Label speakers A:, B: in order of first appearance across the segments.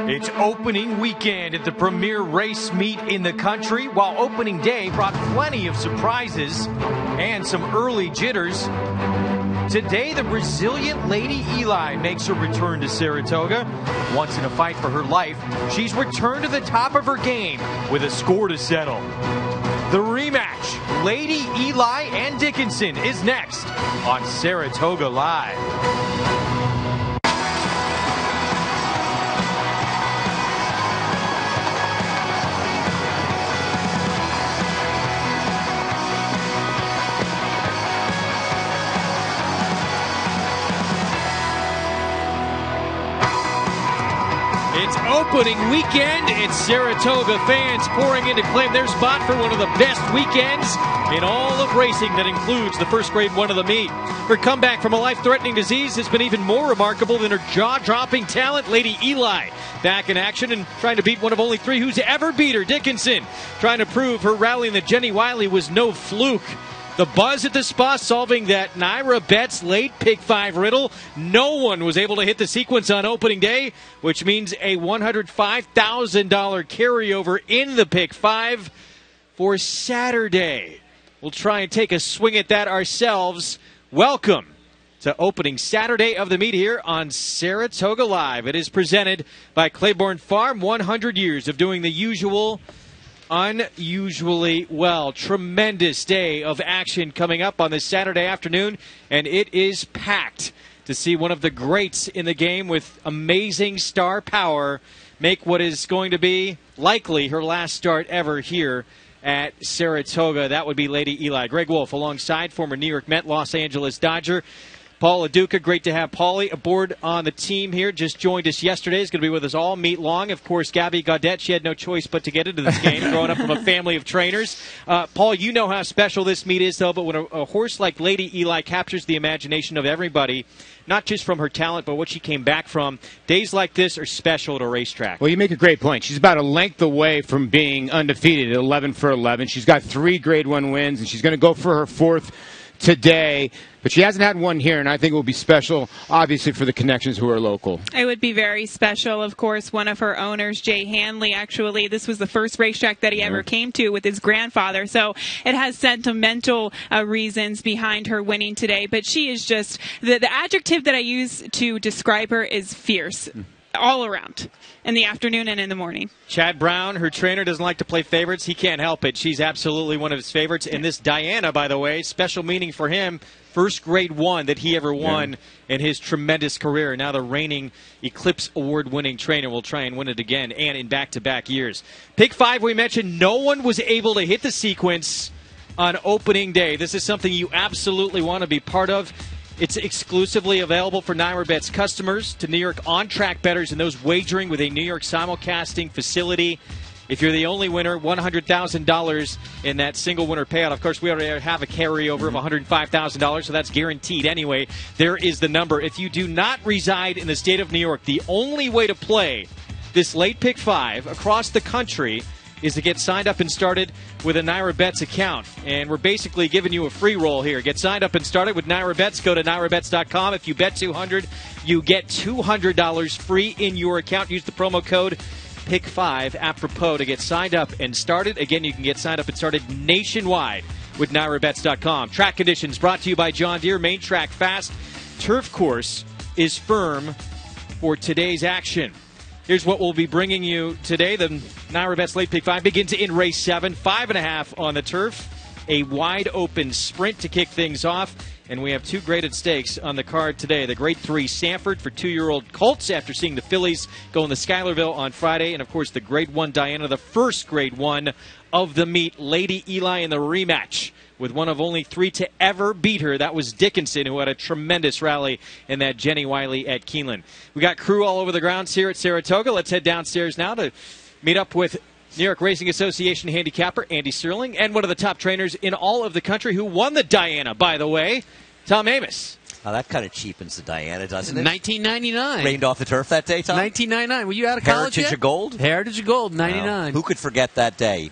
A: It's opening weekend at the premier race meet in the country, while opening day brought plenty of surprises and some early jitters. Today, the Brazilian Lady Eli makes her return to Saratoga. Once in a fight for her life, she's returned to the top of her game with a score to settle. The rematch, Lady Eli and Dickinson, is next on Saratoga Live. It's opening weekend. It's Saratoga fans pouring in to claim their spot for one of the best weekends in all of racing that includes the first grade one of the meet. Her comeback from a life-threatening disease has been even more remarkable than her jaw-dropping talent. Lady Eli back in action and trying to beat one of only three who's ever beat her, Dickinson, trying to prove her rally in the Jenny Wiley was no fluke. The buzz at the spa solving that Naira Betts late pick 5 riddle. No one was able to hit the sequence on opening day, which means a $105,000 carryover in the pick 5 for Saturday. We'll try and take a swing at that ourselves. Welcome to opening Saturday of the meet here on Saratoga Live. It is presented by Claiborne Farm. 100 years of doing the usual unusually well. Tremendous day of action coming up on this Saturday afternoon, and it is packed to see one of the greats in the game with amazing star power make what is going to be likely her last start ever here at Saratoga. That would be Lady Eli. Greg Wolf alongside former New York Met, Los Angeles Dodger Paul LaDuca. Great to have Paulie aboard on the team here. Just joined us yesterday. He's going to be with us all meet long. Of course, Gabby Gaudette, she had no choice but to get into this game, growing up from a family of trainers. Paul, you know how special this meet is, though, but when a horse like Lady Eli captures the imagination of everybody, not just from her talent, but what she came back from, days like this are special at a racetrack.
B: Well, you make a great point. She's about a length away from being undefeated at 11 for 11. She's got 3 Grade 1 wins, and she's going to go for her 4th today, but she hasn't had one here, and I think it will be special, obviously, for the connections who are local.
C: It would be very special. Of course, one of her owners, Jay Hanley, actually, this was the first racetrack that he ever came to with his grandfather, so it has sentimental reasons behind her winning today, but she is just, the adjective that I use to describe her is fierce. All around, in the afternoon and in the morning.
A: Chad Brown, her trainer, doesn't like to play favorites. He can't help it. She's absolutely one of his favorites. And this Diana, by the way, special meaning for him. First Grade 1 that he ever won in his tremendous career. Now the reigning Eclipse Award-winning trainer will try and win it again, and in back-to-back years. Pick 5, we mentioned, no one was able to hit the sequence on opening day. This is something you absolutely want to be part of. It's exclusively available for Naira Betts customers, to New York on-track bettors, and those wagering with a New York simulcasting facility. If you're the only winner, $100,000 in that single winner payout. Of course, we already have a carryover of $105,000, so that's guaranteed anyway. There is the number. If you do not reside in the state of New York, the only way to play this late pick 5 across the country is to get signed up and started with a Naira Betts account. And we're basically giving you a free roll here. Get signed up and started with Naira Betts. Go to NairaBetts.com. If you bet $200, you get $200 free in your account. Use the promo code PICK5 apropos to get signed up and started. Again, you can get signed up and started nationwide with NairaBetts.com. Track conditions brought to you by John Deere. Main track fast. Turf course is firm for today's action. Here's what we'll be bringing you today. The Naira Betts Late Pick 5 begins in race 7, 5.5 on the turf. A wide-open sprint to kick things off. And we have 2 graded stakes on the card today. The Grade 3 Sanford for 2-year-old colts after seeing the fillies go in the Schuylerville on Friday. And, of course, the Grade 1 Diana, the first Grade 1 of the meet. Lady Eli in the rematch with one of only 3 to ever beat her. That was Dickinson, who had a tremendous rally in that Jenny Wiley at Keeneland. We got crew all over the grounds here at Saratoga. Let's head downstairs now to meet up with New York Racing Association handicapper Andy Sterling and one of the top trainers in all of the country who won the Diana, by the way, Tom Amos.
D: Oh, that kind of cheapens the Diana, doesn't it?
E: 1999.
D: Rained off the turf that day, Tom?
E: 1999. Were you out of college
D: Heritage
E: yet?
D: of Gold?
E: Heritage of Gold, 99.
D: Who could forget that day?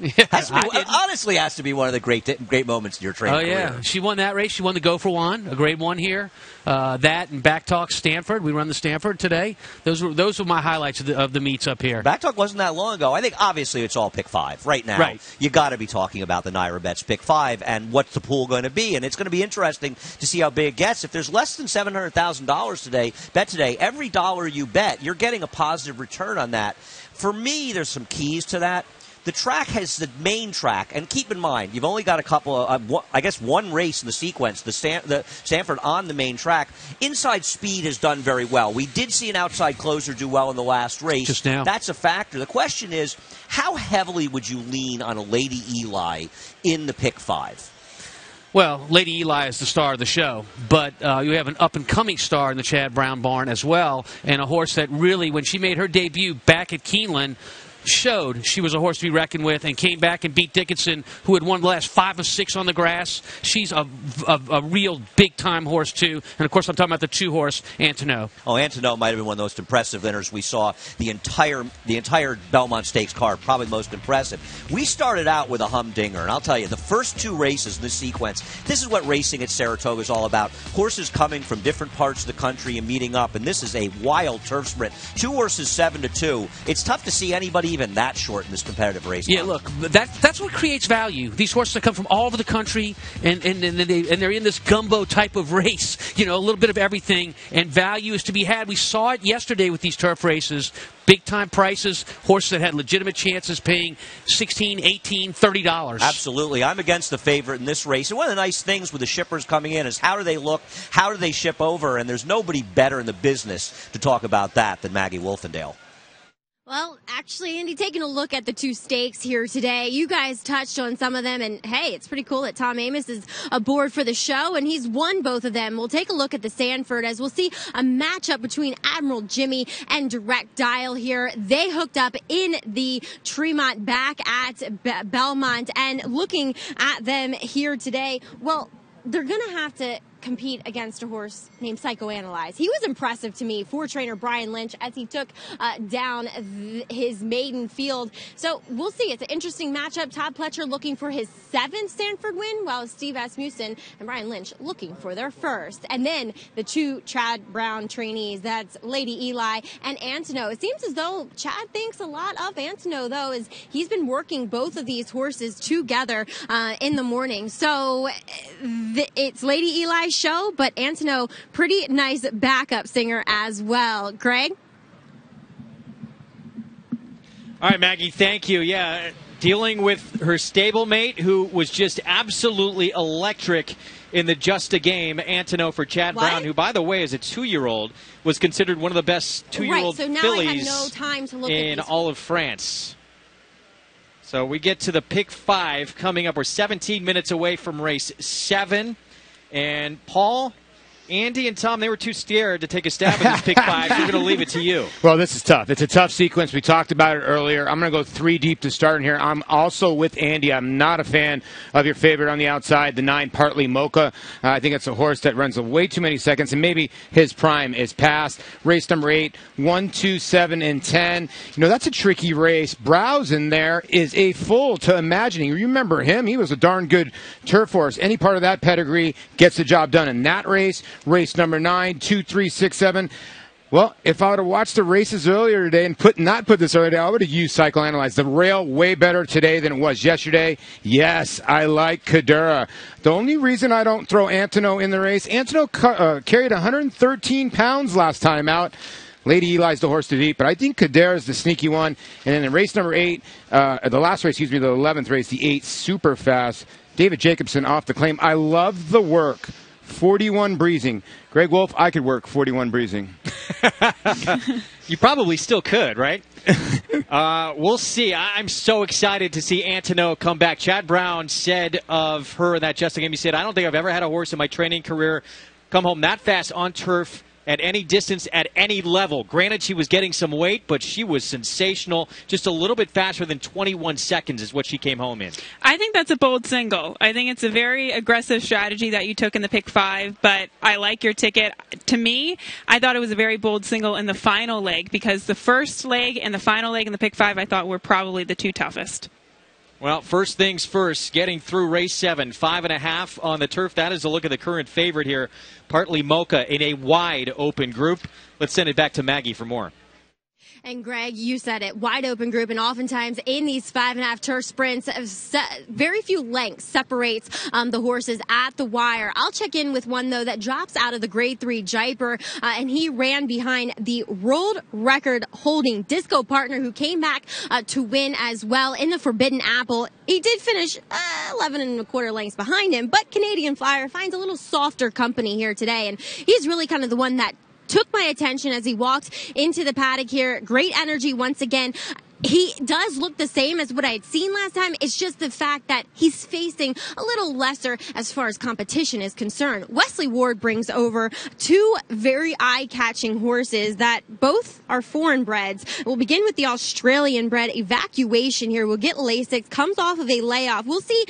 D: Honestly, has to be one of the great moments in your training career.
E: Oh, yeah. She won that race. She won the Go for One, a grade 1 here. That and Backtalk Stanford. We run the Stanford today. Those were my highlights of the meets up here.
D: Backtalk wasn't that long ago. I think obviously it's all pick 5 right now.
E: Right.
D: You got to be talking about the Naira Bets pick 5 and what's the pool going to be, and it's going to be interesting to see how big it gets. If there's less than $700,000 today, every dollar you bet, you're getting a positive return on that. For me, there's some keys to that. The track has the main track, and keep in mind, you've only got a couple of, one race in the sequence, the Sanford on the main track. Inside speed has done very well. We did see an outside closer do well in the last race.
E: Just now.
D: That's a factor. The question is, how heavily would you lean on a Lady Eli in the pick 5?
E: Well, Lady Eli is the star of the show, but you have an up-and-coming star in the Chad Brown barn as well, and a horse that really, when she made her debut back at Keeneland, showed she was a horse to be reckoned with and came back and beat Dickinson, who had won the last 5 of 6 on the grass. She's a real big-time horse, too. And, of course, I'm talking about the 2-horse, Antono.
D: Oh, Antono might have been one of the most impressive winners we saw the entire Belmont Stakes card, probably most impressive. We started out with a humdinger, and I'll tell you, the first 2 races in this sequence, this is what racing at Saratoga is all about. Horses coming from different parts of the country and meeting up, and this is a wild turf sprint. 2 horses, 7-2. It's tough to see anybody even that short in this competitive race.
E: Yeah, look, that's what creates value. These horses that come from all over the country, and they're in this gumbo type of race, a little bit of everything, and value is to be had. We saw it yesterday with these turf races. Big-time prices, horses that had legitimate chances paying $16, $18, $30.
D: Absolutely. I'm against the favorite in this race. And one of the nice things with the shippers coming in is how do they look, how do they ship over, and there's nobody better in the business to talk about that than Maggie Wolfendale.
F: Well, actually, Andy, taking a look at the 2 stakes here today, you guys touched on some of them, and hey, it's pretty cool that Tom Amoss is aboard for the show, and he's won both of them. We'll take a look at the Sanford as we'll see a matchup between Admiral Jimmy and Direct Dial here. They hooked up in the Tremont back at Belmont, and looking at them here today, well, they're going to have to compete against a horse named Psychoanalyze. He was impressive to me for trainer Brian Lynch as he took down his maiden field. So we'll see. It's an interesting matchup. Todd Pletcher looking for his 7th Sanford win, while Steve Asmussen and Brian Lynch looking for their 1st. And then the 2 Chad Brown trainees, that's Lady Eli and Antono. It seems as though Chad thinks a lot of Antono, though, as he's been working both of these horses together in the morning. So it's Lady Eli's show, but Antono, pretty nice backup singer as well. Greg?
A: All right, Maggie, thank you. Yeah, dealing with her stablemate, who was just absolutely electric in the Just a Game, Antono for Chad Brown, who, by the way, as a 2-year-old, was considered one of the best 2-year-old
F: so now
A: fillies
F: I have no time to look
A: in
F: at
A: all of France. So we get to the pick 5 coming up. We're 17 minutes away from race 7. And Paul, Andy, and Tom, they were too scared to take a stab at this pick 5, so we're going to leave it to you.
B: Well, this is tough. It's a tough sequence. We talked about it earlier. I'm going to go 3 deep to start in here. I'm also with Andy. I'm not a fan of your favorite on the outside, the 9 Partly Mocha. I think it's a horse that runs way too many seconds, and maybe his prime is past. Race number 8, 1, 2, 7, and 10. That's a tricky race. Browse in there is a full to imagining. You remember him? He was a darn good turf horse. Any part of that pedigree gets the job done in that race. Race number 9, 2, 3, 6, 7. Well, if I would have watched the races earlier today and not put this earlier today, I would have used Psychoanalyze. The rail way better today than it was yesterday. Yes, I like Kadura. The only reason I don't throw Antono in the race, Antono carried 113 pounds last time out. Lady Eli's the horse to beat, but I think Kadura is the sneaky one. And then in race number 8, the last race, the 11th race, the 8 super fast, David Jacobson off the claim. I love the work. 41 breezing. Greg Wolf, I could work 41 breezing.
A: You probably still could, right? We'll see. I'm so excited to see Antono come back. Chad Brown said of her in that Just a Game, he said, I don't think I've ever had a horse in my training career come home that fast on turf at any distance, at any level. Granted, she was getting some weight, but she was sensational. Just a little bit faster than 21 seconds is what she came home in.
C: I think that's a bold single. I think it's a very aggressive strategy that you took in the pick 5, but I like your ticket. To me, I thought it was a very bold single in the final leg, because the first leg and the final leg in the pick 5 I thought were probably the two toughest.
A: Well, first things first, getting through race 7, 5.5 on the turf. That is a look at the current favorite here, Partly Mocha, in a wide open group. Let's send it back to Maggie for more.
F: And Greg, you said it, wide open group, and oftentimes in these 5.5 turf sprints, very few lengths separates the horses at the wire. I'll check in with one, though, that drops out of the grade 3 Jaipur, and he ran behind the world record holding Disco Partner, who came back to win as well in the Forbidden Apple. He did finish 11 1/4 lengths behind him, but Canadian Flyer finds a little softer company here today, and he's really kind of the one that took my attention as he walked into the paddock here. Great energy once again. He does look the same as what I had seen last time. It's just the fact that he's facing a little lesser as far as competition is concerned. Wesley Ward brings over two very eye-catching horses that both are foreign breds. We'll begin with the Australian bred Evacuation here. We'll get Lasix, comes off of a layoff. We'll see,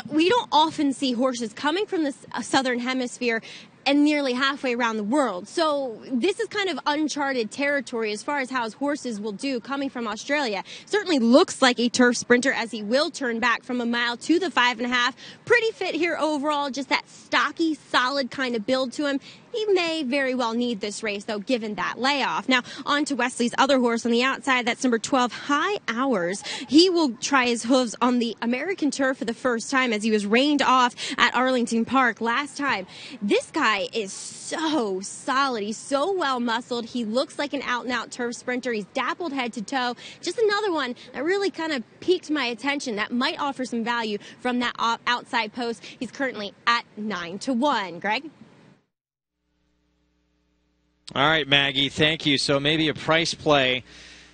F: we don't often see horses coming from the southern hemisphere and nearly halfway around the world. So this is kind of uncharted territory as far as how his horses will do coming from Australia. Certainly looks like a turf sprinter, as he will turn back from a mile to the 5.5. Pretty fit here overall, just that stocky, solid kind of build to him. He may very well need this race, though, given that layoff. Now, on to Wesley's other horse on the outside. That's number 12, High Hours. He will try his hooves on the American turf for the first time, as he was reined off at Arlington Park last time. This guy is so solid. He's so well muscled. He looks like an out-and-out turf sprinter. He's dappled head to toe. Just another one that really kind of piqued my attention, that might offer some value from that outside post. He's currently at 9-1. Greg?
A: All right, Maggie, thank you. So maybe a price play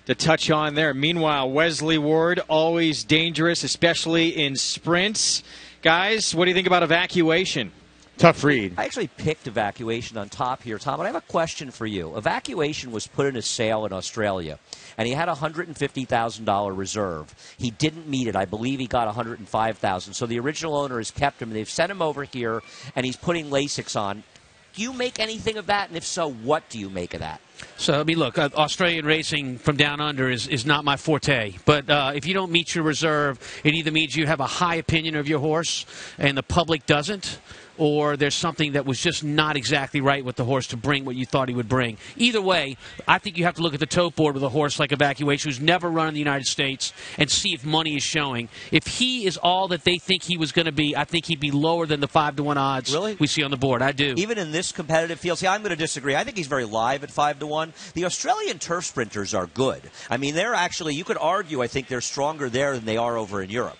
A: to touch on there. Meanwhile, Wesley Ward, always dangerous, especially in sprints. Guys, what do you think about Evacuation?
B: Tough read.
D: I actually picked Evacuation on top here, Tom, but I have a question for you. Evacuation was put in a sale in Australia, and he had a $150,000 reserve. He didn't meet it. I believe he got $105,000. So the original owner has kept him. They've sent him over here, and he's putting Lasix on. Do you make anything of that? And if so, what do you make of that?
E: So, I mean, look, Australian racing from down under is not my forte. But if you don't meet your reserve, it either means you have a high opinion of your horse and the public doesn't, or there's something that was just not exactly right with the horse to bring what you thought he would bring. Either way, I think you have to look at the tote board with a horse like Evacuation, who's never run in the United States, and see if money is showing. If he is all that they think he was going to be, I think he'd be lower than the 5-1 odds we see on the board. I do.
D: Even in this competitive field, see, I'm going to disagree. I think he's very live at 5-1. The Australian turf sprinters are good. I mean, they're actually, you could argue, I think they're stronger there than they are over in Europe.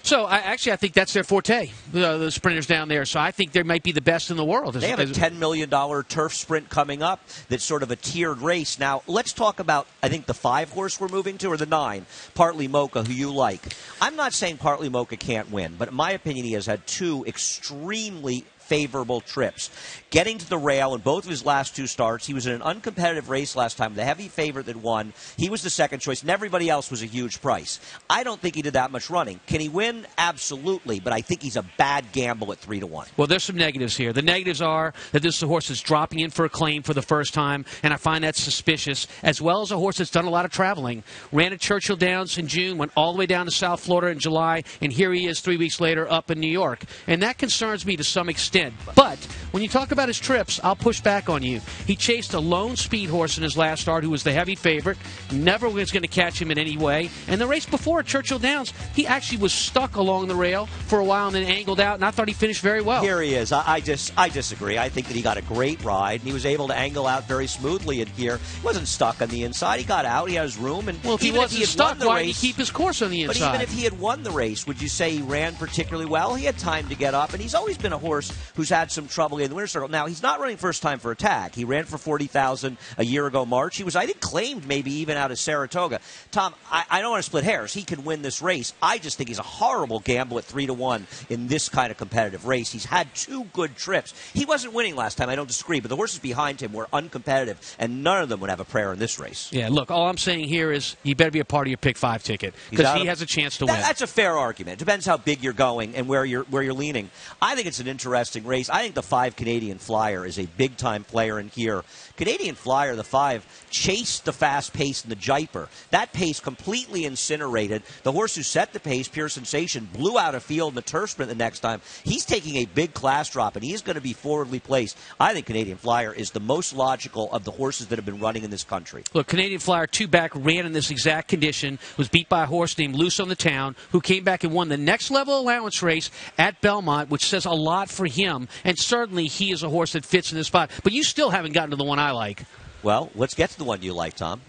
E: So, I think that's their forte, the sprinters down there. So I think they might be the best in the world.
D: They have a $10 million turf sprint coming up that's sort of a tiered race. Now, let's talk about, I think, the 5 horse we're moving to, or the 9, Partly Mocha, who you like. I'm not saying Partly Mocha can't win, but in my opinion, he has had 2 extremely favorable trips. Getting to the rail in both of his last 2 starts, he was in an uncompetitive race last time, the heavy favorite that won. He was the second choice, and everybody else was a huge price. I don't think he did that much running. Can he win? Absolutely, but I think he's a bad gamble at 3-1.
E: Well, there's some negatives here. The negatives are that this is a horse that's dropping in for a claim for the first time, and I find that suspicious, as well as a horse that's done a lot of traveling. Ran at Churchill Downs in June, went all the way down to South Florida in July, and here he is 3 weeks later up in New York. And that concerns me to some extent. But when you talk about his trips, I'll push back on you. He chased a lone speed horse in his last start who was the heavy favorite. Never was going to catch him in any way. And the race before at Churchill Downs, he actually was stuck along the rail for a while and then angled out, and I thought he finished very well.
D: Here he is. I disagree. I think that he got a great ride, and he was able to angle out very smoothly in here. He wasn't stuck on the inside. He got out. He had his room. And
E: well, if he wasn't stuck, why did he keep his course on the inside?
D: But even if he had won the race, would you say he ran particularly well? He had time to get up, and he's always been a horse who's had some trouble in the winner's circle. Now, he's not running first time for attack. He ran for 40,000 a year ago March. He was, I think, claimed maybe even out of Saratoga. Tom, I don't want to split hairs. He can win this race. I just think he's a horrible gamble at 3-1 in this kind of competitive race. He's had 2 good trips. He wasn't winning last time, I don't disagree, but the horses behind him were uncompetitive, and none of them would have a prayer in this race.
E: Yeah, look, all I'm saying here is you better be a part of your pick 5 ticket because he has a chance to win.
D: That's a fair argument. Depends how big you're going and where you're leaning. I think it's an interesting race. I think the 5 Canadian Flyer is a big-time player in here. Canadian Flyer, the 5, chased the fast pace in the Jaipur. That pace completely incinerated. The horse who set the pace, Pure Sensation, blew out a field in the turf sprint the next time. He's taking a big class drop, and he's going to be forwardly placed. I think Canadian Flyer is the most logical of the horses that have been running in this country.
E: Look, Canadian Flyer 2 back ran in this exact condition, was beat by a horse named Loose on the Town, who came back and won the next level allowance race at Belmont, which says a lot for him, and certainly he is a horse that fits in this spot. But you still haven't gotten to the one I like.
D: Well, let's get to the one you like, Tom.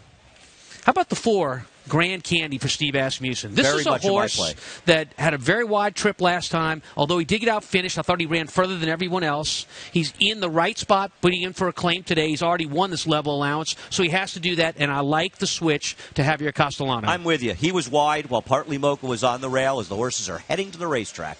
E: How about the 4, Grand Candy for Steve Asmussen? This is a horse that had a very wide trip last time. Although he did get out finished, I thought he ran further than everyone else. He's in the right spot, putting in for a claim today. He's already won this level allowance, so he has to do that, and I like the switch to Javier Castellano.
D: I'm with you. He was wide while Partly Mocha was on the rail as the horses are heading to the racetrack.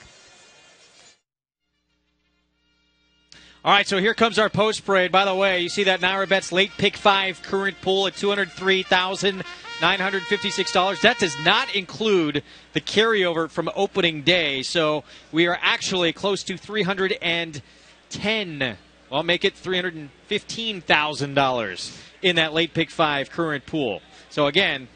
A: All right, so here comes our post parade. By the way, you see that Naira Bets late pick 5 current pool at $203,956. That does not include the carryover from opening day. So we are actually close to $310. Well, make it $315,000 in that late pick 5 current pool. So again,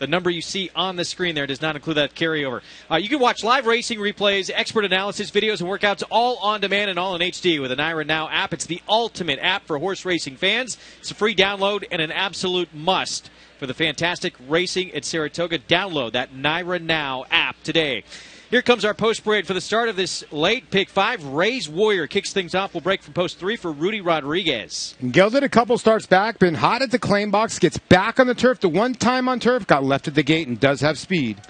A: the number you see on the screen there does not include that carryover. You can watch live racing replays, expert analysis, videos, and workouts all on demand and all in HD with the NYRA Now app. It's the ultimate app for horse racing fans. It's a free download and an absolute must for the fantastic racing at Saratoga. Download that NYRA Now app today. Here comes our post parade for the start of this late pick 5. Ray's Warrior kicks things off. We'll break from post 3 for Rudy Rodriguez.
B: Gelded a couple starts back, been hot at the claim box, gets back on the turf. The one time on turf, got left at the gate and does have speed.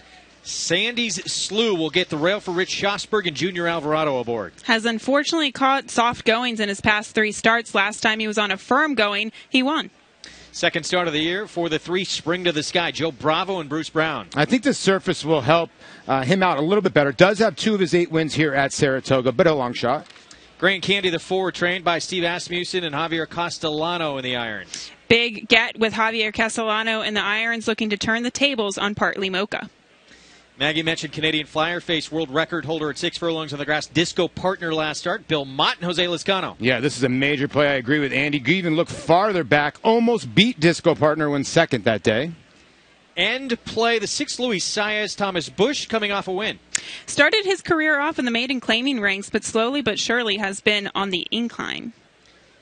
A: Sandy's Slew will get the rail for Rich Schosberg and Junior Alvarado aboard.
C: Has unfortunately caught soft goings in his past 3 starts. Last time he was on a firm going, he won.
A: Second start of the year for the 3 Spring to the Sky, Joe Bravo and Bruce Brown.
B: I think the surface will help him out a little bit better. Does have 2 of his 8 wins here at Saratoga, but a long shot.
A: Grand Candy, the 4, trained by Steve Asmussen and Javier Castellano in the irons.
C: Big get with Javier Castellano in the irons, looking to turn the tables on Partly Mocha.
A: Maggie mentioned Canadian Flyer faced world record holder at 6 furlongs on the grass, Disco Partner last start, Bill Mott and Jose Lizcano.
B: Yeah, this is a major play. I agree with Andy. You even look farther back, almost beat Disco Partner, when second that day.
A: And play the 6 Louis Saez Thomas Bush coming off a win.
C: Started his career off in the maiden claiming ranks, but slowly but surely has been on the incline.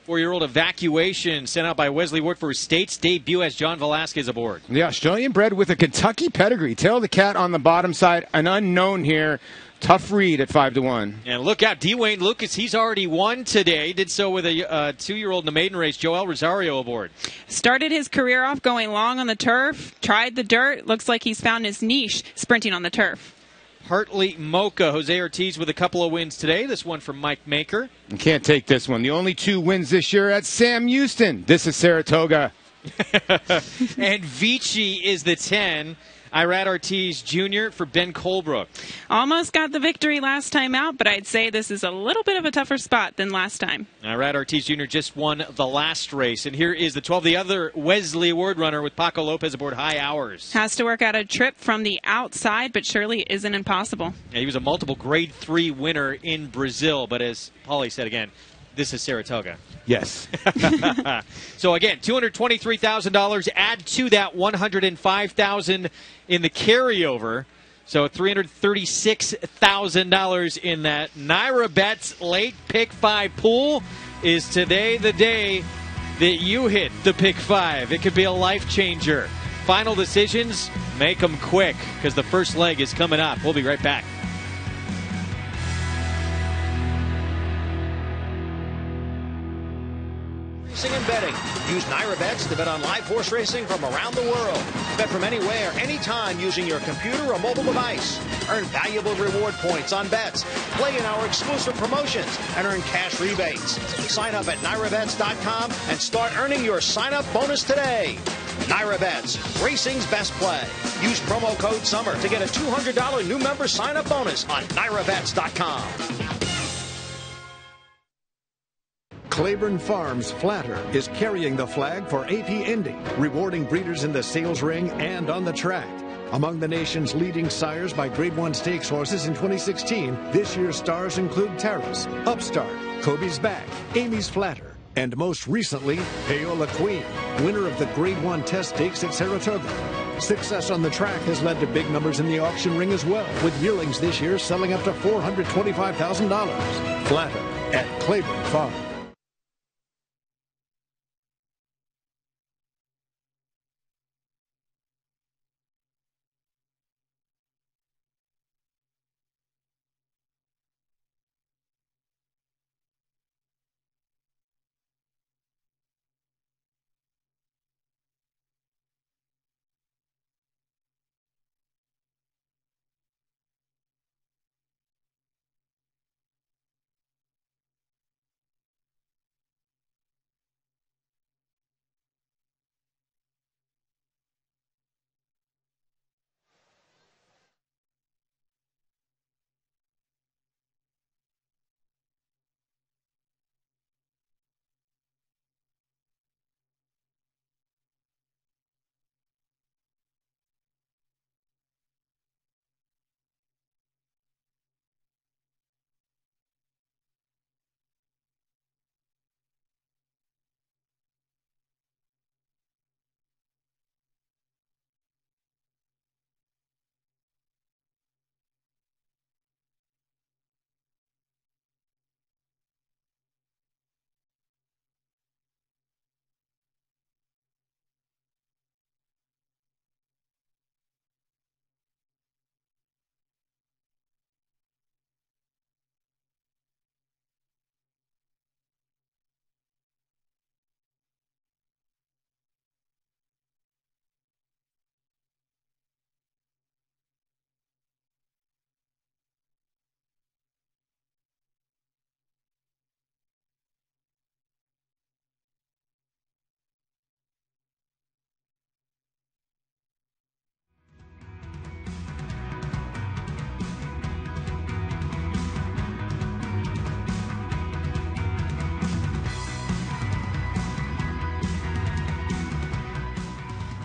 A: 4-year-old Evacuation sent out by Wesley Wood for his state's debut as John Velasquez aboard.
B: The Australian bred with a Kentucky pedigree. Tail of the cat on the bottom side. An unknown here. Tough read at 5-1.
A: And look out, Dwayne Lucas. He's already won today. Did so with a 2-year-old in the maiden race, Joel Rosario aboard.
C: Started his career off going long on the turf. Tried the dirt. Looks like he's found his niche sprinting on the turf.
A: Partly Mocha, Jose Ortiz with a couple of wins today. This one from Mike Maker.
B: You can't take this one. The only 2 wins this year at Sam Houston. This is Saratoga.
A: And Vici is the 10. Irad Ortiz Jr. for Ben Colebrook.
C: Almost got the victory last time out, but I'd say this is a little bit of a tougher spot than last time.
A: Irad Ortiz Jr. just won the last race. And here is the 12, the other Wesley Award runner with Paco Lopez aboard High Hours.
C: Has to work out a trip from the outside, but surely isn't impossible.
A: Yeah, he was a multiple Grade 3 winner in Brazil, but as Paulie said again, this is Saratoga.
B: Yes.
A: So again, $223,000. Add to that $105,000 in the carryover. So $336,000 in that. NYRA Bets late pick 5 pool. Is today the day that you hit the pick 5? It could be a life changer. Final decisions, make them quick because the first leg is coming up. We'll be right back.
G: racing and betting. Use Naira Bets to bet on live horse racing from around the world. Bet from anywhere, anytime using your computer or mobile device. Earn valuable reward points on bets. Play in our exclusive promotions and earn cash rebates. Sign up at NairaBets.com and start earning your sign-up bonus today. Naira Bets, racing's best play. Use promo code SUMMER to get a $200 new member sign-up bonus on NairaBets.com.
H: Claiborne Farms Flatter is carrying the flag for AP Indy, rewarding breeders in the sales ring and on the track. Among the nation's leading sires by Grade 1 stakes horses in 2016, this year's stars include Terrace, Upstart, Kobe's Back, Amy's Flatter, and most recently, Paola Queen, winner of the Grade 1 test stakes at Saratoga. Success on the track has led to big numbers in the auction ring as well, with yearlings this year selling up to $425,000. Flatter at Claiborne Farm.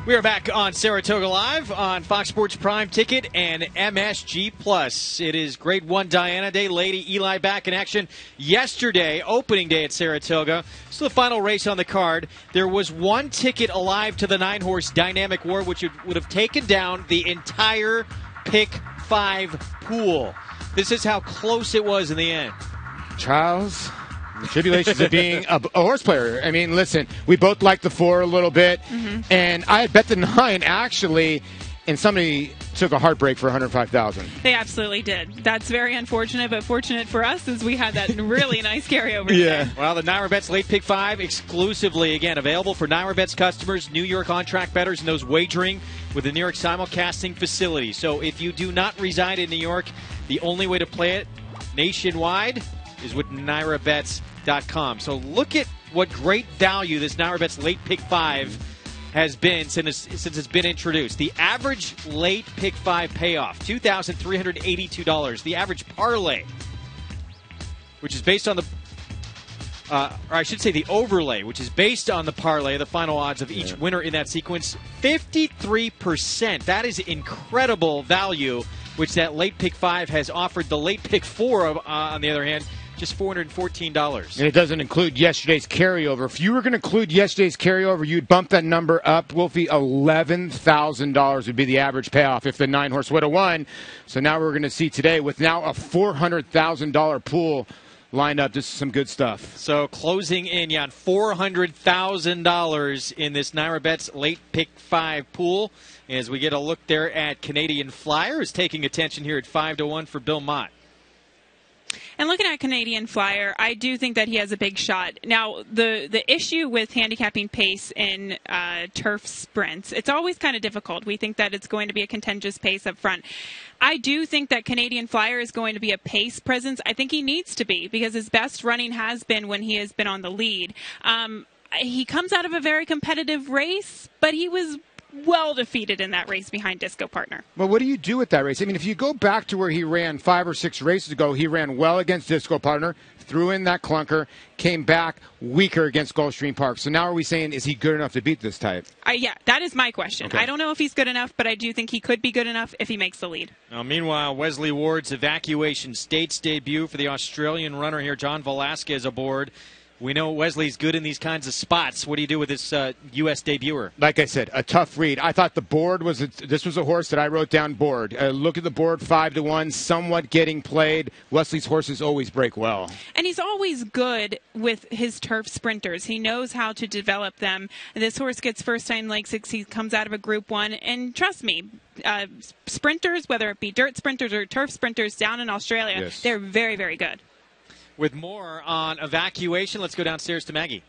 A: We are back on Saratoga Live on Fox Sports Prime Ticket and MSG Plus. It is Grade 1 Diana Day. Lady Eli back in action yesterday, opening day at Saratoga. So the final race on the card. There was one ticket alive to the 9-horse Dynamic War, which would have taken down the entire Pick 5 pool. This is how close it was in the end.
B: Charles, the tribulations of being a horse player. I mean, listen, we both liked the 4 a little bit, and I had bet the 9, actually, and somebody took a heartbreak for $105,000.
C: They absolutely did. That's very unfortunate, but fortunate for us is we had that really nice carryover.
B: Yeah.
C: There.
A: Well, the Naira Bets Late Pick 5 exclusively, again, available for Naira Bets customers, New York on-track bettors, and those wagering with the New York simulcasting facility. So if you do not reside in New York, the only way to play it nationwide is with NairaBets.com. So look at what great value this Naira Bets Late Pick 5 has been since it's been introduced. The average Late Pick 5 payoff, $2,382. The average parlay, which is based on the, or I should say the overlay, which is based on the parlay, the final odds of each winner in that sequence, 53%. That is incredible value, which that Late Pick 5 has offered. The Late Pick 4, on the other hand, just $414.
B: And it doesn't include yesterday's carryover. If you were going to include yesterday's carryover, you'd bump that number up. Wolfie, $11,000 would be the average payoff if the 9-horse would have won. So now we're going to see today with now a $400,000 pool lined up. This is some good stuff.
A: So closing in on $400,000 in this Naira Bets Late Pick 5 pool. As we get a look there at Canadian Flyer, is taking attention here at 5-1 for Bill Mott.
C: And looking at Canadian Flyer, I do think that he has a big shot. Now, the issue with handicapping pace in turf sprints, it's always kind of difficult. We think that it's going to be a contentious pace up front. I do think that Canadian Flyer is going to be a pace presence. I think he needs to be, because his best running has been when he has been on the lead. He comes out of a very competitive race, but he was well defeated in that race behind Disco Partner.
B: Well, what do you do with that race? I mean, if you go back to where he ran 5 or 6 races ago, he ran well against Disco Partner, threw in that clunker, came back weaker against Gulfstream Park. So now are we saying, is he good enough to beat this type?
C: Yeah, that is my question. Okay. I don't know if he's good enough, but I do think he could be good enough if he makes the lead.
A: Now, meanwhile, Wesley Ward's Evacuation States debut for the Australian runner here, John Velasquez, aboard. We know Wesley's good in these kinds of spots. What do you do with this U.S. debuter?
B: Like I said, a tough read. I thought the board was this was a horse that I wrote down board. Look at the board, 5-1, somewhat getting played. Wesley's horses always break well.
C: And he's always good with his turf sprinters. He knows how to develop them. This horse gets first time leg 6. He comes out of a Group 1. And trust me, sprinters, whether it be dirt sprinters or turf sprinters down in Australia, yes, they're very, very good.
A: With more on Evacuation, let's go downstairs to Maggie.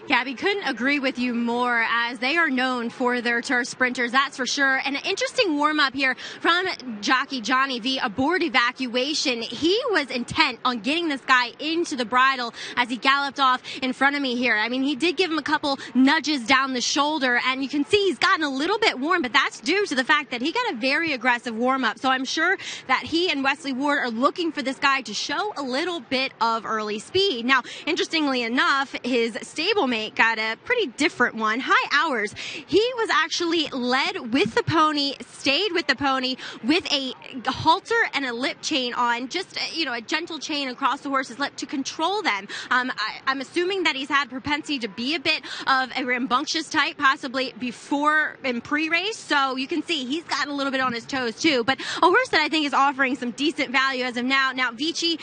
F: Gabby, couldn't agree with you more, as they are known for their turf sprinters, that's for sure. And an interesting warm-up here from jockey Johnny V aboard Evacuation. He was intent on getting this guy into the bridle as he galloped off in front of me here. I mean, he did give him a couple nudges down the shoulder, and you can see he's gotten a little bit warm, but that's due to the fact that he got a very aggressive warm-up. So I'm sure that he and Wesley Ward are looking for this guy to show a little bit of early speed. Now, interestingly enough, his stablemate got a pretty different one. High Hours. He was actually led with the pony, stayed with the pony with a halter and a lip chain on, just, a gentle chain across the horse's lip to control them. I'm assuming that he's had propensity to be a bit of a rambunctious type, possibly before in pre-race. So you can see he's gotten a little bit on his toes too. But a horse that I think is offering some decent value as of now. Now, Vici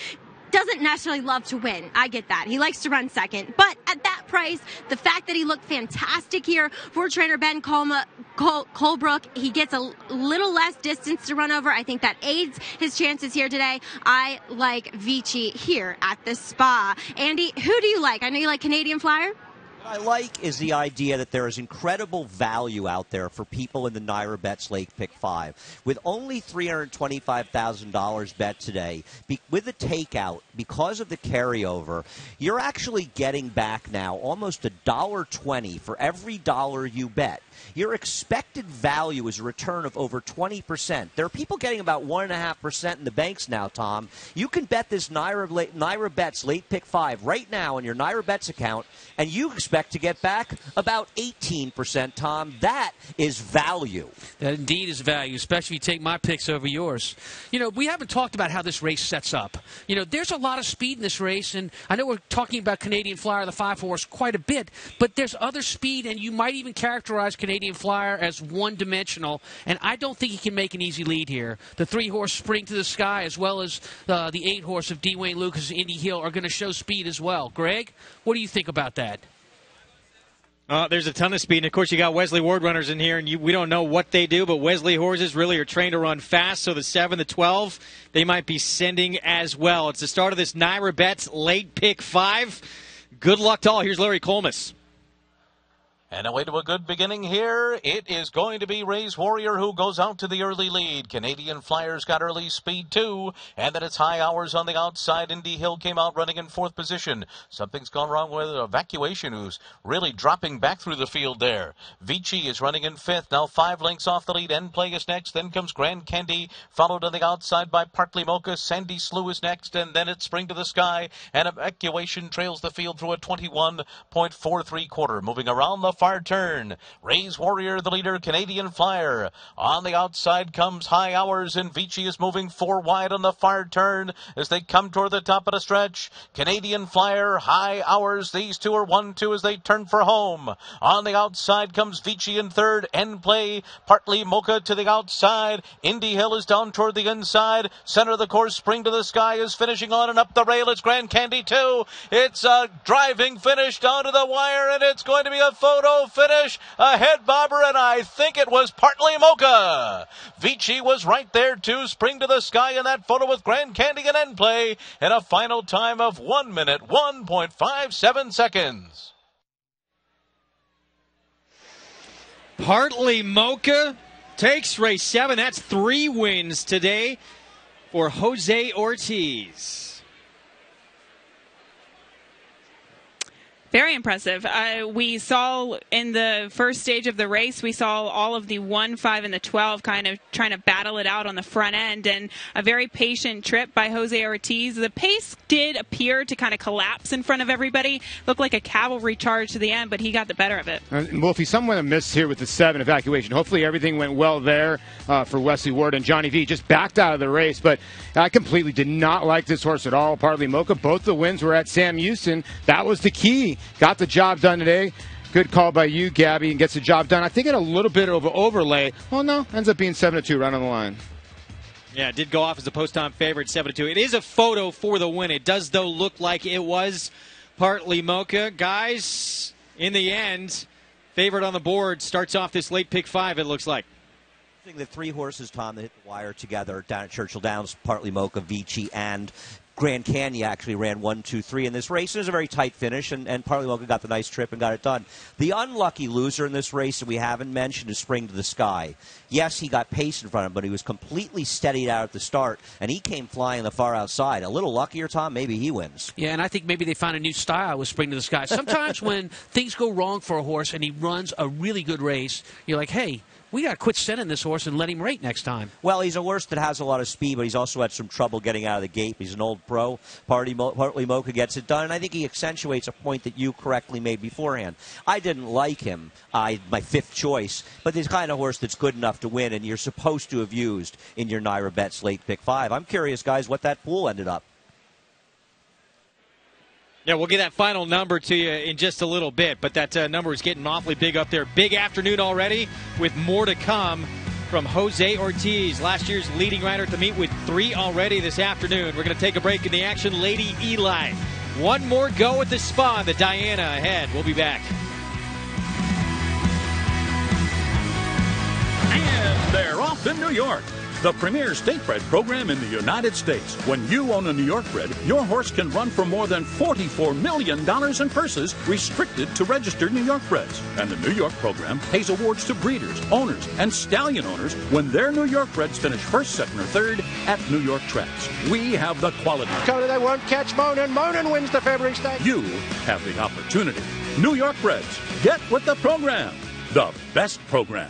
F: doesn't necessarily love to win. I get that. He likes to run second. But at that price, the fact that he looked fantastic here for trainer Ben Colebrook, he gets a little less distance to run over. I think that aids his chances here today. I like Vici here at the Spa. Andy, who do you like? I know you like Canadian Flyer.
D: What I like is the idea that there is incredible value out there for people in the Naira Bets Lake Pick 5. With only $325,000 bet today, with the takeout, because of the carryover, you're actually getting back now almost $1.20 for every dollar you bet. Your expected value is a return of over 20%. There are people getting about 1.5% in the banks now, Tom. You can bet this Naira Bets Late Pick 5 right now in your Naira Bets account, and you expect to get back about 18%, Tom. That is value.
E: That indeed is value, especially if you take my picks over yours. We haven't talked about how this race sets up. There's a lot of speed in this race, and I know we're talking about Canadian Flyer, the 5-horse, quite a bit, but there's other speed, and you might even characterize Canadian Flyer as one-dimensional, and I don't think he can make an easy lead here. The 3-horse Spring to the Sky, as well as the 8-horse of D. Wayne Lucas and Indy Hill, are going to show speed as well. Greg, what do you think about that?
A: There's a ton of speed, and of course you got Wesley Ward runners in here, and we don't know what they do, but Wesley horses really are trained to run fast, so the 7, the 12, they might be sending as well. It's the start of this Naira Bets Late Pick 5. Good luck to all. Here's Larry Colmus.
I: And away to a good beginning here. It is going to be Ray's Warrior who goes out to the early lead. Canadian Flyer's got early speed too. And then it's High Hours on the outside. Indy Hill came out running in 4th position. Something's gone wrong with Evacuation, who's really dropping back through the field there. Vici is running in 5th. Now 5 lengths off the lead. End Play is next. Then comes Grand Candy, followed on the outside by Partly Mocha. Sandy Slew is next. And then it's Spring to the Sky. And Evacuation trails the field through a 21.43 quarter. Moving around the far turn. Ray's Warrior, the leader. Canadian Flyer. On the outside comes High Hours, and Vici is moving 4 wide on the far turn as they come toward the top of the stretch. Canadian Flyer, High Hours. These two are 1-2 as they turn for home. On the outside comes Vici in 3rd. End Play. Partly Mocha to the outside. Indy Hill is down toward the inside. Center of the course, Spring to the Sky is finishing on and up the rail. It's Grand Candy too. It's a driving finish down to the wire, and it's going to be a photo photo finish. A head bobber, and I think it was partly Mocha. Vici was right there too, spring to the sky in that photo with Grand Canyon end play, and a final time of 1 minute, 1.57 seconds.
A: Partly Mocha takes race 7. That's 3 wins today for Jose Ortiz.
C: Very impressive. We saw in the first stage of the race, we saw all of the 1, 5, and the 12 kind of trying to battle it out on the front end, and a very patient trip by Jose Ortiz. The pace did appear to kind of collapse in front of everybody. Looked like a cavalry charge to the end, but he got the better of it.
B: Wolfie, someone missed here with the 7 evacuation. Hopefully everything went well there for Wesley Ward, and Johnny V just backed out of the race, but I completely did not like this horse at all. Partly Mocha, both the wins were at Sam Houston. That was the key. Got the job done today. Good call by you, Gabby, and gets the job done. I think it a little bit of overlay. Well, no, ends up being 7-2 right on the line.
A: Yeah, it did go off as a post-time favorite, 7-2. It is a photo for the win. It does, though, look like it was partly Mocha. Guys, in the end, favorite on the board starts off this late pick 5, it looks like.
D: I think the 3 horses, Tom, that hit the wire together down at Churchill Downs, partly Mocha, Vici, and Grand Canyon actually ran 1, 2, 3 in this race. It was a very tight finish, and partly Mocha got the nice trip and got it done. The unlucky loser in this race that we haven't mentioned is Spring to the Sky. Yes, he got pace in front of him, but he was completely steadied out at the start, and he came flying the far outside. A little luckier, Tom, maybe he wins.
E: Yeah, and I think maybe they found a new style with Spring to the Sky. Sometimes when things go wrong for a horse and he runs a really good race, you're like, hey, we got to quit sending this horse and let him rate next time.
D: Well, he's a horse that has a lot of speed, but he's also had some trouble getting out of the gate. He's an old pro. Partly Mocha gets it done, and I think he accentuates a point that you correctly made beforehand. I didn't like him, my 5th choice, but he's the kind of horse that's good enough to win, and you're supposed to have used in your Naira Bets late pick 5. I'm curious, guys, what that pool ended up.
A: Yeah, we'll get that final number to you in just a little bit, but that number is getting awfully big up there. Big afternoon already with more to come from Jose Ortiz, last year's leading rider at the meet with 3 already this afternoon. We're going to take a break in the action. Lady Eli, one more go at the Spa, the Diana ahead. We'll be back.
J: And they're off in New York. The premier state bred program in the United States. When you own a New York bred, your horse can run for more than $44 million in purses, restricted to registered New York breds. And the New York program pays awards to breeders, owners, and stallion owners when their New York breds finish 1st, 2nd, or 3rd at New York tracks. We have the quality.
G: Cody, they won't catch Monin. Monin wins the February Stakes.
J: You have the opportunity. New York breds. Get with the program. The best program.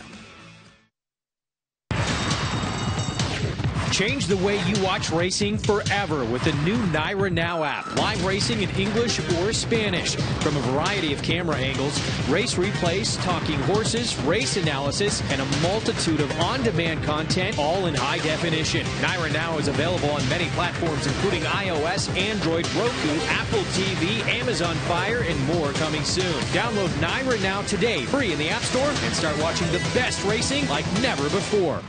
A: Change the way you watch racing forever with the new Naira Now app. Live racing in English or Spanish from a variety of camera angles, race replays, talking horses, race analysis, and a multitude of on-demand content, all in high definition. Naira Now is available on many platforms, including iOS, Android, Roku, Apple TV, Amazon Fire, and more coming soon. Download Naira Now today, free in the App Store, and start watching the best racing like never before.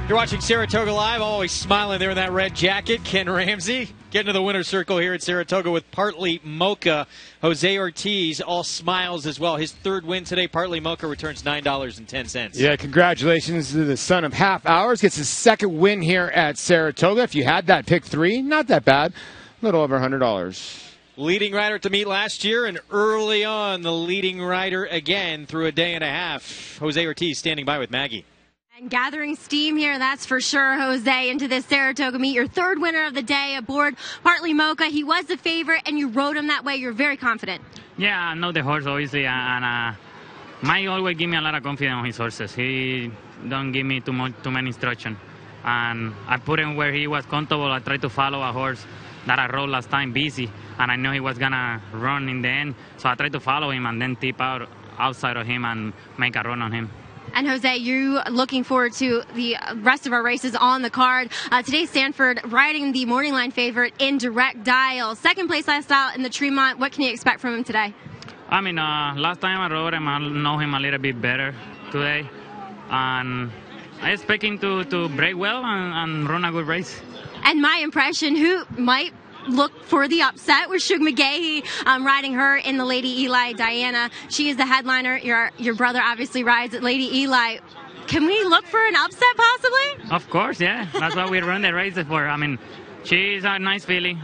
A: You're watching Saratoga Live, always smiling there in that red jacket. Ken Ramsey getting to the winner's circle here at Saratoga with Partly Mocha. Jose Ortiz, all smiles as well. His third win today. Partly Mocha returns $9.10.
B: Yeah, congratulations to the son of half hours. Gets his second win here at Saratoga. If you had that pick 3, not that bad. A little over $100.
A: Leading rider to meet last year, and early on, the leading rider again through a day and a half. Jose Ortiz standing by with Maggie.
F: And gathering steam here, that's for sure, Jose, into this Saratoga meet. Your third winner of the day aboard Partly Mocha. He was the favorite, and you rode him that way. You're very confident.
K: Yeah, I know the horse, obviously, and Mike always give me a lot of confidence on his horses. He don't give me too many instruction. And I put him where he was comfortable. I tried to follow a horse that I rode last time, Busy, and I know he was going to run in the end. So I tried to follow him and then tip out outside of him and make a run on him.
F: And Jose, you looking forward to the rest of our races on the card. Today, Sanford riding the morning line favorite in Direct Dial. Second place last out in the Tremont. What can you expect from him today?
K: I mean, last time I rode him, I know him a little bit better today. And I expect him to break well and run a good race.
F: And my impression, who might look for the upset with Shug McGahee riding her in the Lady Eli Diana. She is the headliner. Your brother obviously rides at Lady Eli. Can we look for an upset possibly?
K: Of course, yeah. That's what we run the races for. I mean, she's a nice filly.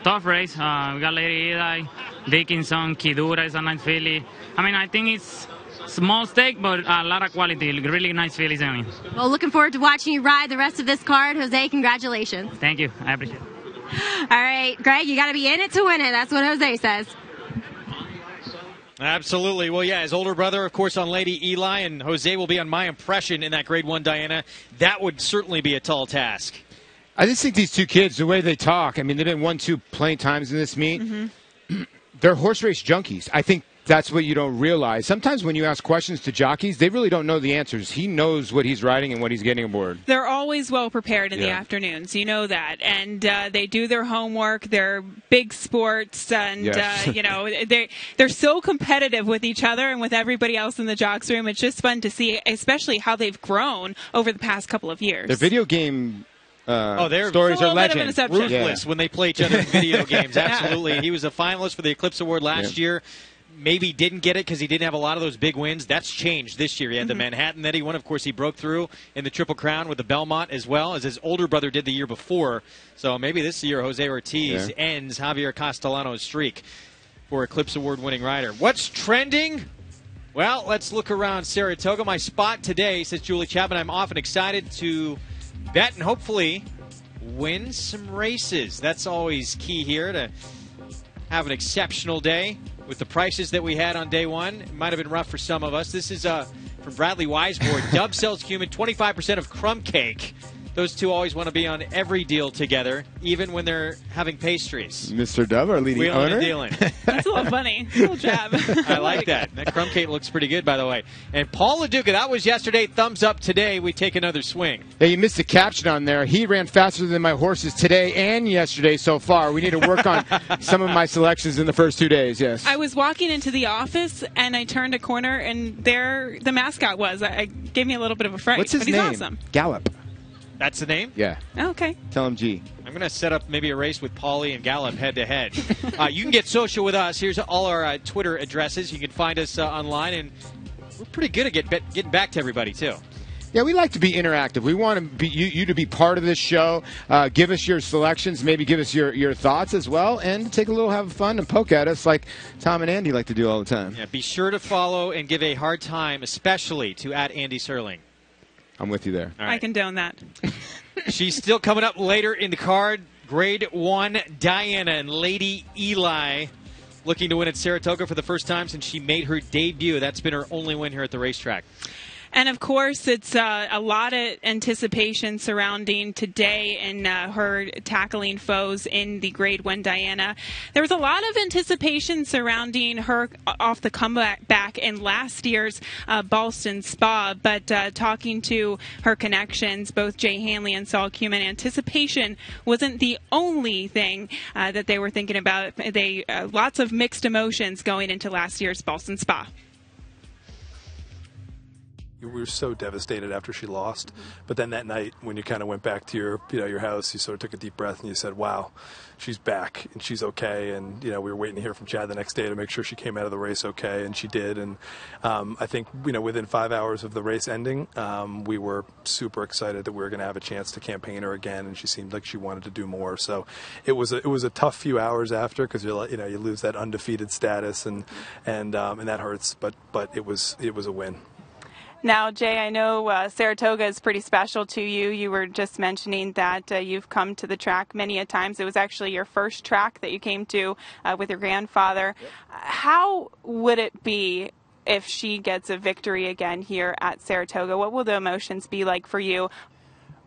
K: Tough race. We got Lady Eli, Dickinson, Kidura is a nice filly. I mean, I think it's small stake, but a lot of quality. Really nice fillies. I mean.
F: Well, looking forward to watching you ride the rest of this card. Jose, congratulations.
K: Thank you. I appreciate it.
F: All right, Greg, you got to be in it to win it. That's what Jose says.
A: Absolutely. Well, yeah, his older brother, of course, on Lady Eli, and Jose will be on My Impression in that Grade 1 Diana. That would certainly be a tall task.
B: I just think these two kids, the way they talk, I mean, they've been 1-2 plenty times in this meet. Mm-hmm. They're horse race junkies. I think that's what you don't realize. Sometimes when you ask questions to jockeys, they really don't know the answers. He knows what he's riding and what he's getting aboard.
C: They're always well prepared in the afternoons. You know that. And they do their homework. They're big sports. And, you know, they're so competitive with each other and with everybody else in the jocks room. It's just fun to see, especially how they've grown over the past couple of years.
B: Their video game
A: their
B: stories are legend.
A: Ruthless when they play each other in video games. Absolutely. He was a finalist for the Eclipse Award last year. Maybe didn't get it because he didn't have a lot of those big wins. That's changed this year. He had the Manhattan that he won. Of course, he broke through in the Triple Crown with the Belmont as well, as his older brother did the year before. So maybe this year Jose Ortiz ends Javier Castellano's streak for Eclipse Award-winning rider. What's trending? Well, let's look around Saratoga. My spot today, says Julie Chapman, I'm often excited to bet and hopefully win some races. That's always key here to have an exceptional day. With the prices that we had on day one, it might have been rough for some of us. This is from Bradley Wiseboard. Dub sells cumin, 25% of crumb cake. Those two always want to be on every deal together, even when they're having pastries.
B: Mr. Dub, our leading owner.
A: Wheeling and dealing.
C: That's a little funny. A little jab.
A: I like that. That crumb cake looks pretty good, by the way. And Paul LaDuca, that was yesterday. Thumbs up today. We take another swing.
B: Yeah, you missed the caption on there. He ran faster than my horses today and yesterday so far. We need to work on some of my selections in the first 2 days, yes.
C: I was walking into the office, and I turned a corner, and there the mascot was. I gave me a little bit of a fright.
B: What's his
C: but he's
B: name?
C: Awesome.
B: Gallop.
A: That's the name?
B: Yeah.
C: Oh, okay.
B: Tell him G.
A: I'm going to set up maybe a race with Paulie and Gallup head-to-head. You can get social with us. Here's all our Twitter addresses. You can find us online, and we're pretty good at getting back to everybody, too.
B: Yeah, we like to be interactive. We want to you to be part of this show. Give us your selections, maybe give us your thoughts as well, and take a little have fun and poke at us like Tom and Andy like to do all the time.
A: Yeah, be sure to follow and give a hard time, especially to @Andy Serling.
B: I'm with you there.
A: All right.
C: I condone that.
A: She's still coming up later in the card. Grade 1 Diana and Lady Eli looking to win at Saratoga for the first time since she made her debut. That's been her only win here at the racetrack.
C: And, of course, it's a lot of anticipation surrounding today and her tackling foes in the Grade 1 Diana. There was a lot of anticipation surrounding her off the comeback back in last year's Boston Spa, but talking to her connections, both Jay Hanley and Saul Cumin, anticipation wasn't the only thing that they were thinking about. They lots of mixed emotions going into last year's Boston Spa.
L: we were so devastated after she lost. But then that night, when you kind of went back to your house, you sort of took a deep breath and you said, "Wow, she's back and she's okay." And we were waiting to hear from Chad the next day to make sure she came out of the race okay, and she did. And I think within 5 hours of the race ending, we were super excited that we were going to have a chance to campaign her again, and she seemed like she wanted to do more. So it was a tough few hours after, because you lose that undefeated status, and that hurts. But it was a win.
C: Now, Jay, I know Saratoga is pretty special to you. You were just mentioning that you've come to the track many a times. It was actually your first track that you came to with your grandfather. Yep. How would it be if she gets a victory again here at Saratoga? What will the emotions be like for you?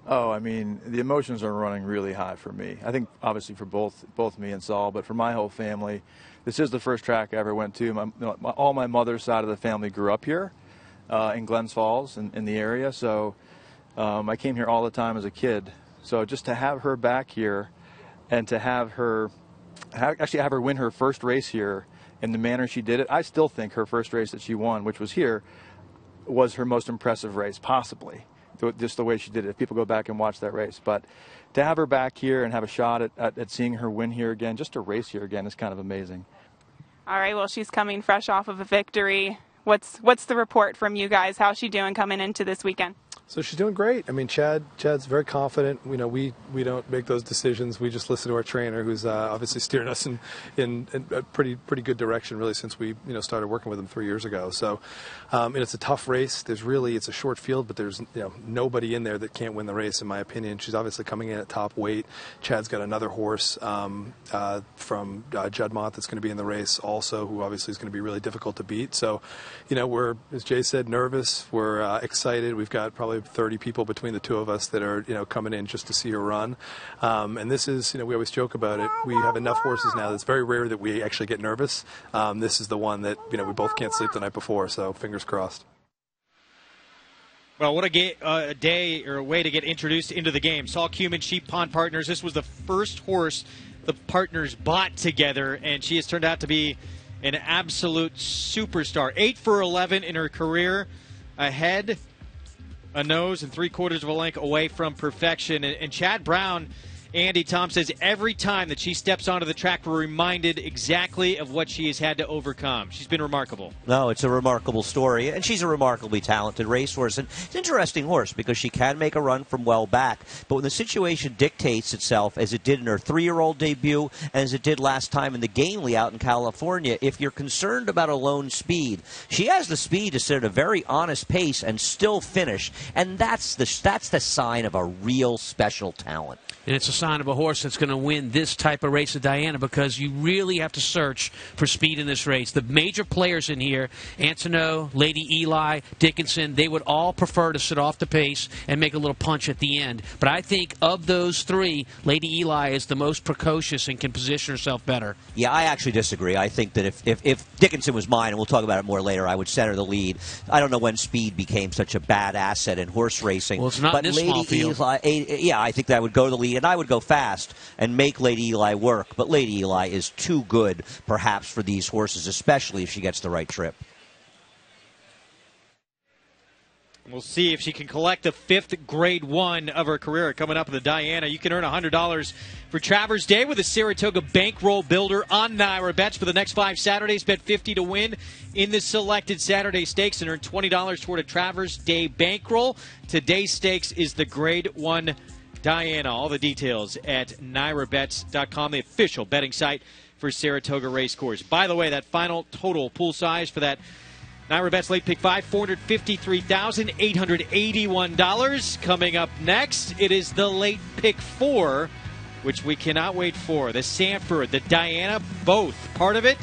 M: Oh, I mean, the emotions are running really high for me. I think obviously for both me and Saul, but for my whole family, this is the first track I ever went to. All my mother's side of the family grew up here. In Glens Falls, in the area, so I came here all the time as a kid. So just to have her back here, and to have her win her first race here in the manner she did it, I still think her first race that she won, which was here, was her most impressive race, possibly. Just the way she did it. If people go back and watch that race, but to have her back here and have a shot at seeing her win here again, just to race here again, is kind of amazing.
C: All right, well, she's coming fresh off of a victory. What's the report from you guys? How's she doing coming into this weekend?
L: So she's doing great. I mean, Chad's very confident. We don't make those decisions. We just listen to our trainer, who's obviously steering us in a pretty good direction, really, since we started working with him 3 years ago. So and it's a tough race. It's a short field, but there's nobody in there that can't win the race, in my opinion. She's obviously coming in at top weight. Chad's got another horse from Juddmonte that's going to be in the race also, who obviously is going to be really difficult to beat. So we're, as Jay said, nervous. We're excited. We've got probably 30 people between the two of us that are coming in just to see her run, and this is we always joke about it. We have enough horses now that it's very rare that we actually get nervous. This is the one that we both can't sleep the night before, so fingers crossed.
A: Well, what a day or a way to get introduced into the game. Saul Cumin, Sheep Pond Partners. This was the first horse the partners bought together, and she has turned out to be an absolute superstar. 8 for 11 in her career, ahead, a nose, and 3/4 of a length away from perfection. And Chad Brown, Andy, Tom says every time that she steps onto the track, we're reminded exactly of what she has had to overcome. She's been remarkable.
D: No, it's a remarkable story, and she's a remarkably talented racehorse. And it's an interesting horse because she can make a run from well back. But when the situation dictates itself, as it did in her 3-year-old debut, and as it did last time in the Gamely out in California, if you're concerned about alone speed, she has the speed to sit at a very honest pace and still finish. And that's the sign of a real special talent.
E: And it's a sign of a horse that's going to win this type of race at Diana, because you really have to search for speed in this race. The major players in here, Antoneau, Lady Eli, Dickinson, they would all prefer to sit off the pace and make a little punch at the end. But I think of those three, Lady Eli is the most precocious and can position herself better.
D: Yeah, I actually disagree. I think that if Dickinson was mine, and we'll talk about it more later, I would center the lead. I don't know when speed became such a bad asset in horse racing.
E: Well, it's not
D: but
E: in this
D: Lady
E: small field.
D: Eli, yeah, I think that would go to the lead, and I would go fast and make Lady Eli work. But Lady Eli is too good, perhaps, for these horses, especially if she gets the right trip.
A: We'll see if she can collect the 5th Grade 1 of her career coming up in the Diana. You can earn $100 for Travers Day with a Saratoga bankroll builder on Naira Bets for the next 5 Saturdays. Bet $50 to win in the selected Saturday stakes and earn $20 toward a Travers Day bankroll. Today's stakes is the Grade 1 Diana. All the details at NairaBets.com, the official betting site for Saratoga Racecourse. By the way, that final total pool size for that Naira Bets Late Pick 5, $453,881. Coming up next, it is the Late Pick 4, which we cannot wait for. The Sanford, the Diana, both part of it.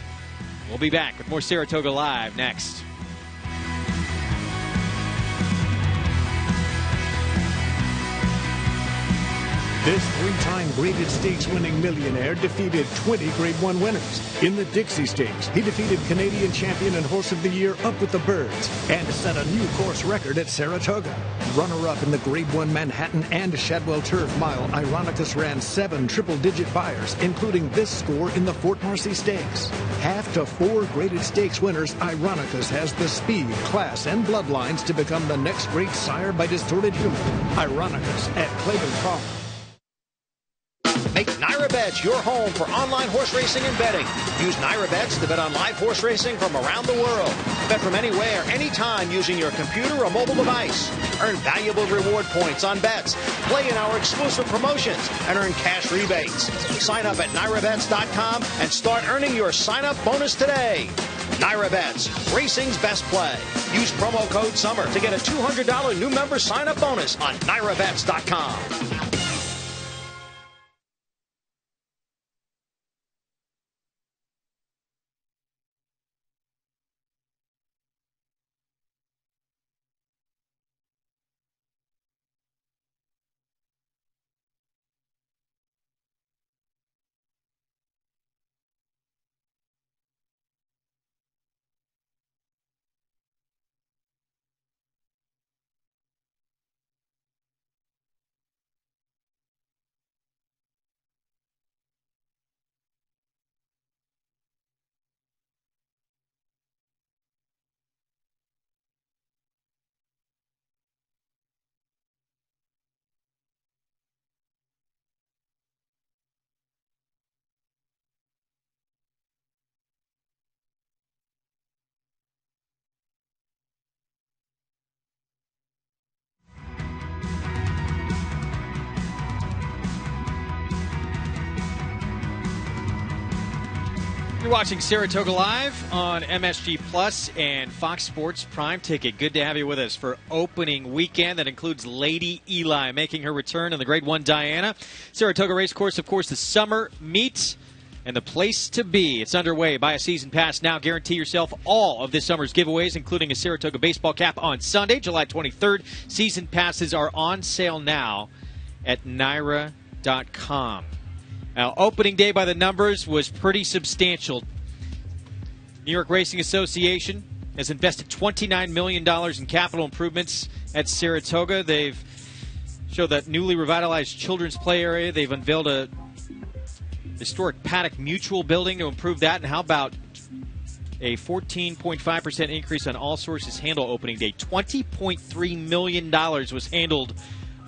A: We'll be back with more Saratoga Live next.
H: This 3-time graded stakes winning millionaire defeated 20 Grade 1 winners. In the Dixie Stakes, he defeated Canadian champion and horse of the year Up With the Birds and set a new course record at Saratoga. Runner-up in the Grade 1 Manhattan and Shadwell Turf Mile, Ironicus ran 7 triple-digit buyers, including this score in the Fort Marcy Stakes. Half to 4 graded stakes winners, Ironicus has the speed, class, and bloodlines to become the next great sire by Distorted Human. Ironicus at Claiborne Farm.
G: Make NyraBets your home for online horse racing and betting. Use NyraBets to bet on live horse racing from around the world. Bet from anywhere, anytime using your computer or mobile device. Earn valuable reward points on bets. Play in our exclusive promotions and earn cash rebates. Sign up at NyraBets.com and start earning your sign-up bonus today. NyraBets, racing's best play. Use promo code SUMMER to get a $200 new member sign-up bonus on NyraBets.com.
A: You're watching Saratoga Live on MSG Plus and Fox Sports Prime Ticket. Good to have you with us for opening weekend. That includes Lady Eli making her return on the Grade 1 Diana. Saratoga Racecourse, of course, the summer meet and the place to be. It's underway. Buy a season pass now. Guarantee yourself all of this summer's giveaways, including a Saratoga baseball cap on Sunday, July 23rd. Season passes are on sale now at NYRA.com. Now, opening day by the numbers was pretty substantial. New York Racing Association has invested $29 million in capital improvements at Saratoga. They've showed that newly revitalized children's play area. They've unveiled a historic paddock mutual building to improve that. And how about a 14.5% increase on all sources handle opening day? $20.3 million was handled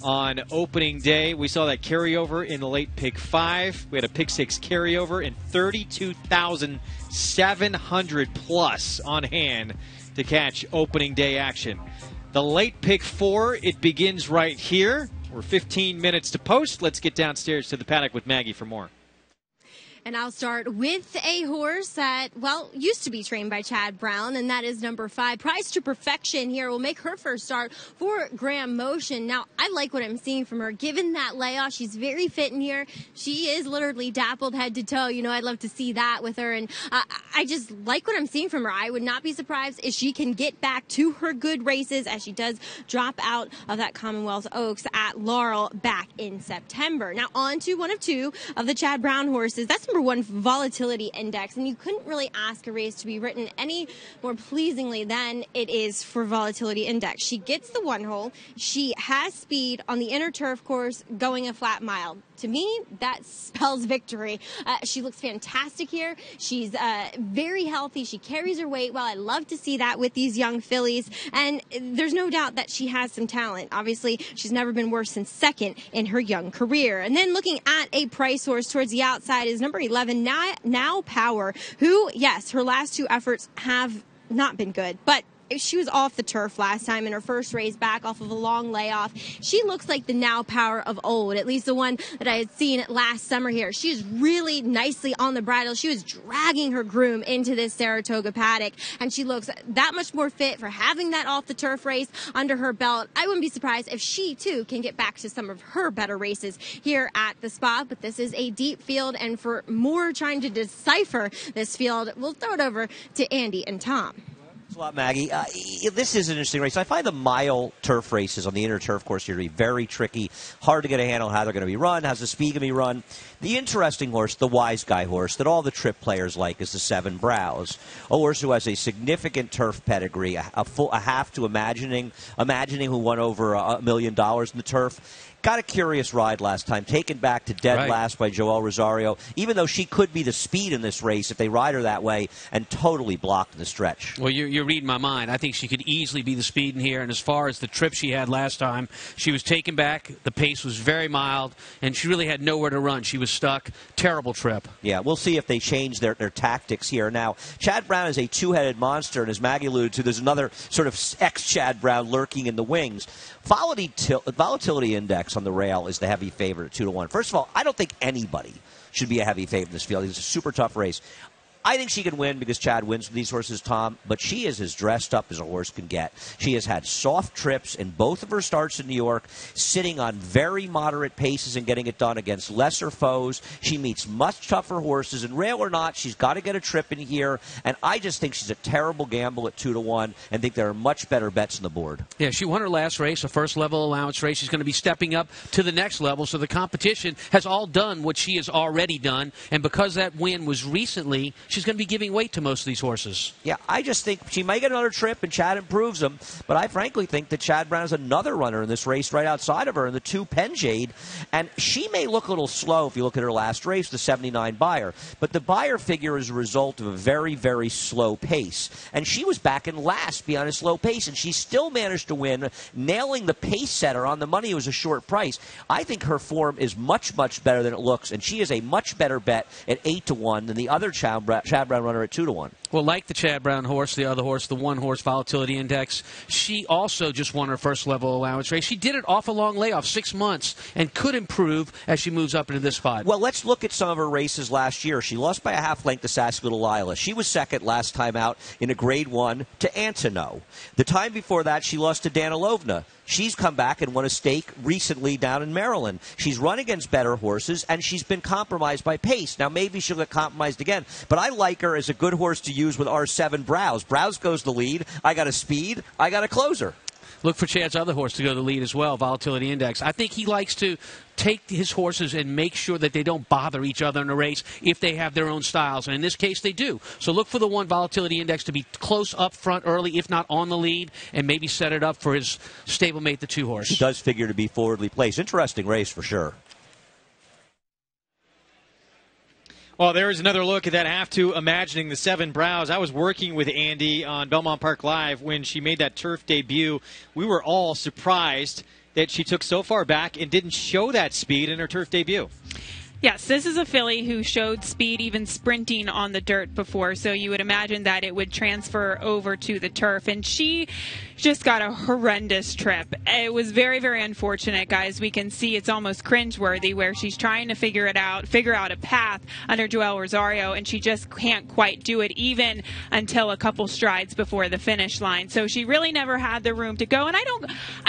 A: on opening day. We saw that carryover in the late pick 5. We had a pick 6 carryover and 32,700 plus on hand to catch opening day action. The late pick 4, it begins right here. We're 15 minutes to post. Let's get downstairs to the paddock with Maggie for more.
F: And I'll start with a horse that, well, used to be trained by Chad Brown, and that is number 5. Prize to Perfection here will make her first start for Graham Motion. Now, I like what I'm seeing from her. Given that layoff, she's very fit in here. She is literally dappled head to toe. You know, I'd love to see that with her. And I just like what I'm seeing from her. I would not be surprised if she can get back to her good races as she does drop out of that Commonwealth Oaks at Laurel back in September. Now, on to one of 2 of the Chad Brown horses. That's number 1, Volatility Index, and you couldn't really ask a race to be written any more pleasingly than it is for Volatility Index. She gets the 1 hole. She has speed on the inner turf course going a flat mile. To me, that spells victory. She looks fantastic here. She's very healthy. She carries her weight well. I love to see that with these young fillies. And there's no doubt that she has some talent. Obviously, she's never been worse than 2nd in her young career. And then looking at a price horse towards the outside is number 11, Now Power, who, yes, her last 2 efforts have not been good, but she was off the turf last time in her first race back off of a long layoff. She looks like the Now Power of old, at least the one that I had seen last summer here. She is really nicely on the bridle. She was dragging her groom into this Saratoga paddock, and she looks that much more fit for having that off the turf race under her belt. I wouldn't be surprised if she, too, can get back to some of her better races here at the spot, but this is a deep field, and for more trying to decipher this field, we'll throw it over to Andy and Tom.
D: Thanks a lot, Maggie. This is an interesting race. I find the mile turf races on the inner turf course here to be very tricky. Hard to get a handle on how they're going to be run, how's the speed going to be run. The interesting horse, the wise guy horse, that all the trip players like is the Seven Brows. A horse who has a significant turf pedigree, a half to imagining who won over $1 million in the turf. Got a curious ride last time, taken back to dead last by Joel Rosario, even though she could be the speed in this race if they ride her that way, and totally blocked in the stretch.
E: Well, you're reading my mind. I think she could easily be the speed in here, and as far as the trip she had last time, she was taken back, the pace was very mild, and she really had nowhere to run. She was stuck. Terrible trip.
D: Yeah, we'll see if they change their tactics here. Now, Chad Brown is a two-headed monster, and as Maggie alluded to, there's another sort of ex-Chad Brown lurking in the wings. Volatility Index on the rail is the heavy favorite at 2-1. First of all, I don't think anybody should be a heavy favorite in this field. It's a super tough race. I think she can win because Chad wins with these horses, Tom, but she is as dressed up as a horse can get. She has had soft trips in both of her starts in New York, sitting on very moderate paces and getting it done against lesser foes. She meets much tougher horses, and rail or not, she's got to get a trip in here, and I just think she's a terrible gamble at 2-1 and think there are much better bets on the board.
E: Yeah, she won her last race, a first-level allowance race. She's going to be stepping up to the next level, so the competition has all done what she has already done, and because that win was recently, she's going to be giving weight to most of these horses.
D: Yeah, I just think she might get another trip and Chad improves them, but I frankly think that Chad Brown is another runner in this race right outside of her in the 2 Penjade, and she may look a little slow if you look at her last race, the 79 Buyer, but the Buyer figure is a result of a very, very slow pace, and she was back in last beyond a slow pace, and she still managed to win, nailing the pace setter on the money. It was a short price. I think her form is much, much better than it looks, and she is a much better bet at 8-1 than the other Chad Brown runner at 2-1.
E: Well, like the Chad Brown horse, the other horse, the one-horse Volatility Index, she also just won her first-level allowance race. She did it off a long layoff, 6 months, and could improve as she moves up into this spot.
D: Well, let's look at some of her races last year. She lost by a half length to Sassy Little Lila. She was second last time out in a Grade 1 to Antono. The time before that, she lost to Danilovna. She's come back and won a stake recently down in Maryland. She's run against better horses, and she's been compromised by pace. Now, maybe she'll get compromised again, but I like her as a good horse to use with our 7 Brows. Brows goes the lead. I got a speed. I got a closer.
E: Look for Chad's other horse to go the lead as well, Volatility Index. I think he likes to take his horses and make sure that they don't bother each other in a race if they have their own styles. And in this case, they do. So look for the one Volatility Index to be close up front early, if not on the lead, and maybe set it up for his stablemate, the 2 horse.
D: He does figure to be forwardly placed. Interesting race for sure.
A: Well, there's another look at that half to imagining the 7 Brows. I was working with Andy on Belmont Park Live when she made that turf debut. We were all surprised that she took so far back and didn't show that speed in her turf debut.
C: Yes, this is a filly who showed speed even sprinting on the dirt before, so you would imagine that it would transfer over to the turf. And she just got a horrendous trip. It was very, very unfortunate, guys. We can see it's almost cringeworthy where she's trying to figure out a path under Joel Rosario, and she just can't quite do it even until a couple strides before the finish line. So she really never had the room to go. And I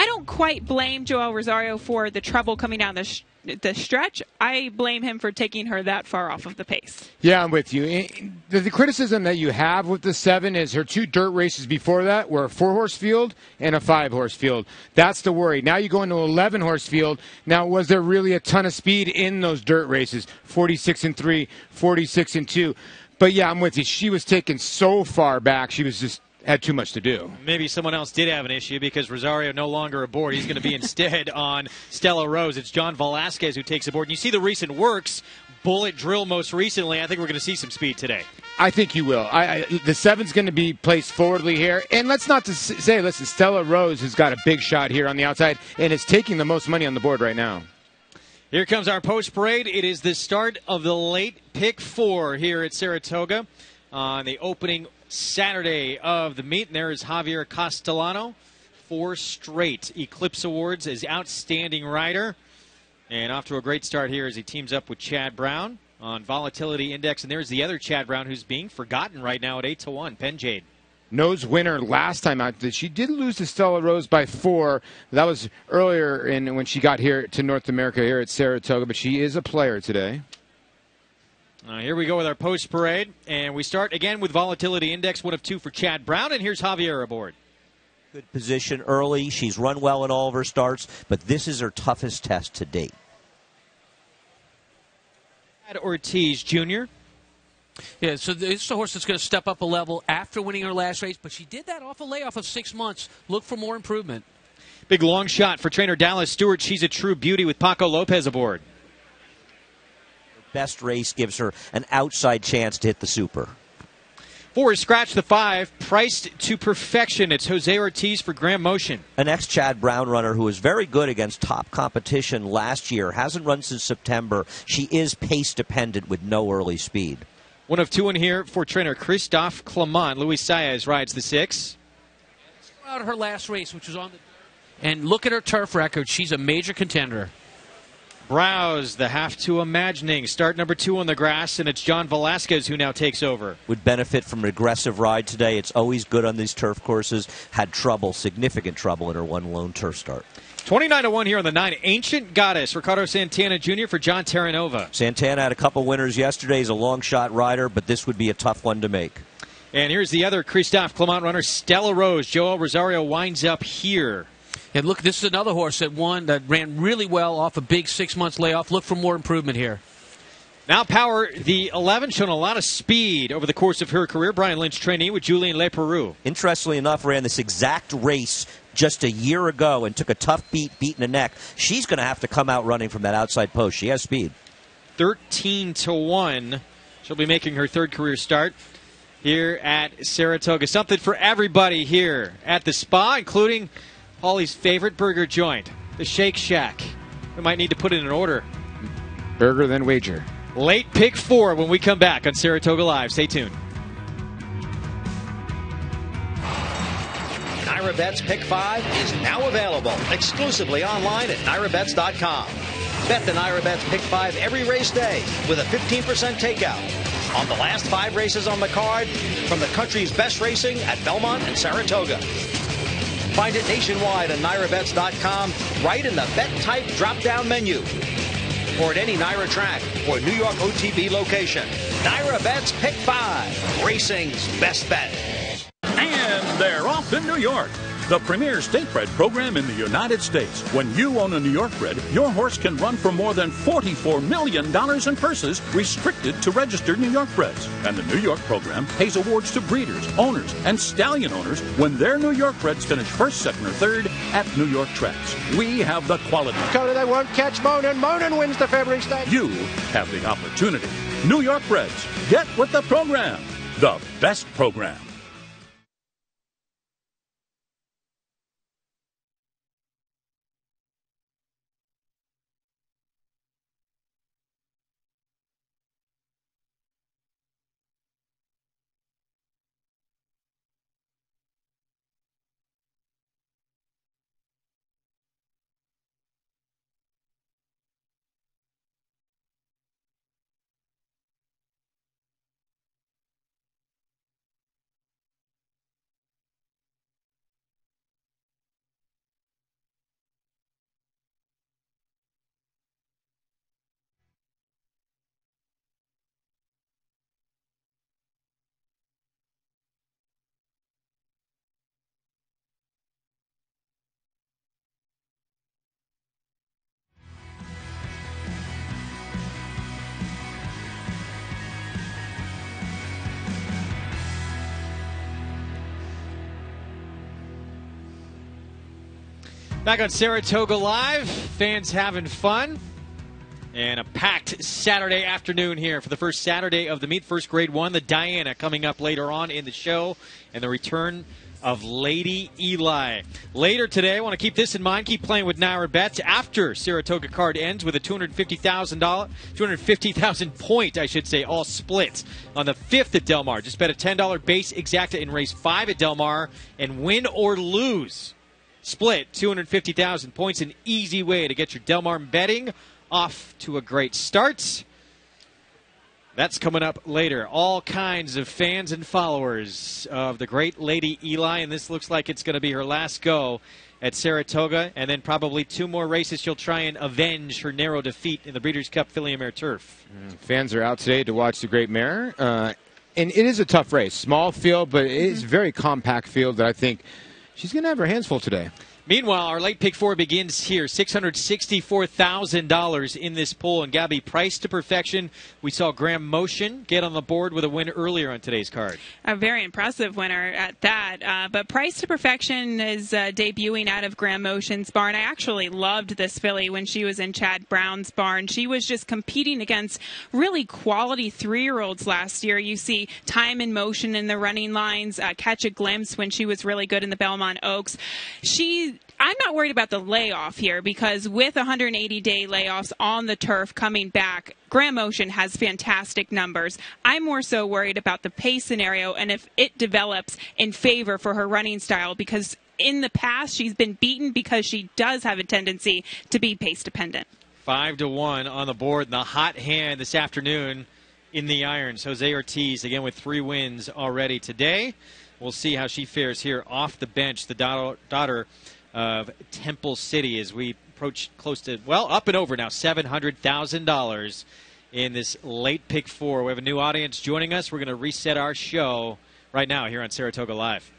C: don't quite blame Joel Rosario for the trouble coming down the stretch. I blame him for taking her that far off of the pace.
B: Yeah, I'm with you. The criticism that you have with the 7 is her 2 dirt races before that were a 4-horse field and a 5-horse field. That's the worry. Now you go into an 11-horse field. Now, was there really a ton of speed in those dirt races? 46-3, 46-2. But yeah, I'm with you. She was taken so far back. She was just had too much to do.
A: Maybe someone else did have an issue because Rosario no longer aboard. He's going to be instead on Stella Rose. It's John Velasquez who takes aboard. And you see the recent works, Bullet Drill most recently. I think we're going to see some speed today.
B: I think you will. The 7's going to be placed forwardly here. And let's not say, listen, Stella Rose has got a big shot here on the outside and is taking the most money on the board right now.
A: Here comes our post parade. It is the start of the late pick 4 here at Saratoga on the opening Saturday of the meet. And there is Javier Castellano, 4 straight Eclipse Awards as Outstanding Rider. And off to a great start here as he teams up with Chad Brown on Volatility Index. And there's the other Chad Brown who's being forgotten right now at 8-1, Penjade.
B: Nose winner last time out. She did lose to Stella Rose by 4. That was earlier when she got here to North America here at Saratoga, but she is a player today.
A: Here we go with our post parade, and we start again with Volatility Index, 1 of 2 for Chad Brown, and here's Javier aboard.
D: Good position early. She's run well in all of her starts, but this is her toughest test to date.
A: Ortiz Jr.
E: Yeah, so this is a horse that's going to step up a level after winning her last race, but she did that off a layoff of 6 months. Look for more improvement.
A: Big long shot for trainer Dallas Stewart. She's a true beauty with Paco Lopez aboard.
D: Her best race gives her an outside chance to hit the super.
A: 4 is Scratch the 5, priced to perfection. It's Jose Ortiz for Graham Motion.
D: An ex-Chad Brown runner who was very good against top competition last year. Hasn't run since September. She is pace-dependent with no early speed.
A: 1 of 2 in here for trainer Christophe Clement. Luis Saez rides the 6.
E: Out of her last race, which was on the... And look at her turf record. She's a major contender.
A: Browse, the half to imagining. Start number 2 on the grass, and it's John Velasquez who now takes over.
D: Would benefit from an aggressive ride today. It's always good on these turf courses. Had trouble, significant trouble in her one lone turf start.
A: 29-1 here on the 9. Ancient Goddess, Ricardo Santana Jr. for John Terranova.
D: Santana had a couple winners yesterday. He's a long shot rider, but this would be a tough one to make.
A: And here's the other Christophe Clement runner, Stella Rose. Joel Rosario winds up here.
E: And look, this is another horse that ran really well off a big 6 months layoff. Look for more improvement here.
A: Now Power, the 11, shown a lot of speed over the course of her career. Brian Lynch trainee with Julien Leperoux.
D: Interestingly enough, ran this exact race just a year ago and took a tough beat in the neck. She's going to have to come out running from that outside post. She has speed.
A: 13-1. She'll be making her 3rd career start here at Saratoga. Something for everybody here at the spa, including Holly's favorite burger joint, the Shake Shack. We might need to put it in order.
B: Burger, then wager.
A: Late pick 4 when we come back on Saratoga Live. Stay tuned.
G: Naira Bet's Pick 5 is now available exclusively online at NairaBets.com. Bet the Naira Bet's Pick 5 every race day with a 15% takeout on the last 5 races on the card from the country's best racing at Belmont and Saratoga. Find it nationwide at NairaBets.com right in the Bet Type drop-down menu or at any Naira track or New York OTB location. Naira Bet's Pick 5, racing's best bet.
J: And they're off in New York, the premier state-bred program in the United States. When you own a New York bred, your horse can run for more than $44 million in purses restricted to registered New York breds. And the New York program pays awards to breeders, owners, and stallion owners when their New York breds finish 1st, 2nd, or 3rd at New York tracks. We have the quality.
N: Cody, they won't catch Monin. Monin wins the February Stakes.
J: You have the opportunity. New York breds, get with the program. The best program.
A: Back on Saratoga Live, fans having fun. And a packed Saturday afternoon here for the first Saturday of the meet. First grade 1, the Diana coming up later on in the show. And the return of Lady Eli. Later today, I want to keep this in mind. Keep playing with Naira Bets after Saratoga card ends with a $250,000 point, I should say, all split on the 5th at Del Mar. Just bet a $10 base exacta in race 5 at Del Mar and win or lose. Split 250,000 points, an easy way to get your Del Mar betting off to a great start. That's coming up later. All kinds of fans and followers of the great Lady Eli, and this looks like it's going to be her last go at Saratoga, and then probably 2 more races she'll try and avenge her narrow defeat in the Breeders' Cup Filly and Mare Turf.
B: Fans are out today to watch the Great Mare, and it is a tough race. Small field, but it is a very compact field that I think she's going to have her hands full today.
A: Meanwhile, our late pick 4 begins here. $664,000 in this pool, and Gabby, priced to perfection. We saw Graham Motion get on the board with a win earlier on today's card.
C: A very impressive winner at that. But Price to Perfection is debuting out of Graham Motion's barn. I actually loved this filly when she was in Chad Brown's barn. She was just competing against really quality 3-year-olds last year. You see Time and Motion in the running lines, Catch a Glimpse when she was really good in the Belmont Oaks. I'm not worried about the layoff here because with 180-day layoffs on the turf coming back, Graham Motion has fantastic numbers. I'm more so worried about the pace scenario and if it develops in favor for her running style because in the past she's been beaten because she does have a tendency to be pace dependent.
A: 5-1 on the board. And the hot hand this afternoon in the irons. Jose Ortiz again with 3 wins already today. We'll see how she fares here off the bench. The daughter of Temple City as we approach close to, well, up and over now, $700,000 in this late pick 4. We have a new audience joining us. We're going to reset our show right now here on Saratoga Live.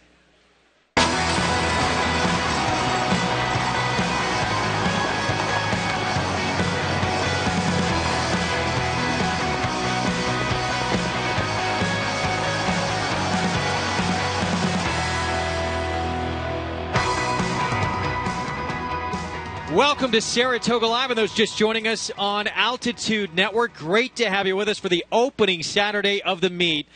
A: Welcome to Saratoga Live, and those just joining us on Altitude Network. Great to have you with us for the opening Saturday of the meet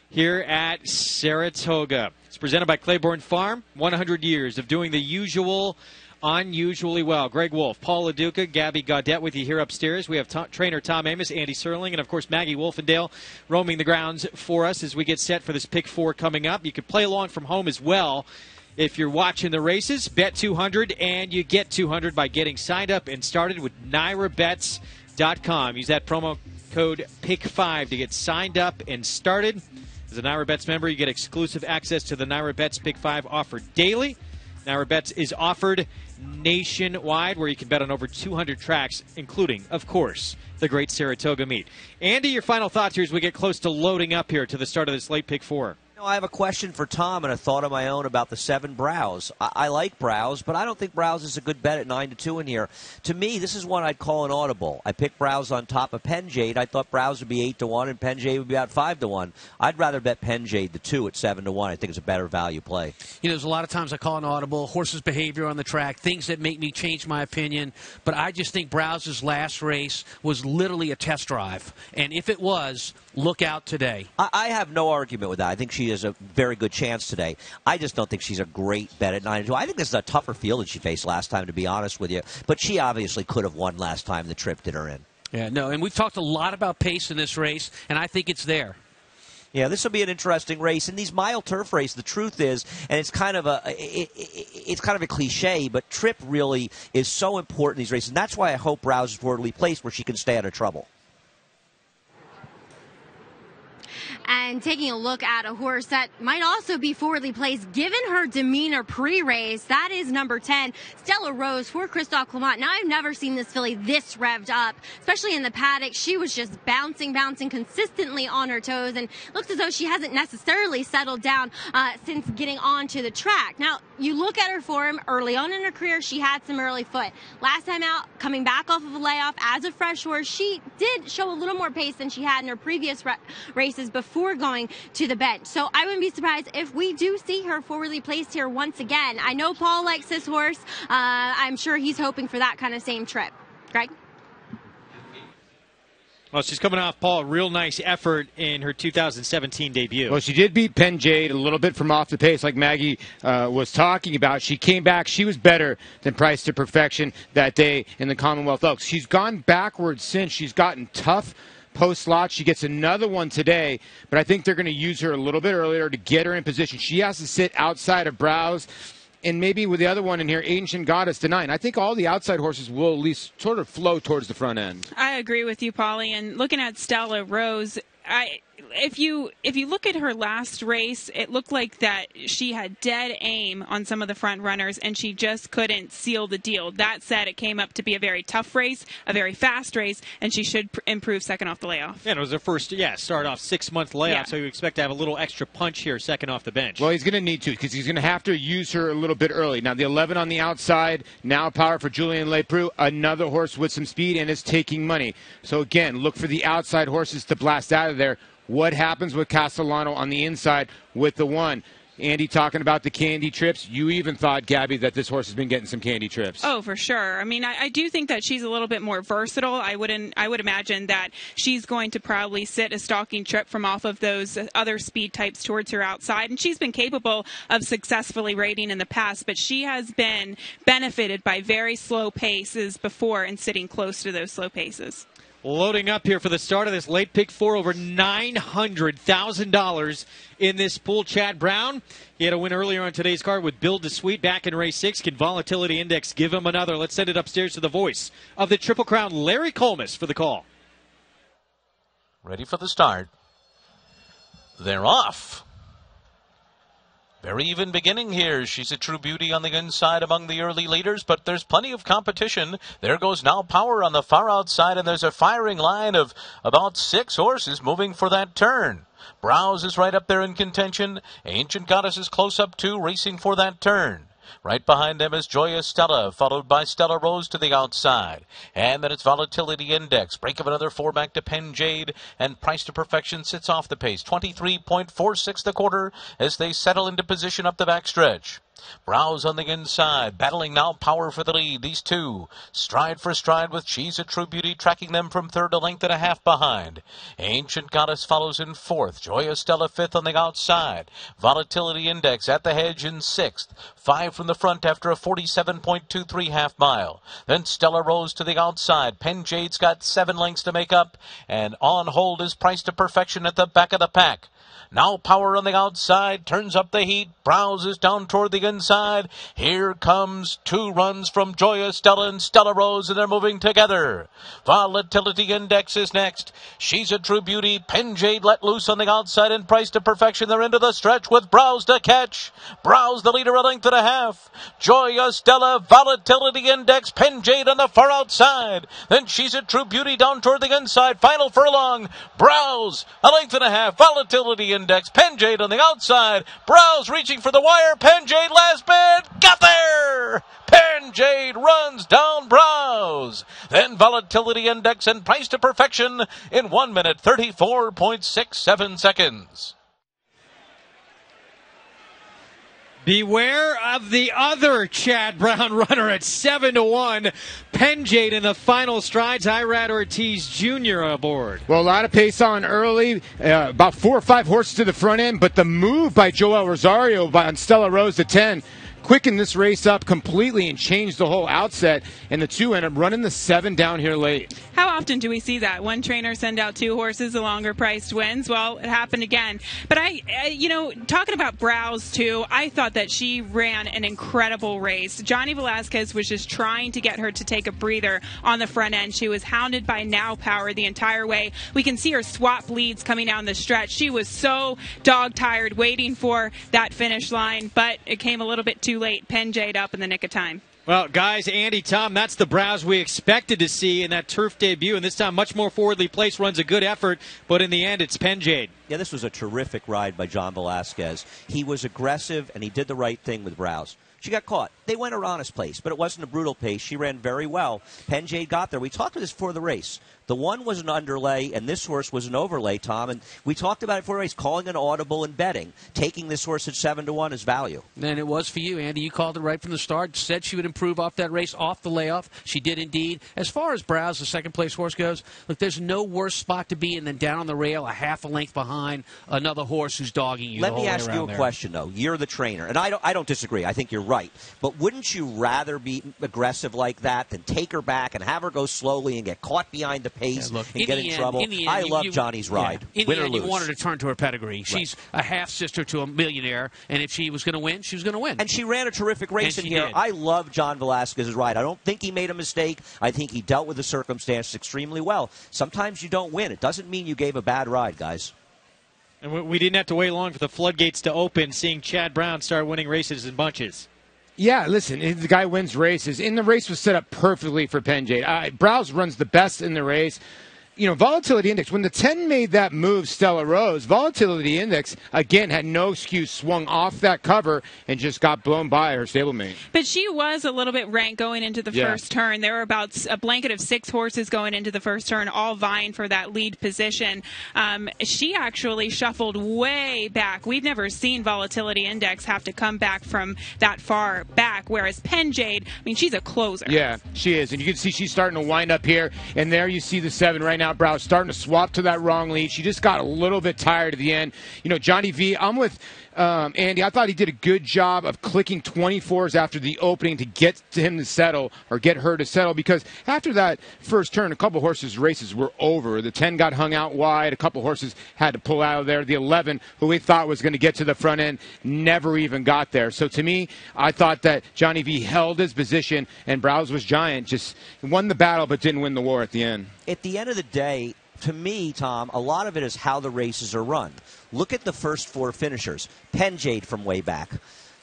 A: here at Saratoga. It's presented by Claiborne Farm, 100 years of doing the usual unusually well. Greg Wolf, Paul LaDuca, Gabby Gaudette with you here upstairs. We have trainer Tom Amos, Andy Serling, and, of course, Maggie Wolfendale roaming the grounds for us as we get set for this pick 4 coming up. You can play along from home as well. If you're watching the races, bet 200 and you get 200 by getting signed up and started with NYRABets.com. Use that promo code PICK5 to get signed up and started. As a NYRABets member, you get exclusive access to the NYRABets Pick5 offer daily. NYRABets is offered nationwide where you can bet on over 200 tracks, including, of course, the great Saratoga meet. Andy, your final thoughts here as we get close to loading up here to the start of this late pick 4.
D: I have a question for Tom and a thought of my own about the 7 Browse. I like Browse, but I don't think Browse is a good bet at 9-2 in here. To me, this is one I'd call an audible. I picked Browse on top of Penjade. I thought Browse would be 8-1 and Penjade would be about 5-1. I'd rather bet Penjade the 2 at 7-1. I think it's a better value play.
E: You know, there's a lot of times I call an audible, horses' behavior on the track, things that make me change my opinion. But I just think Browse's last race was literally a test drive. And if it was, look out today.
D: I have no argument with that. I think she has a very good chance today. I just don't think she's a great bet at 9-2. I think this is a tougher field than she faced last time, to be honest with you. But she obviously could have won last time the trip did her in.
E: Yeah, no, and we've talked a lot about pace in this race, and I think it's there.
D: Yeah, this will be an interesting race. In these mile turf races, the truth is, and it's kind of a cliche, but trip really is so important in these races. And that's why I hope Browse is forwardly placed where she can stay out of trouble.
F: And taking a look at a horse that might also be forwardly placed, given her demeanor pre-race, that is number 10, Stella Rose for Christophe Clement. Now, I've never seen this filly this revved up, especially in the paddock. She was just bouncing consistently on her toes, and looks as though she hasn't necessarily settled down since getting onto the track. Now, you look at her form early on in her career, she had some early foot. Last time out, coming back off of a layoff as a fresh horse, she did show a little more pace than she had in her previous races before going to the bench. So I wouldn't be surprised if we do see her forwardly placed here once again. I know Paul likes this horse. I'm sure he's hoping for that kind of same trip. Greg?
A: Well, she's coming off, Paul, a real nice effort in her 2017 debut.
B: Well, she did beat Penjade a little bit from off the pace, like Maggie was talking about. She came back. She was better than Price to Perfection that day in the Commonwealth Oaks. She's gone backwards since. She's gotten tough post-lot. She gets another one today, but I think they're going to use her a little bit earlier to get her in position. She has to sit outside of Browse, and maybe with the other one in here, Ancient Goddess to 9. I think all the outside horses will at least sort of flow towards the front end.
C: I agree with you, Paulie. And looking at Stella Rose, if you look at her last race, it looked like that she had dead aim on some of the front runners, and she just couldn't seal the deal. That said, it came up to be a very tough race, a very fast race, and she should improve second off the layoff.
A: Yeah, it was her first, start off 6-month layoff, so you expect to have a little extra punch here second off the bench.
B: Well, he's going to need to because he's going to have to use her a little bit early. Now, the 11 on the outside, now power for Julian Leproux, another horse with some speed and is taking money. So, again, look for the outside horses to blast out of there. What happens with Castellano on the inside with the 1? Andy talking about the candy trips. You even thought, Gabby, that this horse has been getting some candy trips.
C: Oh, for sure. I mean, I do think that she's a little bit more versatile. I would imagine that she's going to probably sit a stalking trip from off of those other speed types towards her outside. And she's been capable of successfully rating in the past, but she has been benefited by very slow paces before and sitting close to those slow paces.
A: Loading up here for the start of this late pick 4, over $900,000 in this pool. Chad Brown, he had a win earlier on today's card with Build to Sweet back in race 6. Can Volatility Index give him another? Let's send it upstairs to the voice of the Triple Crown, Larry Colmus, for the call.
I: Ready for the start. They're off. Very even beginning here. She's a true beauty on the inside among the early leaders, but there's plenty of competition. There goes Now Power on the far outside, and there's a firing line of about 6 horses moving for that turn. Browse is right up there in contention. Ancient Goddess is close up too, racing for that turn. Right behind them is Joya Stella, followed by Stella Rose to the outside. And then it's Volatility Index. Break of another 4 back to Pen Jade, and Price to Perfection sits off the pace. 23.46 the quarter as they settle into position up the backstretch. Browse on the inside, battling Now Power for the lead. These two, stride for stride with She's a True Beauty, tracking them from third, a length and a half behind. Ancient Goddess follows in 4th. Joya Stella 5th on the outside. Volatility Index at the hedge in 6th. 5 from the front after a 47.23 half mile. Then Stella Rose to the outside. Pen Jade's got 7 lengths to make up, and on hold is Price to Perfection at the back of the pack. Now Power on the outside, turns up the heat, browses down toward the inside. Here comes 2 runs from Joya Stella and Stella Rose, and they're moving together. Volatility Index is next. She's a True Beauty. Pen Jade let loose on the outside, and Price to Perfection. They're into the stretch with Browse to catch. Browse the leader, a length and a half. Joya Stella, Volatility Index, Pen Jade on the far outside. Then She's a True Beauty down toward the inside. Final furlong. Browse, a length and a half. Volatility Index, Pen Jade on the outside. Browse reaching for the wire. Pen Jade last bid. Got there! Pen Jade runs down Browse. Then Volatility Index and Price to Perfection in 1 minute 34.67 seconds.
A: Beware of the other Chad Brown runner at 7-1. Pen Jade in the final strides. Irad Ortiz Jr. aboard.
B: Well, a lot of pace on early, about 4 or 5 horses to the front end, but the move by Joel Rosario on Stella Rose to 10 quickened this race up completely and changed the whole outset, and the 2 end up running the 7 down here late.
C: How often do we see that? One trainer send out 2 horses, the longer priced wins. Well, it happened again. But talking about Browse too, I thought that she ran an incredible race. Johnny Velasquez was just trying to get her to take a breather on the front end. She was hounded by Now Power the entire way. We can see her swap leads coming down the stretch. She was so dog tired waiting for that finish line, but it came a little bit too late. Pen Jade up in the nick of time.
A: Well, guys, Andy, Tom, that's the Browse we expected to see in that turf debut, and this time much more forwardly placed, runs a good effort, but in the end it's Pen Jade.
D: Yeah, this was a terrific ride by John Velasquez. He was aggressive, and he did the right thing with Browse. She got caught. They went her honest pace, but it wasn't a brutal pace. She ran very well. Pen Jade got there. We talked about this before the race. The one was an underlay, and this horse was an overlay, Tom. And we talked about it before the race, calling an audible and betting. Taking this horse at 7-1 is value.
E: And it was for you, Andy. You called it right from the start. Said she would improve off that race, off the layoff. She did indeed. As far as Browse, the second-place horse goes, look, there's no worse spot to be in than down on the rail, a half a length behind another horse who's dogging you.
D: Let me ask you a question, though. You're the trainer, and I don't disagree. I think you're right. But wouldn't you rather be aggressive like that than take her back and have her go slowly and get caught behind the pace and get in trouble? I love Johnny's ride.
E: In
D: Win
E: the
D: or
E: end,
D: lose.
E: you want her to turn to her pedigree. She's a half-sister to a millionaire, and if she was going to win, she was going to win.
D: And she ran a terrific race in here.
E: Did.
D: I love John Velasquez's ride. I don't think he made a mistake. I think he dealt with the circumstances extremely well. Sometimes you don't win. It doesn't mean you gave a bad ride, guys.
A: And we didn't have to wait long for the floodgates to open, seeing Chad Brown start winning races in bunches.
B: Yeah, listen, the guy wins races, and the race was set up perfectly for Penjade. Browse runs the best in the race. You know, Volatility Index, when the 10 made that move, Stella Rose, Volatility Index, again, had no excuse, swung off that cover, and just got blown by her stablemate.
C: But she was a little bit ranked going into the first turn. There were about a blanket of 6 horses going into the first turn, all vying for that lead position. She actually shuffled way back. We've never seen Volatility Index have to come back from that far back, whereas Penjade, I mean, she's a closer.
B: Yeah, she is. And you can see she's starting to wind up here, and there you see the 7 right now. Browse starting to swap to that wrong lead. She just got a little bit tired at the end. You know, Johnny V, I'm with Andy. I thought he did a good job of clicking 24s after the opening to get to him to settle, or get her to settle, because after that first turn, a couple horses' races were over. The 10 got hung out wide. A couple horses had to pull out of there. The 11, who we thought was going to get to the front end, never even got there. So to me, I thought that Johnny V held his position, and Browse was giant. Just won the battle but didn't win the war at the end.
D: At the end of the day, to me, Tom, a lot of it is how the races are run. Look at the first 4 finishers. Penjade from way back.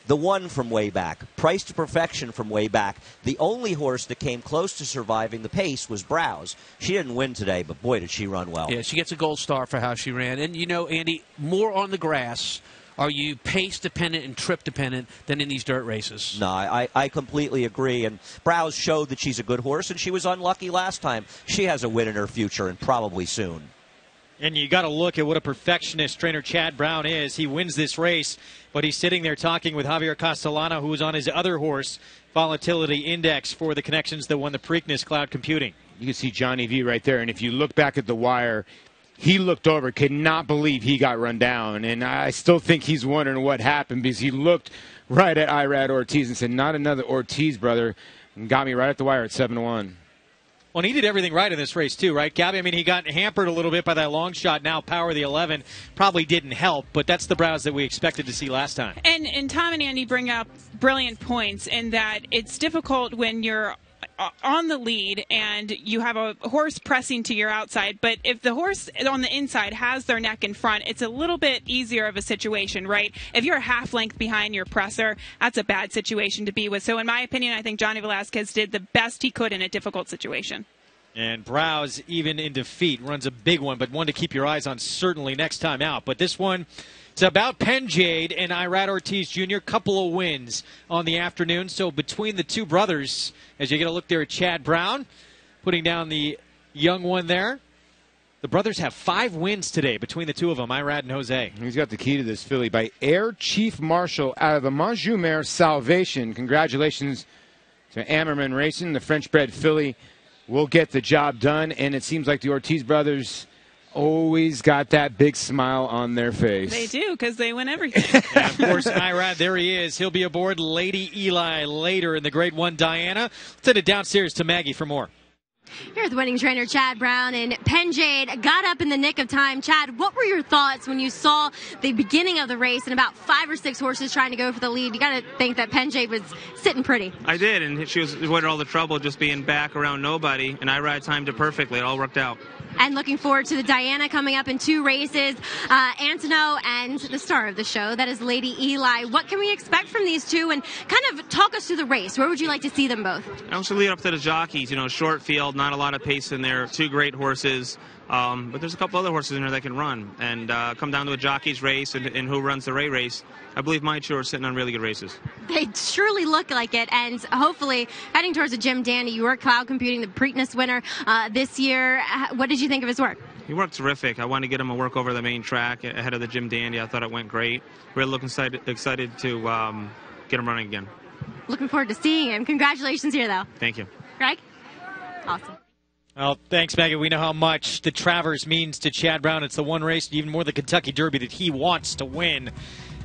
D: The 1 from way back. Price to Perfection from way back. The only horse that came close to surviving the pace was Browse. She didn't win today, but boy, did she run well.
E: Yeah, she gets a gold star for how she ran. And, you know, Andy, more on the grass. Are you pace-dependent and trip-dependent than in these dirt races?
D: No, I completely agree. And Browse showed that she's a good horse, and she was unlucky last time. She has a win in her future, and probably soon.
A: And you got to look at what a perfectionist trainer Chad Brown is. He wins this race, but he's sitting there talking with Javier Castellano, who was on his other horse, Volatility Index, for the Connections that won the Preakness Cloud Computing.
B: You can see Johnny V right there, and if you look back at the wire, he looked over, could not believe he got run down. And I still think he's wondering what happened, because he looked right at Irad Ortiz and said, not another Ortiz, brother. And got me right at the wire at 7-1.
A: Well, and he did everything right in this race, too, right, Gabby? I mean, he got hampered a little bit by that long shot. Now, Power the 11 probably didn't help, but that's the Browse that we expected to see last time.
C: And Tom and Andy bring up brilliant points in that it's difficult when you're on the lead and you have a horse pressing to your outside, but if the horse on the inside has their neck in front, it's a little bit easier of a situation, right? If you're a half length behind your presser, that's a bad situation to be with. So in my opinion, I think Johnny Velasquez did the best he could in a difficult situation.
A: And Browse, even in defeat, runs a big one, but one to keep your eyes on certainly next time out. But this one, it's about Penjade and Irad Ortiz Jr., couple of wins on the afternoon. So between the two brothers, as you get a look there at Chad Brown, putting down the young one there, the brothers have 5 wins today between the two of them, Irad and Jose.
B: He's got the key to this filly by Air Chief Marshal out of the Montjumer Salvation. Congratulations to Ammerman Racing. The French-bred filly will get the job done, and it seems like the Ortiz brothers always got that big smile on their face.
C: They do, because they win everything.
A: And of course, Irad, there he is. He'll be aboard Lady Eli later in the Grade 1 Diana. Let's head it downstairs to Maggie for more.
F: Here's winning trainer Chad Brown, and Penjade got up in the nick of time. Chad, what were your thoughts when you saw the beginning of the race and about 5 or 6 horses trying to go for the lead? You got to think that Penjade was sitting pretty.
O: I did, and she was avoided all the trouble just being back around nobody, and Irad timed it perfectly. It all worked out.
F: And looking forward to the Diana coming up in 2 races. Antono and the star of the show, that is Lady Eli. What can we expect from these two? And kind of talk us through the race. Where would you like to see them both?
O: I want to lead up to the jockeys. You know, short field, not a lot of pace in there. 2 great horses. But there's a couple other horses in there that can run. And come down to a jockey's race and who runs the race. I believe my 2 are sitting on really good races.
F: They surely look like it, and hopefully heading towards the Jim Dandy. You were cloud computing the Preakness winner this year. What did you think of his work?
O: He worked terrific. I wanted to get him a work over the main track ahead of the Jim Dandy. I thought it went great. Really looking excited to get him running again.
F: Looking forward to seeing him. Congratulations here, though.
O: Thank you.
F: Greg? Awesome.
A: Well, thanks, Maggie. We know how much the Travers means to Chad Brown. It's the one race, even more the Kentucky Derby, that he wants to win.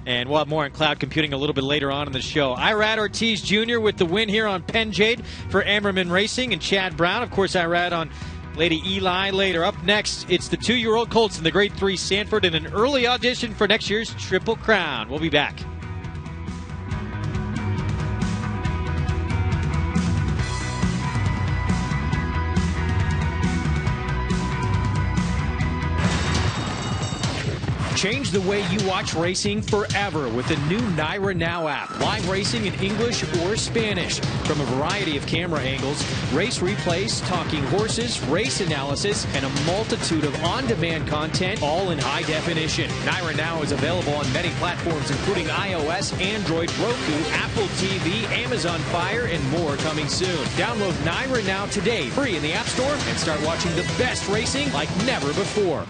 A: And we'll have more on cloud computing a little bit later on in the show. Irad Ortiz Jr. with the win here on Penn Jade for Ammerman Racing, and Chad Brown, of course, Irad on Lady Eli later. Up next, it's the 2-year-old Colts in the Grade 3 Sanford in an early audition for next year's Triple Crown. We'll be back. Change the way you watch racing forever with the new NYRA Now app. Live racing in English or Spanish from a variety of camera angles, race replays, talking horses, race analysis, and a multitude of on-demand content, all in high definition. NYRA Now is available on many platforms, including iOS, Android, Roku, Apple TV, Amazon Fire, and more coming soon. Download NYRA Now today, free in the App Store, and start watching the best racing like never before.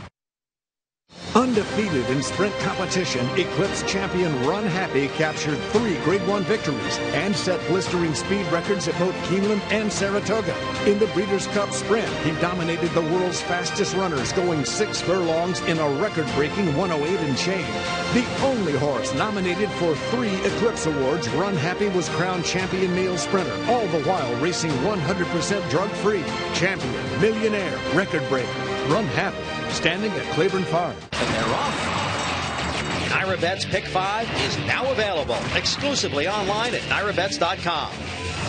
H: Undefeated in sprint competition, Eclipse champion Run Happy captured 3 Grade 1 victories and set blistering speed records at both Keeneland and Saratoga. In the Breeders' Cup Sprint, he dominated the world's fastest runners, going 6 furlongs in a record-breaking 108 and change. The only horse nominated for 3 Eclipse Awards, Run Happy was crowned champion male sprinter, all the while racing 100% drug-free. Champion, millionaire, record breaker, Run Happy, standing at Claiborne Farm.
G: And they're off. NYRA Bets Pick 5 is now available exclusively online at NYRABets.com.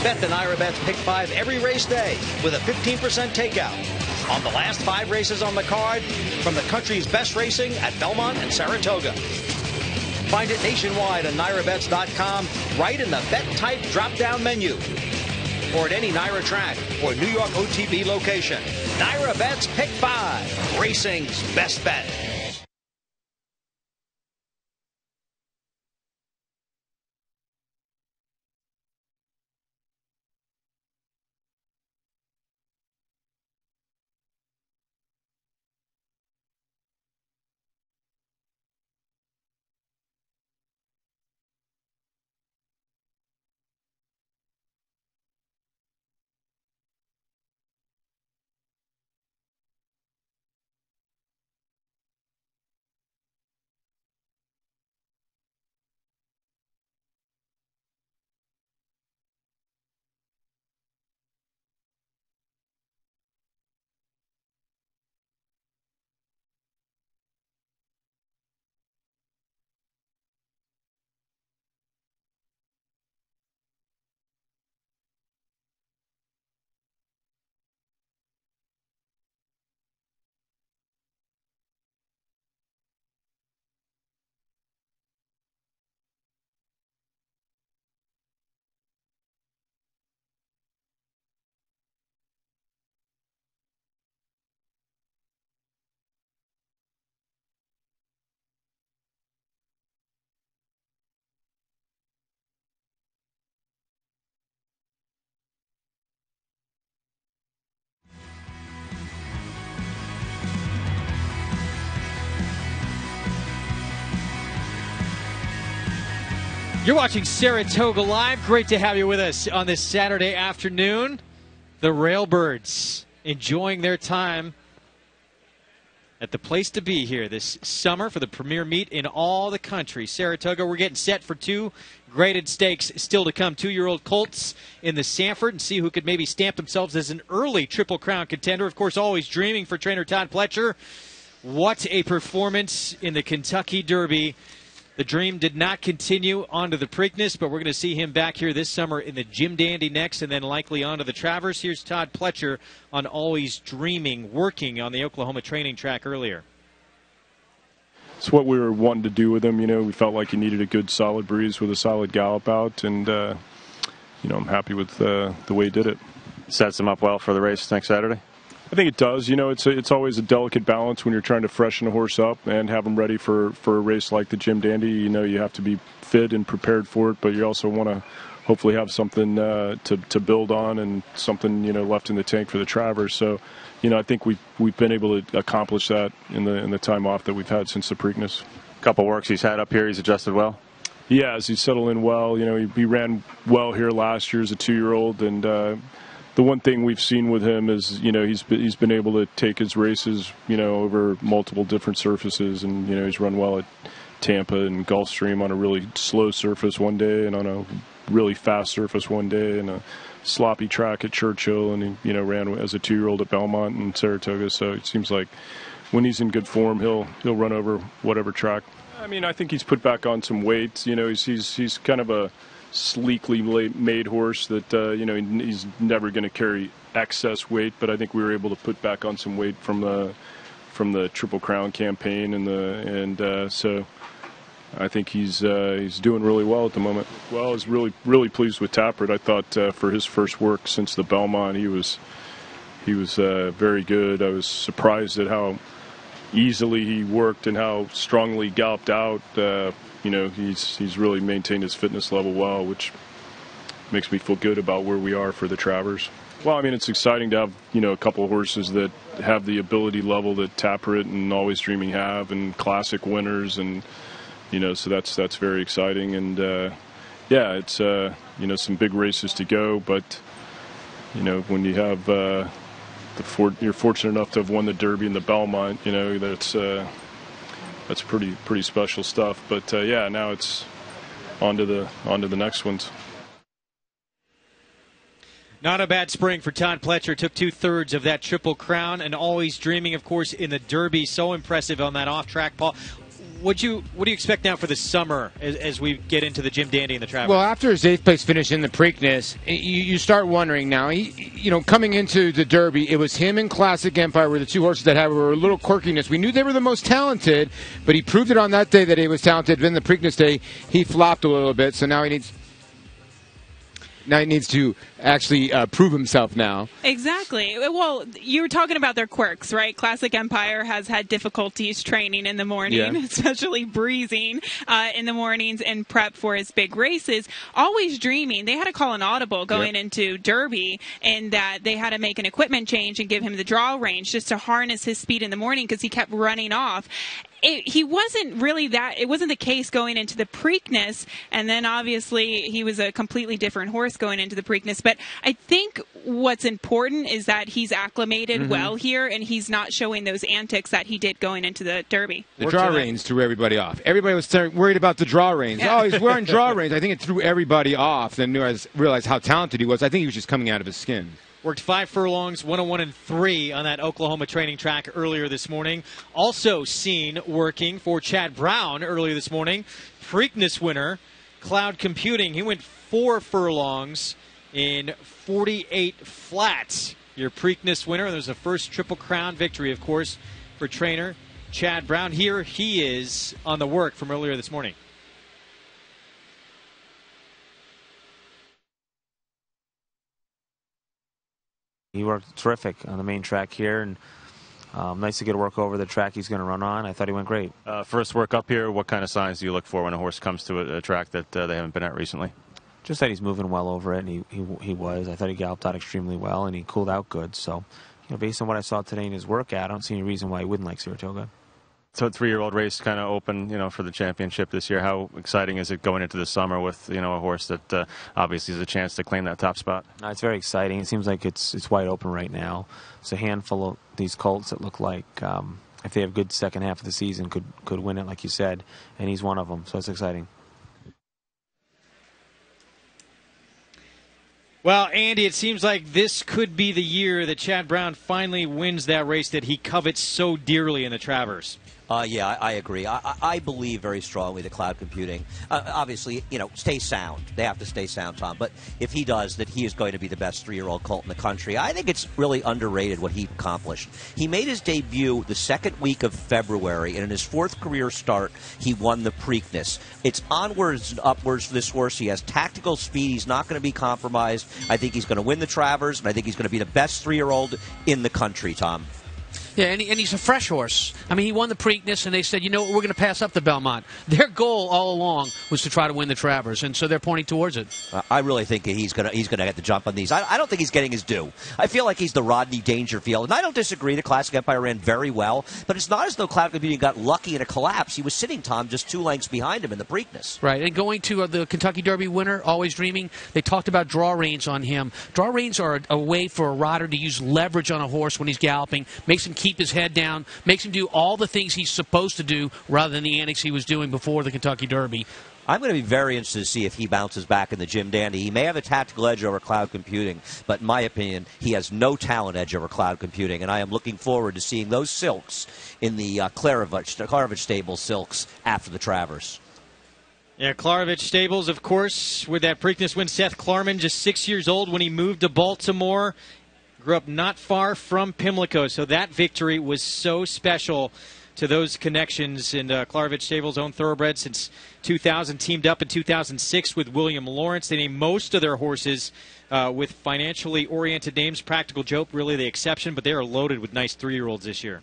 G: Bet the NYRA Bets Pick 5 every race day with a 15% takeout on the last 5 races on the card from the country's best racing at Belmont and Saratoga. Find it nationwide on NYRABets.com right in the Bet Type drop-down menu or at any NYRA track or New York OTB location. NYRA Bets Pick 5, racing's best bet.
A: You're watching Saratoga Live. Great to have you with us on this Saturday afternoon. The Railbirds enjoying their time at the place to be here this summer for the premier meet in all the country. Saratoga, we're getting set for 2 graded stakes still to come. 2-year-old Colts in the Sanford, and see who could maybe stamp themselves as an early Triple Crown contender. Of course, always dreaming for trainer Todd Pletcher. What a performance in the Kentucky Derby. The dream did not continue onto the Preakness, but we're going to see him back here this summer in the Jim Dandy next, and then likely onto the Travers. Here's Todd Pletcher on always dreaming, working on the Oklahoma training track earlier.
P: It's what we were wanting to do with him. You know, we felt like he needed a good solid breeze with a solid gallop out, and you know, I'm happy with the way he did it.
Q: Sets him up well for the race next Saturday?
P: I think it does. You know, it's always a delicate balance when you're trying to freshen a horse up and have him ready for a race like the Jim Dandy. You know, you have to be fit and prepared for it, but you also want to hopefully have something to build on and something, you know, left in the tank for the Travers. So, you know, I think we've been able to accomplish that in the time off that we've had since the Preakness.
Q: A couple works he's had up here. He's adjusted well.
P: Yeah, he's settled in well. You know, he ran well here last year as a 2-year-old, and the one thing we've seen with him is, he's been able to take his races, over multiple different surfaces, and he's run well at Tampa and Gulfstream on a really slow surface one day, and on a really fast surface one day, and a sloppy track at Churchill, and he ran as a 2-year-old at Belmont and Saratoga. So it seems like when he's in good form, he'll run over whatever track. I mean, I think he's put back on some weight. He's kind of a sleekly made horse that he's never going to carry excess weight, but I think we were able to put back on some weight from the Triple Crown campaign, and so I think he's doing really well at the moment. Well, I was really pleased with Tappert. I thought for his first work since the Belmont, he was very good. I was surprised at how easily he worked and how strongly galloped out. He's really maintained his fitness level well, which makes me feel good about where we are for the Travers. Well, I mean, it's exciting to have, a couple of horses that have the ability level that Tappert and Always Dreaming have, and classic winners, and, so that's very exciting. And, it's, some big races to go, but, when you have, you're fortunate enough to have won the Derby and the Belmont, that's pretty special stuff. But now it's on to the next ones.
A: Not a bad spring for Todd Pletcher. Took 2/3 of that Triple Crown, and Always Dreaming, of course, in the Derby. So impressive on that off-track, Paul. What do you expect now for the summer as we get into the Jim Dandy and the Travers?
B: Well, after his 8th place finish in the Preakness, you start wondering now. Coming into the Derby, it was him and Classic Empire were the two horses that were a little quirkiness. We knew they were the most talented, but he proved it on that day that he was talented. Then the Preakness day, he flopped a little bit, so now he needs to actually prove himself now.
C: Exactly. Well, you were talking about their quirks, right? Classic Empire has had difficulties training in the morning, especially breezing in the mornings and prep for his big races. Always Dreaming, they had to call an audible going into Derby, and that they had to make an equipment change and give him the draw range just to harness his speed in the morning because he kept running off. He wasn't really that. It wasn't the case going into the Preakness, and then obviously he was a completely different horse going into the Preakness. But I think what's important is that he's acclimated well here, and he's not showing those antics that he did going into the Derby.
B: The draw reins threw everybody off. Everybody was worried about the draw reins. Oh, he's wearing draw reins. I think it threw everybody off. Then realized how talented he was. I think he was just coming out of his skin.
A: Worked 5 furlongs, 101 and 3 on that Oklahoma training track earlier this morning. Also seen working for Chad Brown earlier this morning. Preakness winner, Cloud Computing. He went 4 furlongs in 48 flats. Your Preakness winner. There's a first Triple Crown victory, of course, for trainer Chad Brown. Here he is on the work from earlier this morning.
O: He worked terrific on the main track here, and nice to get a work over the track he's going to run on. I thought he went great.
Q: First work up here, what kind of signs do you look for when a horse comes to a track that they haven't been at recently?
O: Just that he's moving well over it, and he was. I thought he galloped out extremely well, and he cooled out good. So, based on what I saw today in his workout, I don't see any reason why he wouldn't like Saratoga.
Q: So a 3-year-old race kind of open, for the championship this year. How exciting is it going into the summer with, a horse that obviously has a chance to claim that top spot?
O: It's very exciting. It seems like it's wide open right now. It's a handful of these colts that look like, if they have good second half of the season, could win it, like you said, and he's one of them. So it's exciting.
A: Well, Andy, it seems like this could be the year that Chad Brown finally wins that race that he covets so dearly in the Travers.
D: I agree. I believe very strongly that Cloud Computing, obviously, stay sound. They have to stay sound, Tom. But if he does, that he is going to be the best 3-year-old colt in the country. I think it's really underrated what he accomplished. He made his debut the second week of February, and in his 4th career start, he won the Preakness. It's onwards and upwards for this horse. He has tactical speed. He's not going to be compromised. I think he's going to win the Travers, and I think he's going to be the best 3-year-old in the country, Tom.
E: Yeah, and he's a fresh horse. I mean, he won the Preakness, and they said, you know what, we're going to pass up the Belmont. Their goal all along was to try to win the Travers, and so they're pointing towards it.
D: I really think he's gonna get the jump on these. I don't think he's getting his due. I feel like he's the Rodney Dangerfield, and I don't disagree. The Classic Empire ran very well, but it's not as though Cloud Computing got lucky in a collapse. He was sitting, Tom, just 2 lengths behind him in the Preakness.
E: Right, and going to the Kentucky Derby winner, Always Dreaming, they talked about draw reins on him. Draw reins are a way for a rider to use leverage on a horse when he's galloping, makes him keep his head down, makes him do all the things he's supposed to do rather than the antics he was doing before the Kentucky Derby.
D: I'm going to be very interested to see if he bounces back in the Jim Dandy. He may have a tactical edge over Cloud Computing, but in my opinion, he has no talent edge over Cloud Computing, and I am looking forward to seeing those silks in the Klarovich stable silks after the Travers.
A: Yeah, Klarovich Stables, of course, with that Preakness win. Seth Klarman, just 6 years old when he moved to Baltimore. Grew up not far from Pimlico, so that victory was so special to those connections. And Klarovich Stables' own thoroughbred since 2000, teamed up in 2006 with William Lawrence. They named most of their horses with financially oriented names. Practical Joke, really the exception, but they are loaded with nice 3-year-olds this year.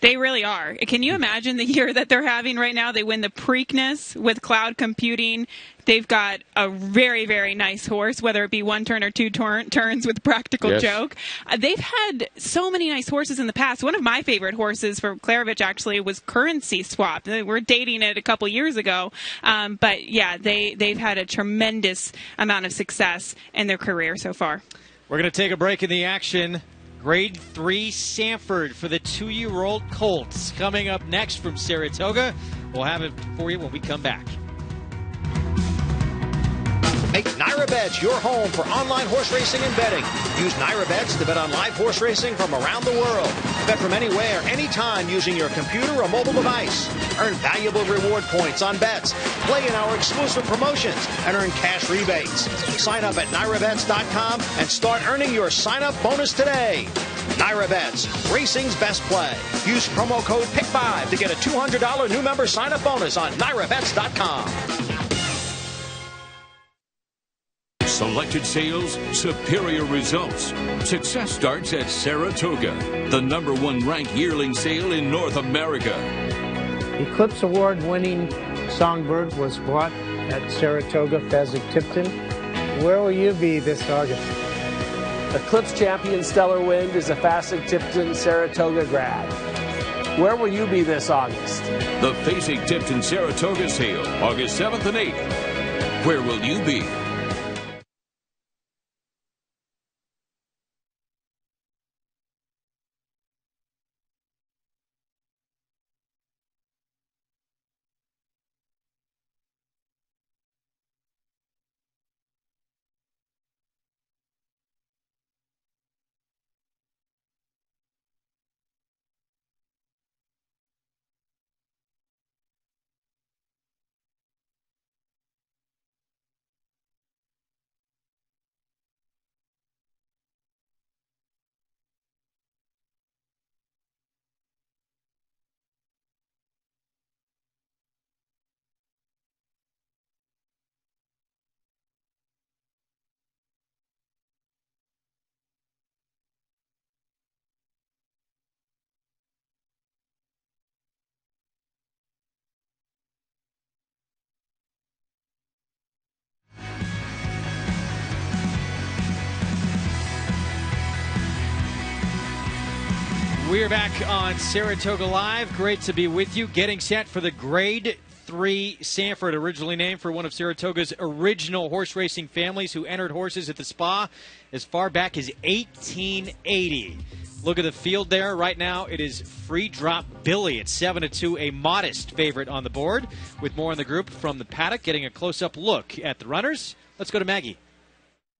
C: They really are. Can you imagine the year that they're having right now? They win the Preakness with Cloud Computing. They've got a very, very nice horse, whether it be 1 turn or 2 turns with Practical Joke. They've had so many nice horses in the past. One of my favorite horses for Klarovich, actually, was Currency Swap. We're dating it a couple years ago. But, yeah, they've had a tremendous amount of success in their career so far.
A: We're going to take a break in the action. Grade 3 Sanford for the 2-year-old Colts. Coming up next from Saratoga. We'll have it for you when we come back.
G: Make Naira Bets your home for online horse racing and betting. Use Naira Bets to bet on live horse racing from around the world. Bet from anywhere, anytime using your computer or mobile device. Earn valuable reward points on bets. Play in our exclusive promotions and earn cash rebates. Sign up at NairaBets.com and start earning your sign-up bonus today. Naira Bets, racing's best play. Use promo code PICK5 to get a $200 new member sign-up bonus on NairaBets.com.
J: Selected sales, superior results. Success starts at Saratoga, the #1 ranked yearling sale in North America.
R: Eclipse Award-winning Songbird was bought at Saratoga Fasig-Tipton. Where will you be this August?
S: Eclipse champion Stellar Wind is a Fasig-Tipton Saratoga grad. Where will you be this August?
J: The Fasig-Tipton Saratoga sale, August 7th and 8th. Where will you be?
A: We are back on Saratoga Live. Great to be with you. Getting set for the Grade 3 Sanford, originally named for one of Saratoga's original horse racing families who entered horses at the Spa as far back as 1880. Look at the field there. Right now it is Free Drop Billy at 7-2, a modest favorite on the board. With more in the group from the paddock, getting a close-up look at the runners. Let's go to Maggie.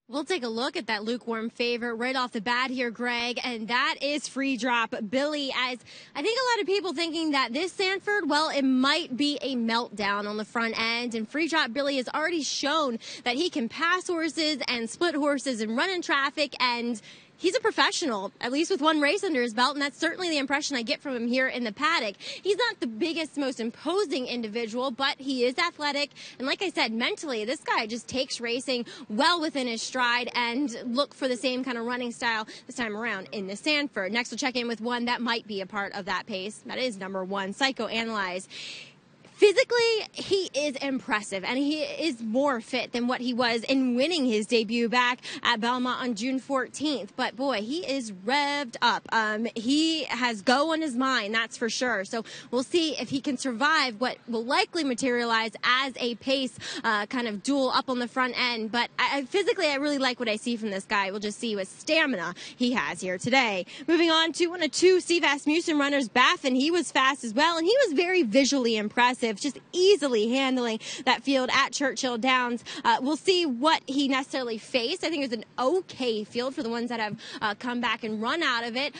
F: We'll take a look at that lukewarm favorite right off the bat here, Greg, and that is Free Drop Billy. As I think a lot of people thinking that this Sanford, well, it might be a meltdown on the front end, and Free Drop Billy has already shown that he can pass horses and split horses and run in traffic, and he's a professional, at least with one race under his belt, and that's certainly the impression I get from him here in the paddock. He's not the biggest, most imposing individual, but he is athletic, and like I said, mentally, this guy just takes racing well within his stride and look for the same kind of running style this time around in the Sanford. Next, we'll check in with one that might be a part of that pace. That is number 1, Psychoanalyze. Physically, he is impressive, and he is more fit than what he was in winning his debut back at Belmont on June 14th. But, boy, he is revved up. He has go on his mind, that's for sure. So we'll see if he can survive what will likely materialize as a pace kind of duel up on the front end. But physically, I really like what I see from this guy. We'll just see what stamina he has here today. Moving on to one of 2 Steve Asmussen runners, Baffin. He was fast as well, and he was very visually impressive, just easily handling that field at Churchill Downs. We'll see what he necessarily faced. I think it was an okay field for the ones that have come back and run out of it.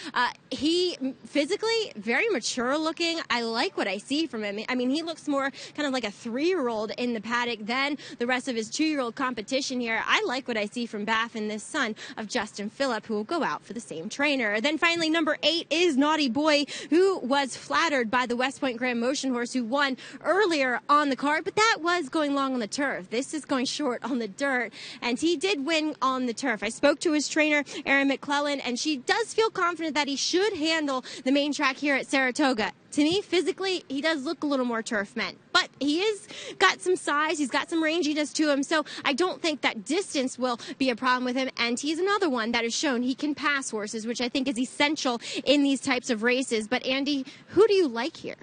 F: He physically very mature looking. I like what I see from him. I mean, he looks more kind of like a 3-year-old in the paddock than the rest of his 2-year-old competition here. I like what I see from Baffin, this son of Justin Phillip, who will go out for the same trainer. Then finally, number 8 is Naughty Boy, who was flattered by the West Point Grand Motion horse, who won earlier on the card, but that was going long on the turf. This is going short on the dirt, and he did win on the turf. I spoke to his trainer, Erin McClellan, and she does feel confident that he should handle the main track here at Saratoga. To me, physically, he does look a little more turf meant, but he is got some size, he's got some ranginess to him, so I don't think that distance will be a problem with him, and he's another one that has shown he can pass horses, which I think is essential in these types of races. But Andy, who do you like here?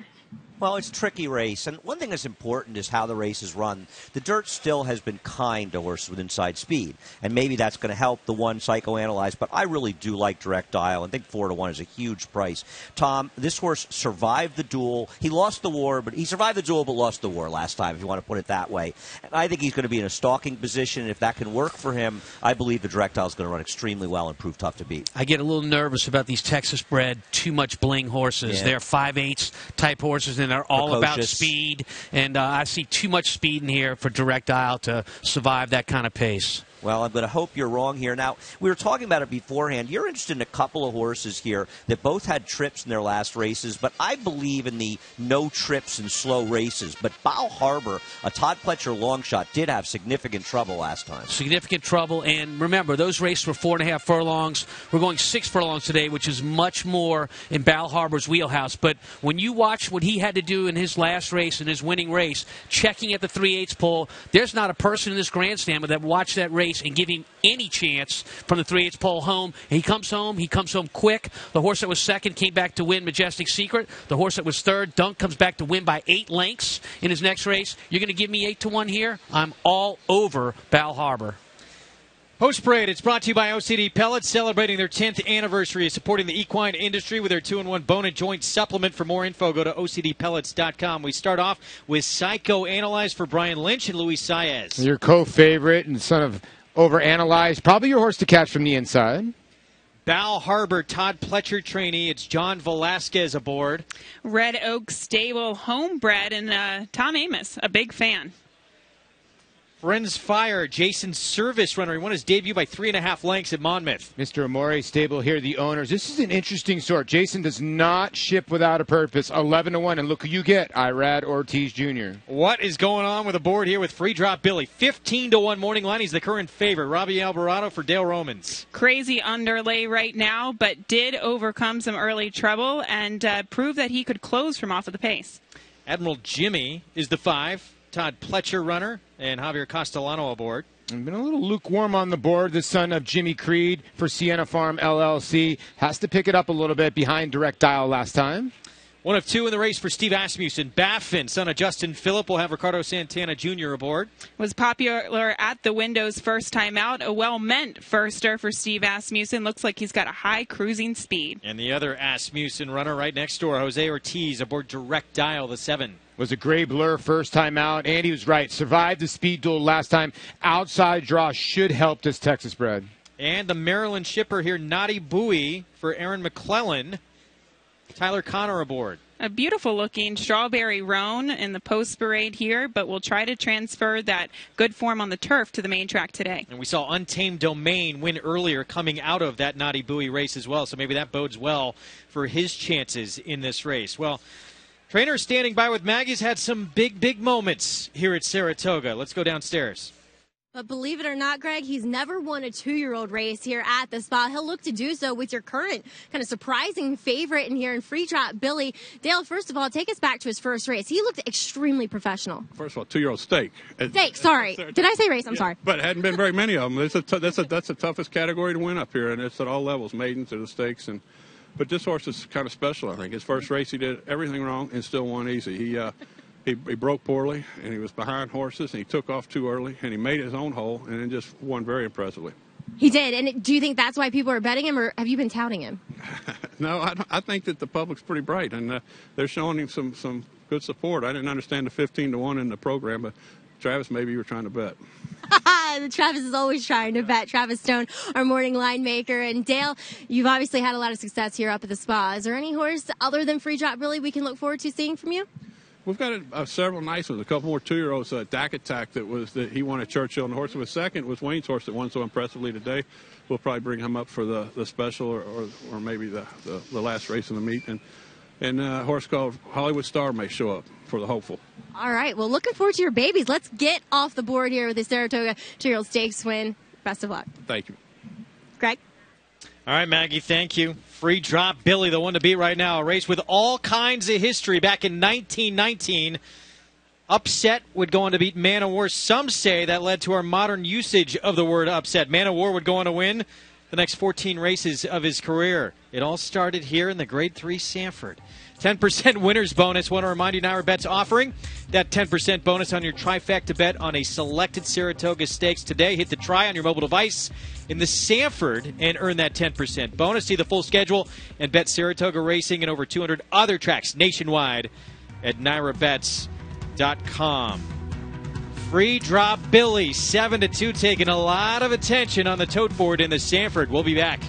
D: Well, it's a tricky race, and one thing that's important is how the race is run. The dirt still has been kind to horses with inside speed, and maybe that's going to help the one Psychoanalyze, but I really do like Direct Dial, and think 4-1 is a huge price. Tom, this horse survived the duel. He lost the war, but he survived the duel but lost the war last time, if you want to put it that way. And I think he's going to be in a stalking position, and if that can work for him, I believe the Direct Dial is going to run extremely well and prove tough to beat.
E: I get a little nervous about these Texas-bred, too much bling horses.
D: Yeah.
E: They're 5/8 type horses, and they're all
D: Precocious.
E: about speed. And I see too much speed in here for Direct Dial to survive that kind of pace.
D: Well, I'm going to hope you're wrong here. Now, we were talking about it beforehand. You're interested in a couple of horses here that both had trips in their last races, but I believe in the no trips and slow races. But Bal Harbor, a Todd Pletcher long shot, did have significant trouble last time.
E: Significant trouble, and remember, those races were 4.5 furlongs. We're going 6 furlongs today, which is much more in Bal Harbor's wheelhouse. But when you watch what he had to do in his last race, in his winning race, checking at the 3/8 pole, there's not a person in this grandstand that watched that race and give him any chance from the 3/8 pole home. He comes home quick. The horse that was second came back to win Majestic Secret. The horse that was third, Dunk, comes back to win by 8 lengths in his next race. You're going to give me 8-1 here? I'm all over Bal Harbor.
A: Post Parade, it's brought to you by OCD Pellets, celebrating their 10th anniversary of supporting the equine industry with their 2-in-1 bone and joint supplement. For more info, go to OCDPellets.com. We start off with Psychoanalyze for Brian Lynch and Luis Saez.
B: Your co-favorite and son of Overanalyzed. Probably your horse to catch from the inside.
A: Bal Harbor, Todd Pletcher trainee. It's John Velasquez aboard.
C: Red Oak Stable homebred, and Tom Amos, a big fan.
A: Friends Fire, Jason Service runner. He won his debut by 3.5 lengths at Monmouth.
B: Mr. Amore Stable here, the owners. This is an interesting sort. Jason does not ship without a purpose. 11-1, and look who you get, Irad Ortiz Jr.
A: What is going on with the board here with Free Drop Billy? 15-1 morning line. He's the current favorite. Robbie Alvarado for Dale Romans.
C: Crazy underlay right now, but did overcome some early trouble and prove that he could close from off of the pace.
A: Admiral Jimmy is the 5. Todd Pletcher runner, and Javier Castellano aboard.
B: Been a little lukewarm on the board. The son of Jimmy Creed for Sienna Farm LLC. Has to pick it up a little bit behind Direct Dial last time.
A: One of 2 in the race for Steve Asmussen. Baffin, son of Justin Phillip, will have Ricardo Santana Jr. aboard.
C: Was popular at the windows first time out. A well-meant firster for Steve Asmussen. Looks like he's got a high cruising speed.
A: And the other Asmussen runner right next door, Jose Ortiz, aboard Direct Dial, the 7.
B: Was a gray blur first time out, and he was right. Survived the speed duel last time. Outside draw should help this Texas bred.
A: And the Maryland shipper here, Naughty Boy for Aaron McClellan. Tyler Connor aboard.
C: A beautiful looking strawberry roan in the post parade here, but we'll try to transfer that good form on the turf to the main track today.
A: And we saw Untamed Domain win earlier coming out of that Naughty Buoy race as well, so maybe that bodes well for his chances in this race. Well, trainer standing by with Maggie's had some big moments here at Saratoga. Let's go downstairs.
F: But believe it or not, Greg, he's never won a 2-year-old race here at the spa. He'll look to do so with your current kind of surprising favorite in here in Free Drop, Billy. Dale, first of all, take us back to his first race. He looked extremely professional.
T: First of all, 2-year-old stake.
F: Stake, sorry. Did I say race? I'm sorry.
T: But it hadn't been very many of them. That's the toughest category to win up here, and it's at all levels, maidens to the stakes. But this horse is kind of special, I think. His first race, he did everything wrong and still won easy. He broke poorly, and he was behind horses, and he took off too early, and he made his own hole, and then just won very impressively.
F: He did. And do you think that's why people are betting him, or have you been touting him?
T: No, I think that the public's pretty bright, and they're showing him some good support. I didn't understand the 15-1 in the program, but Travis, maybe you were trying to bet.
F: Travis is always trying to bet. Travis Stone, our morning line maker. And Dale, you've obviously had a lot of success here up at the spa. Is there any horse other than Free Drop Billy we can look forward to seeing from you?
T: We've got several nice ones. A couple more 2-year-olds. Dak Attack that he won at Churchill, and the horse that was second was Wayne's horse that won so impressively today. We'll probably bring him up for the special or maybe the last race in the meet. And a horse called Hollywood Star may show up for the hopeful.
F: All right. Well, looking forward to your babies. Let's get off the board here with the Saratoga 2-year-old stakes win. Best of luck.
T: Thank you.
F: Greg?
A: All right, Maggie, thank you. Free Drop Billy, the one to beat right now. A race with all kinds of history. Back in 1919, Upset would go on to beat Man o' War. Some say that led to our modern usage of the word upset. Man o' War would go on to win the next 14 races of his career. It all started here in the Grade 3 Sanford. 10% winner's bonus. Want to remind you, Naira Bet's offering that 10% bonus on your trifecta bet on a selected Saratoga Stakes today. Hit the try on your mobile device in the Sanford and earn that 10% bonus. See the full schedule and bet Saratoga Racing and over 200 other tracks nationwide at NairaBets.com. Free Drop Billy, 7-2, taking a lot of attention on the tote board in the Sanford. We'll be back.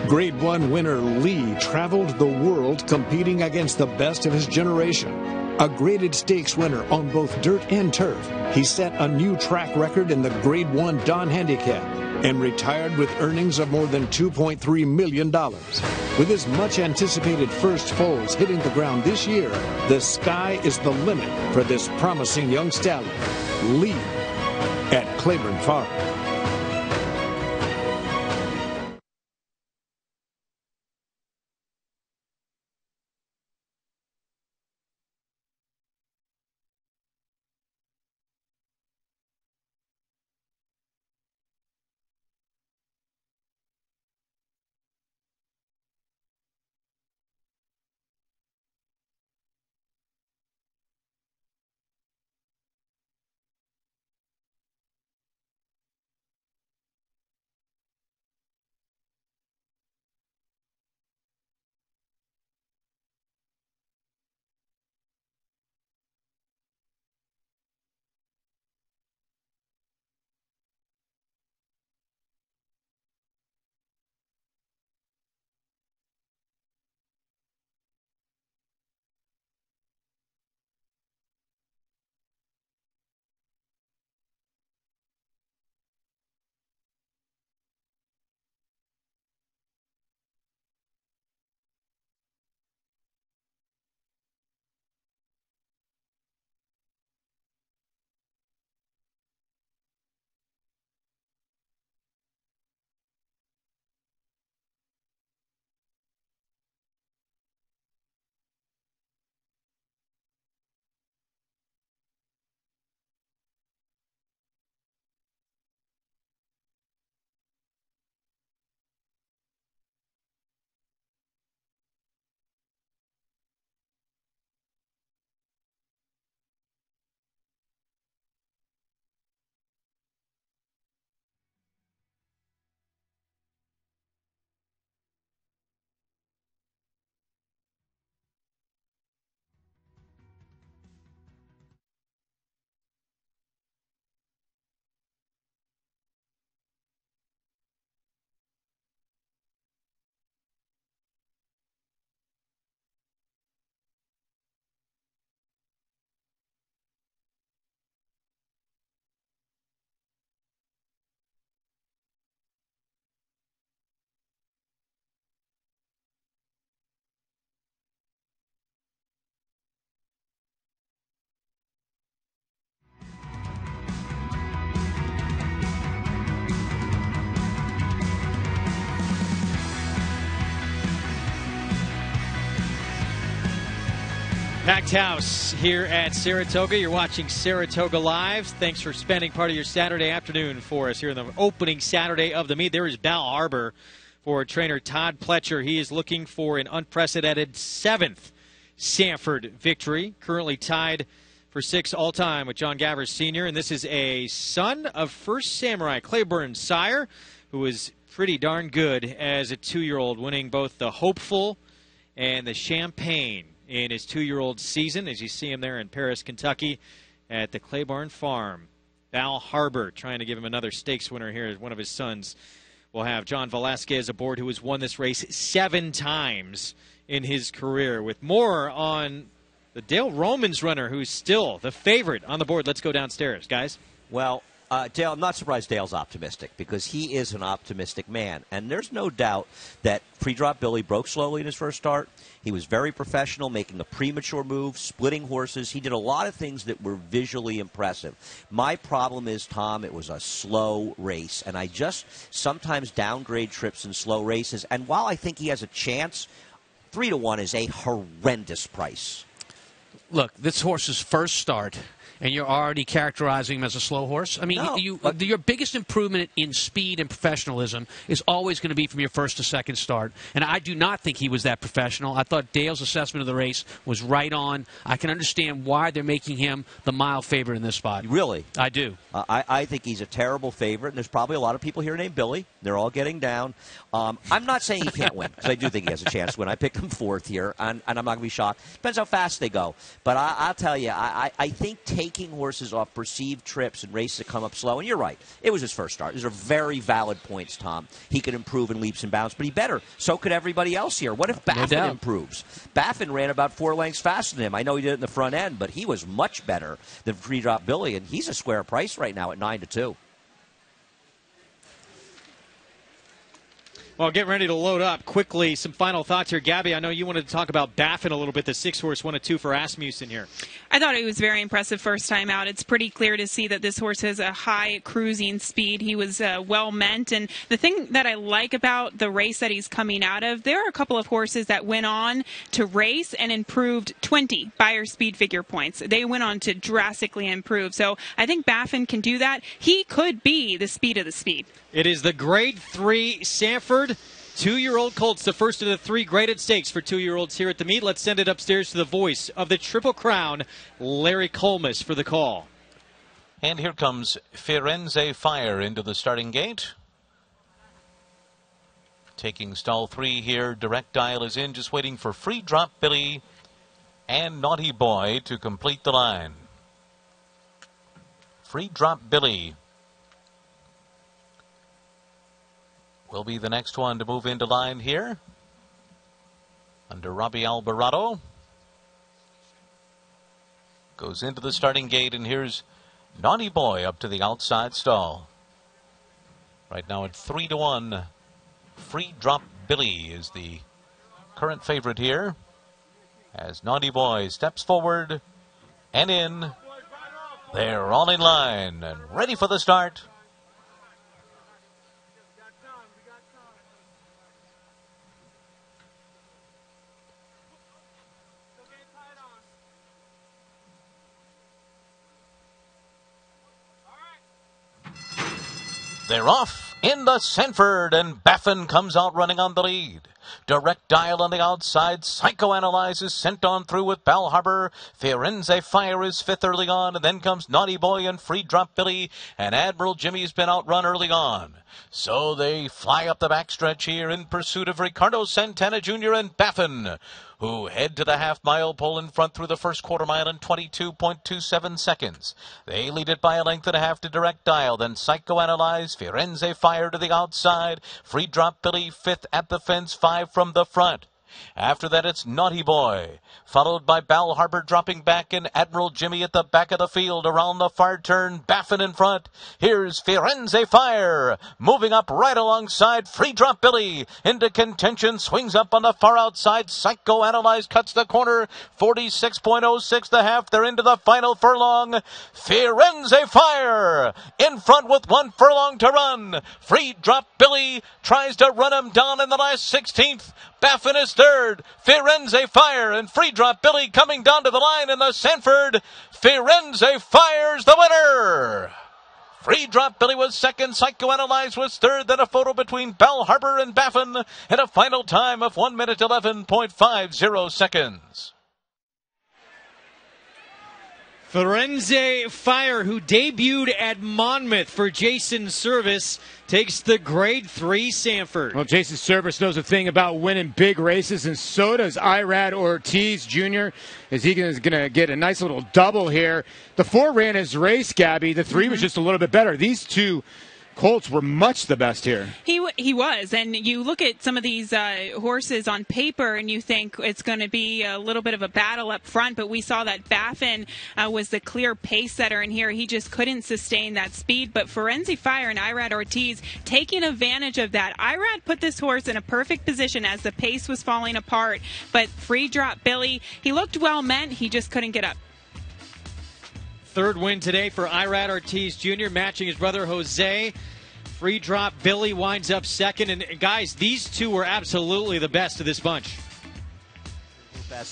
H: Grade 1 winner Lee traveled the world competing against the best of his generation. A graded stakes winner on both dirt and turf, he set a new track record in the Grade 1 Don Handicap and retired with earnings of more than $2.3 million. With his much-anticipated first foals hitting the ground this year, the sky is the limit for this promising young stallion, Lee, at Claiborne Farm.
A: Packed house here at Saratoga. You're watching Saratoga Live. Thanks for spending part of your Saturday afternoon for us here in the opening Saturday of the meet. There is Bal Harbour for trainer Todd Pletcher. He is looking for an unprecedented 7th Sanford victory. Currently tied for 6th all-time with John Gavers Sr. And this is a son of First Samurai Claiborne's sire, who is pretty darn good as a 2-year-old, winning both the Hopeful and the Champagne in his 2-year-old season, as you see him there in Paris, Kentucky, at the Claiborne Farm. Bal Harbour trying to give him another stakes winner here. One of his sons will have John Velasquez aboard, who has won this race 7 times in his career. With more on the Dale Romans runner, who's still the favorite on the board. Let's go downstairs, guys.
D: Well, Dale, I'm not surprised Dale's optimistic, because he is an optimistic man. And there's no doubt that pre-drop Billy broke slowly in his first start. He was very professional, making a premature move, splitting horses. He did a lot of things that were visually impressive. My problem is, Tom, it was a slow race. And I just sometimes downgrade trips in slow races. And while I think he has a chance, 3-1 is a horrendous price.
E: Look, this horse's first start, and you're already characterizing him as a slow horse? I mean,
D: No,
E: your biggest improvement in speed and professionalism is always going to be from your first to second start. And I do not think he was that professional. I thought Dale's assessment of the race was right on. I can understand why they're making him the mile favorite in this spot.
D: Really?
E: I do.
D: I think he's a terrible favorite, and there's probably a lot of people here named Billy. They're all getting down. I'm not saying he can't win, because I do think he has a chance to win. I picked him 4th here, and I'm not going to be shocked. Depends how fast they go. But I'll tell you, I think taking horses off perceived trips and races that come up slow, and you're right, it was his first start. These are very valid points, Tom. He could improve in leaps and bounds, but he better. So could everybody else here. What if Baffin improves? Baffin ran about 4 lengths faster than him. I know he did it in the front end, but he was much better than pre-drop Billy, and he's a square price right now at 9-2.
A: Well, getting ready to load up quickly. Some final thoughts here. Gabby, I know you wanted to talk about Baffin a little bit, the 6-horse 1-2 for Asmussen here.
C: I thought he was very impressive first time out. It's pretty clear to see that this horse has a high cruising speed. He was well meant. And the thing that I like about the race that he's coming out of, there are a couple of horses that went on to race and improved 20 Beyer speed figure points. They went on to drastically improve. So I think Baffin can do that. He could be the speed of the speed.
A: It is the Grade 3 Sanford 2-year-old colts, the first of the 3 graded stakes for 2-year-olds here at the meet. Let's send it upstairs to the voice of the Triple Crown, Larry Colmus, for the call.
I: And here comes Firenze Fire into the starting gate. Taking stall 3 here, direct dial is in, just waiting for Free Drop Billy and Naughty Boy to complete the line. Free Drop Billy will be the next one to move into line here under Robbie Alvarado. Goes into the starting gate, and here's Naughty Boy up to the outside stall. Right now at 3-1. Free Drop Billy is the current favorite here, as Naughty Boy steps forward and in. They're all in line and ready for the start. They're off in the Sanford, and Baffin comes out running on the lead. Direct dial on the outside. Psychoanalyze is sent on through with Bal Harbour. Firenze Fire is 5th early on, and then comes Naughty Boy and Free Drop Billy, and Admiral Jimmy's been outrun early on. So they fly up the backstretch here in pursuit of Ricardo Santana Jr. and Baffin, who head to the half-mile pole in front through the first quarter mile in 22.27 seconds. They lead it by a length and a half to direct dial. Then Psychoanalyze, Firenze Fire to the outside. Free Drop Billy 5th at the fence, 5 from the front. After that, it's Naughty Boy, followed by Bal Harbour dropping back, and Admiral Jimmy at the back of the field. Around the far turn, Baffin in front. Here's Firenze Fire, moving up right alongside Free Drop Billy. Into contention, swings up on the far outside. Psychoanalyze cuts the corner, 46.06 the half. They're into the final furlong. Firenze Fire in front with 1 furlong to run. Free Drop Billy tries to run him down in the last 16th. Baffin is still third. Firenze Fire and Free Drop Billy coming down to the line in the Sanford. Firenze Fire's the winner. Free Drop Billy was second, Psychoanalyze was third, then a photo between Bell Harbor and Baffin, and a final time of 1 minute 11.50 seconds.
A: Firenze Fire, who debuted at Monmouth for Jason Service, takes the Grade 3 Sanford.
B: Well, Jason Service knows a thing about winning big races, and so does Irad Ortiz Jr. Is he going to get a nice little double here? The 4 ran his race, Gabby. The 3 was just a little bit better. These two colts were much the best here.
C: He was, and you look at some of these horses on paper and you think it's going to be a little bit of a battle up front, but we saw that Baffin was the clear pace setter in here. He just couldn't sustain that speed, but Firenze Fire and Irad Ortiz taking advantage of that. Irad put this horse in a perfect position as the pace was falling apart, but Free Drop Billy, he looked well meant, he just couldn't get up.
A: Third win today for Irad Ortiz Jr., matching his brother Jose. Free Drop Billy winds up second. And guys, these two were absolutely the best of this bunch.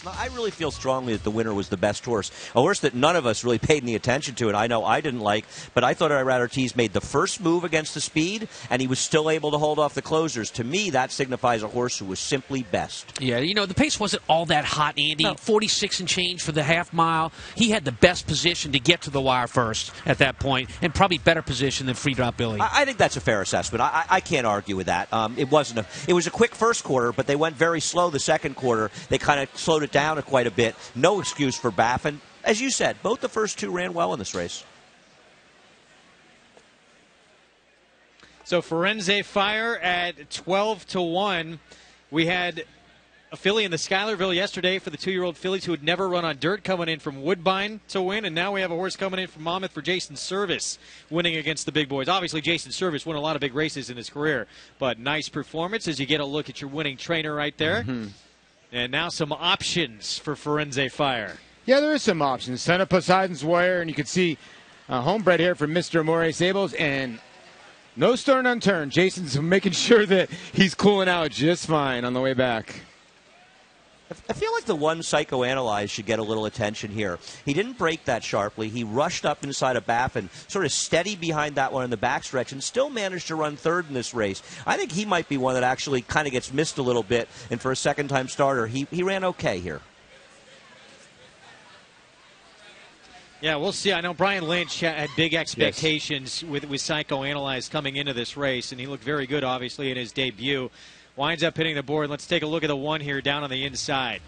D: I really feel strongly that the winner was the best horse. A horse that none of us really paid any attention to, and I know I didn't like, but I thought Irad Ortiz made the first move against the speed, and he was still able to hold off the closers. To me, that signifies a horse who was simply best.
E: Yeah, you know, the pace wasn't all that hot, Andy. No. 46 and change for the half mile. He had the best position to get to the wire first at that point, and probably better position than Free Drop Billy.
D: I think that's a fair assessment. I can't argue with that. It was a quick first quarter, but they went very slow the second quarter. They kind of slowed it down quite a bit. No excuse for Baffin. As you said, both the first two ran well in this race.
A: So Firenze Fire at 12-1. We had a filly in the Schuylerville yesterday for the 2-year-old fillies who had never run on dirt coming in from Woodbine to win, and now we have a horse coming in from Monmouth for Jason Service winning against the big boys. Obviously, Jason Service won a lot of big races in his career, but nice performance as you get a look at your winning trainer right there. Mm-hmm. And now some options for Firenze Fire.
B: Yeah, there is some options. Son of Poseidon's Warrior, and you can see homebred here from Mr. Amore Sables, and no stone unturned. Jason's making sure that he's cooling out just fine on the way back.
D: I feel like the one Psychoanalyze should get a little attention here. He didn't break that sharply. He rushed up inside of Baffin, sort of steady behind that one in the backstretch, and still managed to run third in this race. I think he might be one that actually kind of gets missed a little bit, and for a second-time starter, he ran okay here.
A: Yeah, we'll see. I know Brian Lynch had big expectations with Psychoanalyze coming into this race, and he looked very good, obviously, in his debut. Winds up hitting the board. Let's take a look at the one here down on the inside.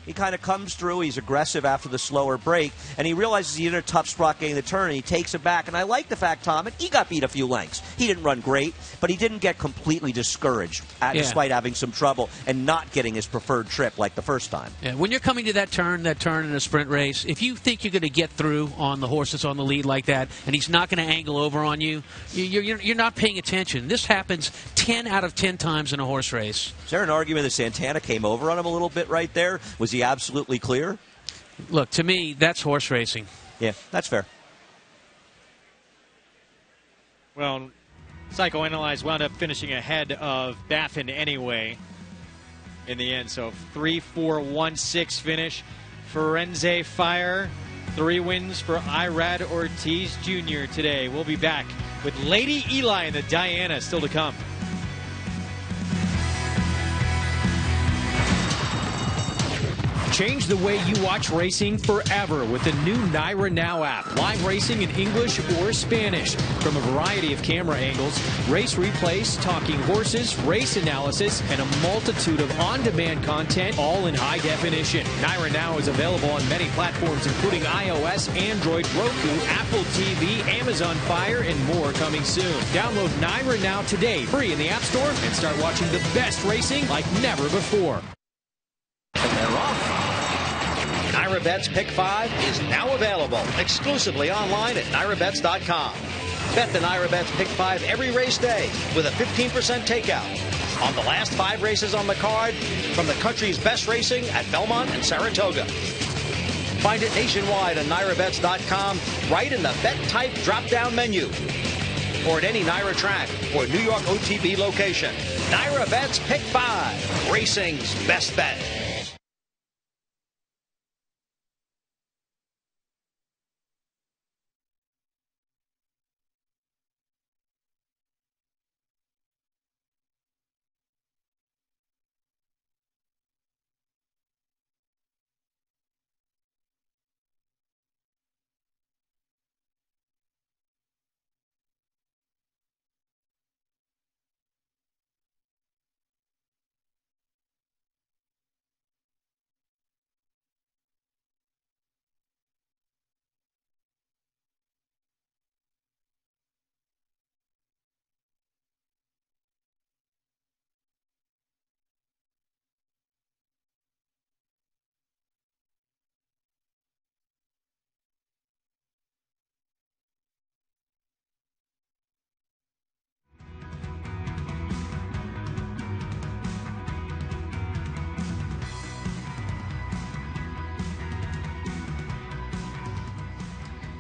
D: He kind of comes through. He's aggressive after the slower break, and he realizes he's in a tough spot getting the turn, and he takes it back. And I like the fact, Tom, and he got beat a few lengths. He didn't run great, but he didn't get completely discouraged despite having some trouble and not getting his preferred trip like the first time.
E: Yeah, when you're coming to that turn in a sprint race, if you think you're going to get through on the horse that's on the lead like that, and he's not going to angle over on you, you're not paying attention. This happens 10 out of 10 times in a horse race.
D: Is there an argument that Santana came over on him a little bit right there? Was he absolutely clear?
E: Look, to me, that's horse racing.
D: Yeah, that's fair.
A: Well, Psychoanalyze wound up finishing ahead of Baffin anyway in the end. So 3-4-1-6 finish. Firenze Fire, 3 wins for Irad Ortiz Jr. today. We'll be back with Lady Eli and the Diana still to come.
U: Change the way you watch racing forever with the new Naira Now app. Live racing in English or Spanish from a variety of camera angles, race replays, talking horses, race analysis, and a multitude of on-demand content, all in high definition. Naira Now is available on many platforms, including iOS, Android, Roku, Apple TV, Amazon Fire, and more coming soon. Download Naira Now today, free in the App Store, and start watching the best racing like never before.
G: And they're off. NyraBet's Pick 5 is now available exclusively online at NyraBets.com. Bet the NyraBet's Pick 5 every race day with a 15% takeout on the last 5 races on the card from the country's best racing at Belmont and Saratoga. Find it nationwide on NyraBets.com right in the Bet Type drop-down menu or at any Naira track or New York OTB location. Naira Bet's Pick 5, racing's best bet.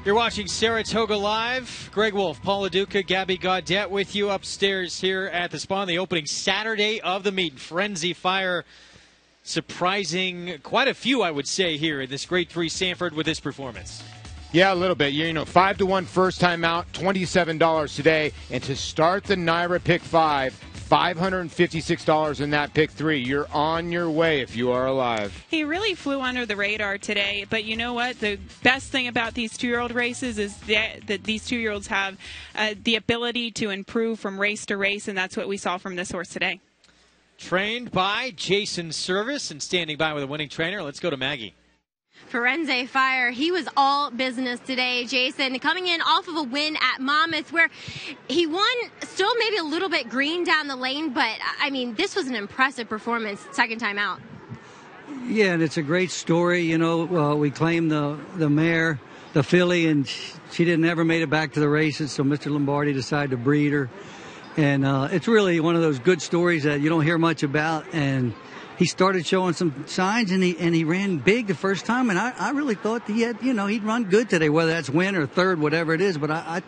A: You're watching Saratoga Live. Greg Wolf, Paula Duca, Gabby Gaudette with you upstairs here at the Spawn. The opening Saturday of the meet. Frenzy Fire surprising quite a few, I would say, here in this Grade 3 Sanford with this performance.
B: Yeah, a little bit. 5-1 first time out, $27 today. And to start the Naira Pick 5, $556 in that Pick 3. You're on your way if you are alive.
C: He really flew under the radar today, but you know what? The best thing about these 2-year-old races is that these 2-year-olds have the ability to improve from race to race, and that's what we saw from this horse today.
A: Trained by Jason Service and standing by with a winning trainer. Let's go to Maggie.
F: Frenzy Fire, he was all business today, Jason, coming in off of a win at Monmouth where he won still maybe a little bit green down the lane, but I mean, this was an impressive performance second time out.
K: Yeah, and it's a great story. We claimed the mare, the filly, and she didn't ever made it back to the races, so Mr. Lombardi decided to breed her. And it's really one of those good stories that you don't hear much about, and he started showing some signs, and he ran big the first time, and I really thought he'd run good today, whether that's win or third, whatever it is. But I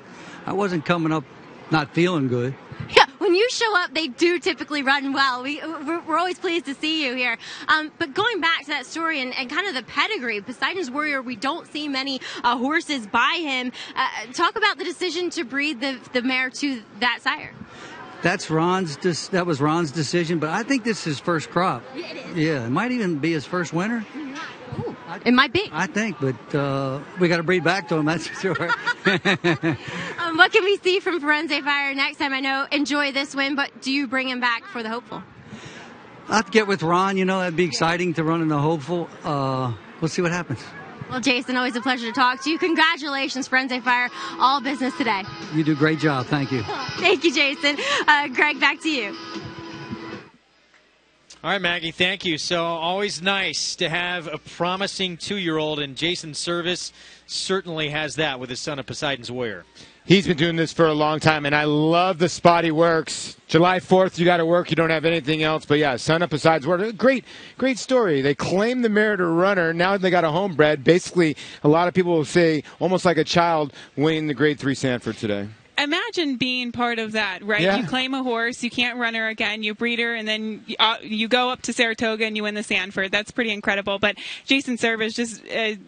K: wasn't coming up not feeling good.
F: Yeah, when you show up, they do typically run well. We're always pleased to see you here. But going back to that story and kind of the pedigree, Poseidon's Warrior, we don't see many horses by him. Talk about the decision to breed the mare to that sire.
K: That was Ron's decision, but I think this is his first crop.
F: Yeah, it is.
K: Yeah, it might even be his first winner.
F: Ooh, it might be.
K: I think, but we got to breed back to him, that's for sure.
F: What can we see from Frenzy Fire next time? I know, enjoy this win, but do you bring him back for the hopeful?
K: I'll have to get with Ron. That'd be exciting to run in the hopeful. We'll see what happens.
F: Well, Jason, always a pleasure to talk to you. Congratulations, Frenzy Fire. All business today.
K: You do a great job. Thank you.
F: Thank you, Jason. Greg, back to you.
A: All right, Maggie, thank you. So always nice to have a promising 2-year-old, and Jason Service certainly has that with his son of Poseidon's Warrior.
B: He's been doing this for a long time, and I love the spot he works. July 4th, you got to work. You don't have anything else. But, yeah, son of Poseidon's Warrior. Great story. They claimed the mare to runner. Now they got a homebred. Basically, a lot of people will say almost like a child winning the Grade 3 Sanford today.
C: Imagine being part of that, right?
B: Yeah.
C: You claim a horse, you can't run her again, you breed her, and then you go up to Saratoga and you win the Sanford. That's pretty incredible. But Jason Service, just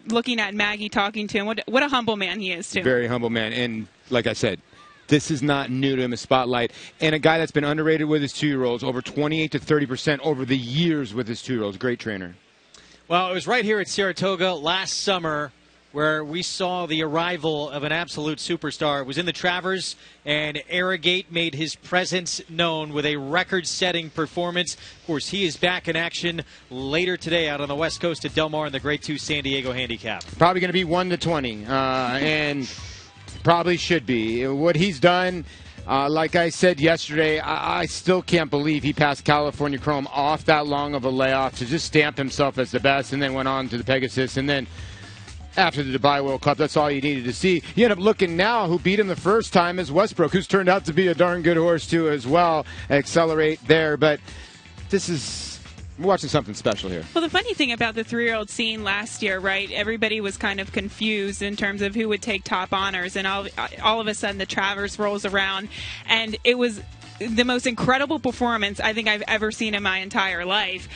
C: looking at Maggie, talking to him, what a humble man he is, too.
B: Very humble man. And like I said, this is not new to him, a spotlight. And a guy that's been underrated with his 2-year-olds, over 28 to 30% over the years with his 2-year-olds. Great trainer.
A: Well, it was right here at Saratoga last summer where we saw the arrival of an absolute superstar. It was in the Travers, and Arrogate made his presence known with a record-setting performance. Of course, he is back in action later today out on the west coast at Del Mar in the Grade 2 San Diego Handicap.
B: Probably going to be 1-20, and probably should be. What he's done, like I said yesterday, I still can't believe he passed California Chrome off that long of a layoff to just stamp himself as the best, and then went on to the Pegasus, and then after the Dubai World Cup, that's all you needed to see. You end up looking now, who beat him the first time is Westbrook, who's turned out to be a darn good horse, too, as well. Accelerate there. But we're watching something special here.
C: Well, the funny thing about the 3-year-old scene last year, right, everybody was kind of confused in terms of who would take top honors, and all of a sudden the Travers rolls around, and it was the most incredible performance I think I've ever seen in my entire life.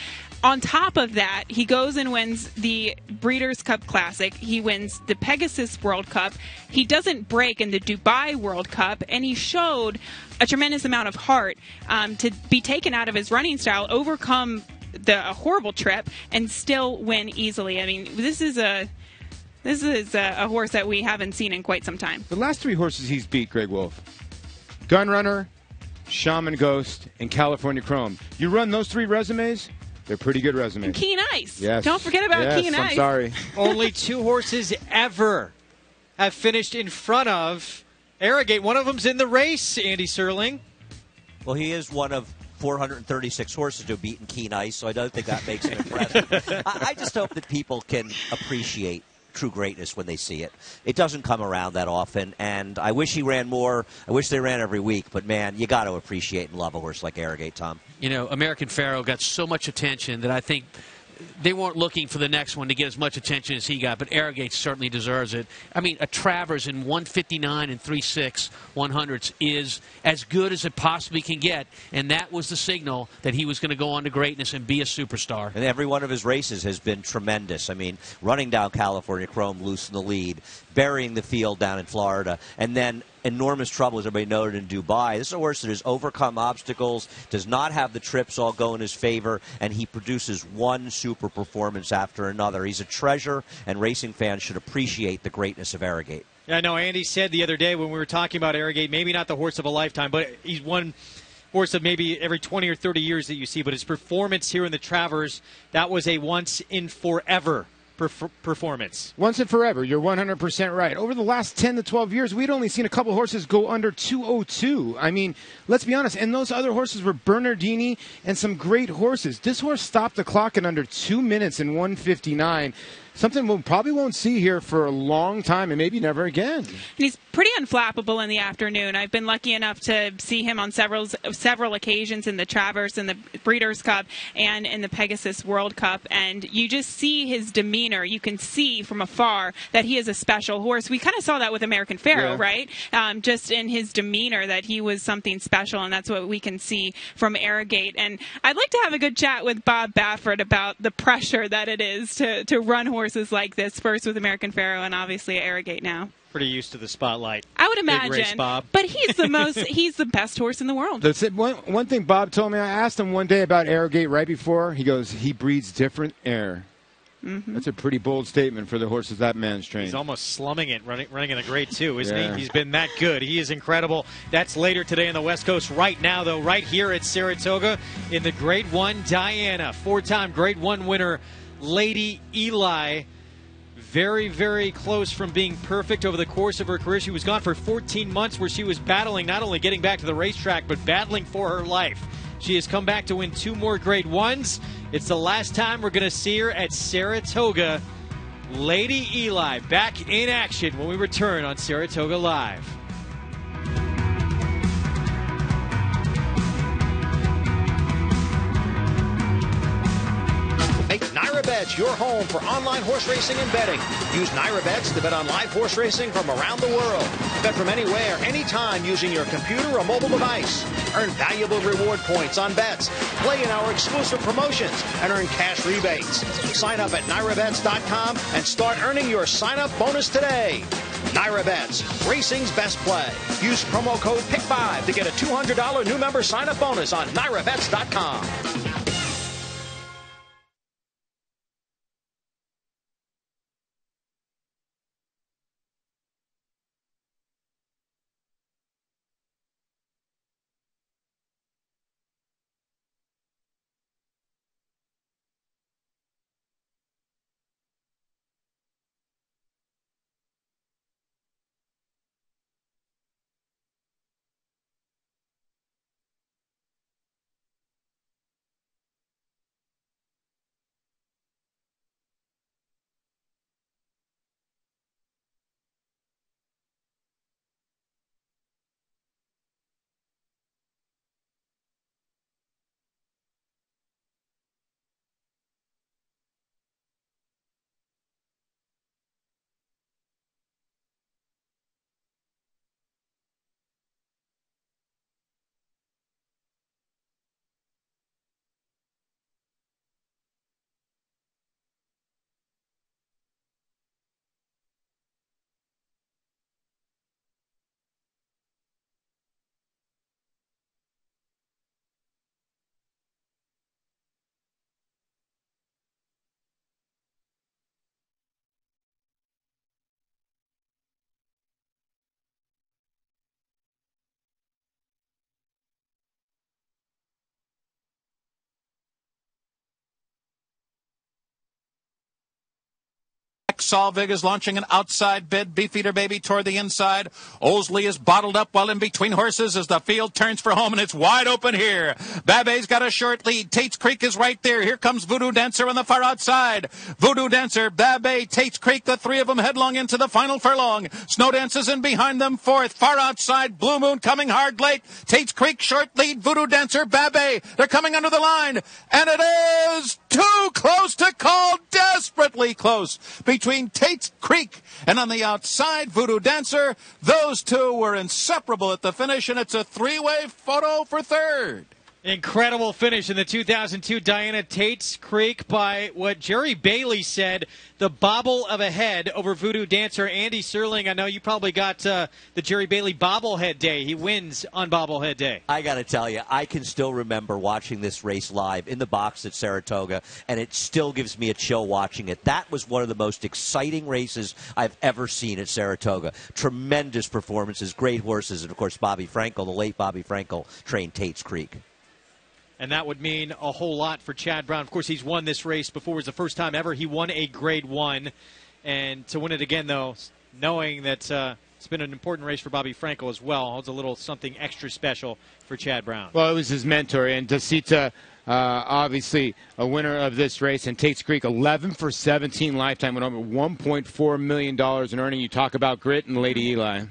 C: On top of that, he goes and wins the Breeders' Cup Classic. He wins the Pegasus World Cup. He doesn't break in the Dubai World Cup, and he showed a tremendous amount of heart to be taken out of his running style, overcome a horrible trip, and still win easily. I mean, this is a horse that we haven't seen in quite some time.
B: The last 3 horses he's beat, Greg Wolf: Gunrunner, Shaman Ghost, and California Chrome. You run those 3 resumes, they're pretty good resumes.
C: And Keen Ice.
B: Yes.
C: Don't forget about Keen Ice.
B: I'm sorry.
A: Only 2 horses ever have finished in front of Arrogate. One of them's in the race, Andy Serling.
D: Well, he is one of 436 horses to have beaten Keen Ice, so I don't think that makes it impressive. I just hope that people can appreciate true greatness when they see it. It doesn't come around that often, and I wish he ran more. I wish they ran every week, but man, you got to appreciate and love a horse like Arrogate, Tom.
E: You know, American Pharaoh got so much attention that I think they weren't looking for the next one to get as much attention as he got, but Arrogate certainly deserves it. I mean, a Travers in 159 and 3.6 100s is as good as it possibly can get, and that was the signal that he was going to go on to greatness and be a superstar.
D: And every one of his races has been tremendous. I mean, running down California Chrome loose in the lead, burying the field down in Florida, and then enormous trouble, as everybody noted, in Dubai. This is a horse that has overcome obstacles, does not have the trips all go in his favor, and he produces one super performance after another. He's a treasure, and racing fans should appreciate the greatness of Arrogate.
A: Yeah, I know Andy said the other day when we were talking about Arrogate, maybe not the horse of a lifetime, but he's one horse of maybe every 20 or 30 years that you see. But his performance here in the Travers, that was a once-in-forever performance.
B: Once and forever. You're 100% right. Over the last 10 to 12 years, we'd only seen a couple horses go under 202. I mean, let's be honest. And those other horses were Bernardini and some great horses. This horse stopped the clock in under 2 minutes in 159. Something we probably won't see here for a long time and maybe never again. And
C: he's pretty unflappable in the afternoon. I've been lucky enough to see him on several occasions in the Travers and the Breeders' Cup and in the Pegasus World Cup, and you just see his demeanor. You can see from afar that he is a special horse. We kind of saw that with American Pharaoh, right? Just in his demeanor that he was something special, and that's what we can see from Arrogate. And I'd like to have a good chat with Bob Baffert about the pressure that it is to run horses like this, first with American Pharaoh and obviously Arrogate now.
A: Pretty used to the spotlight.
C: I would imagine.
A: Big race, Bob.
C: But he's the best horse in the world.
B: That's it. One thing Bob told me, I asked him one day about Arrogate right before. He goes, he breathes different air. Mm-hmm. That's a pretty bold statement for the horses that man's trained.
A: He's almost slumming it, running in the grade 2, isn't he? He's been that good. He is incredible. That's later today on the West Coast. Right now, though, right here at Saratoga in the Grade 1 Diana. 4-time Grade 1 winner, Lady Eli. Very, very close from being perfect over the course of her career. She was gone for 14 months where she was battling, not only getting back to the racetrack, but battling for her life. She has come back to win 2 more Grade 1s. It's the last time we're going to see her at Saratoga. Lady Eli back in action when we return on Saratoga Live.
G: Make NyraBets your home for online horse racing and betting. Use NyraBets to bet on live horse racing from around the world. Bet from anywhere, anytime using your computer or mobile device. Earn valuable reward points on bets. Play in our exclusive promotions and earn cash rebates. Sign up at NyraBets.com and start earning your sign-up bonus today. NyraBets, racing's best play. Use promo code PICK5 to get a $200 new member sign-up bonus on NyraBets.com.
M: Solvig is launching an outside bid. Beefeater Baby toward the inside. Osley is bottled up while in between horses as the field turns for home, and it's wide open here. Babet's got a short lead. Tate's Creek is right there. Here comes Voodoo Dancer on the far outside. Voodoo Dancer, Babet, Tate's Creek, the three of them headlong into the final furlong. Snow Dance is in behind them fourth. Far outside, Blue Moon coming hard late. Tate's Creek, short lead. Voodoo Dancer, Babet. They're coming under the line, and it is too close to call. Desperately close between Tate's Creek and on the outside, Voodoo Dancer. Those two were inseparable at the finish, and it's a three-way photo for third.
A: Incredible finish in the 2002 Diana Tate's Creek by what Jerry Bailey said, the bobble of a head over Voodoo Dancer. Andy Serling, I know you probably got the Jerry Bailey bobblehead day. He wins on bobblehead day.
D: I got to tell you, I can still remember watching this race live in the box at Saratoga, and it still gives me a chill watching it. That was one of the most exciting races I've ever seen at Saratoga. Tremendous performances, great horses, and, of course, Bobby Frankel, the late Bobby Frankel, trained Tate's Creek.
A: And that would mean a whole lot for Chad Brown. Of course, he's won this race before. It was the first time ever he won a Grade 1. And to win it again, though, knowing that it's been an important race for Bobby Frankel as well, holds a little something extra special for Chad Brown.
B: Well, it was his mentor. And Desita, obviously a winner of this race. And Tate's Creek, 11 for 17 lifetime, went over $1.4 million in earning. You talk about grit and Lady Eli.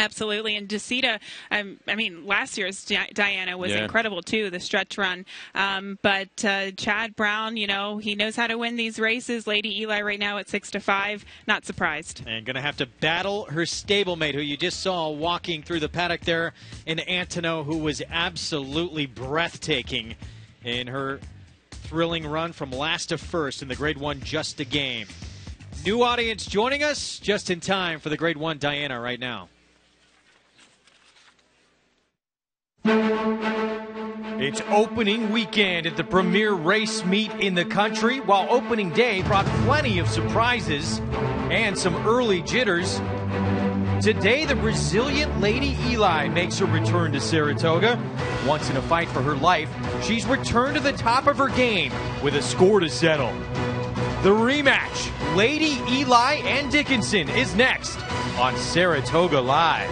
C: Absolutely. And Desita, I mean, last year's Diana was incredible, too, the stretch run. But Chad Brown, you know, he knows how to win these races. Lady Eli right now at 6-5. Not surprised.
A: And going to have to battle her stablemate, who you just saw walking through the paddock there in Antino, who was absolutely breathtaking in her thrilling run from last to first in the Grade 1 Just a Game. New audience joining us just in time for the Grade 1 Diana right now. It's opening weekend at the premier race meet in the country, while opening day brought plenty of surprises and some early jitters. Today, the resilient Lady Eli makes her return to Saratoga. Once in a fight for her life, she's returned to the top of her game with a score to settle. The rematch, Lady Eli and Dickinson, is next on Saratoga Live.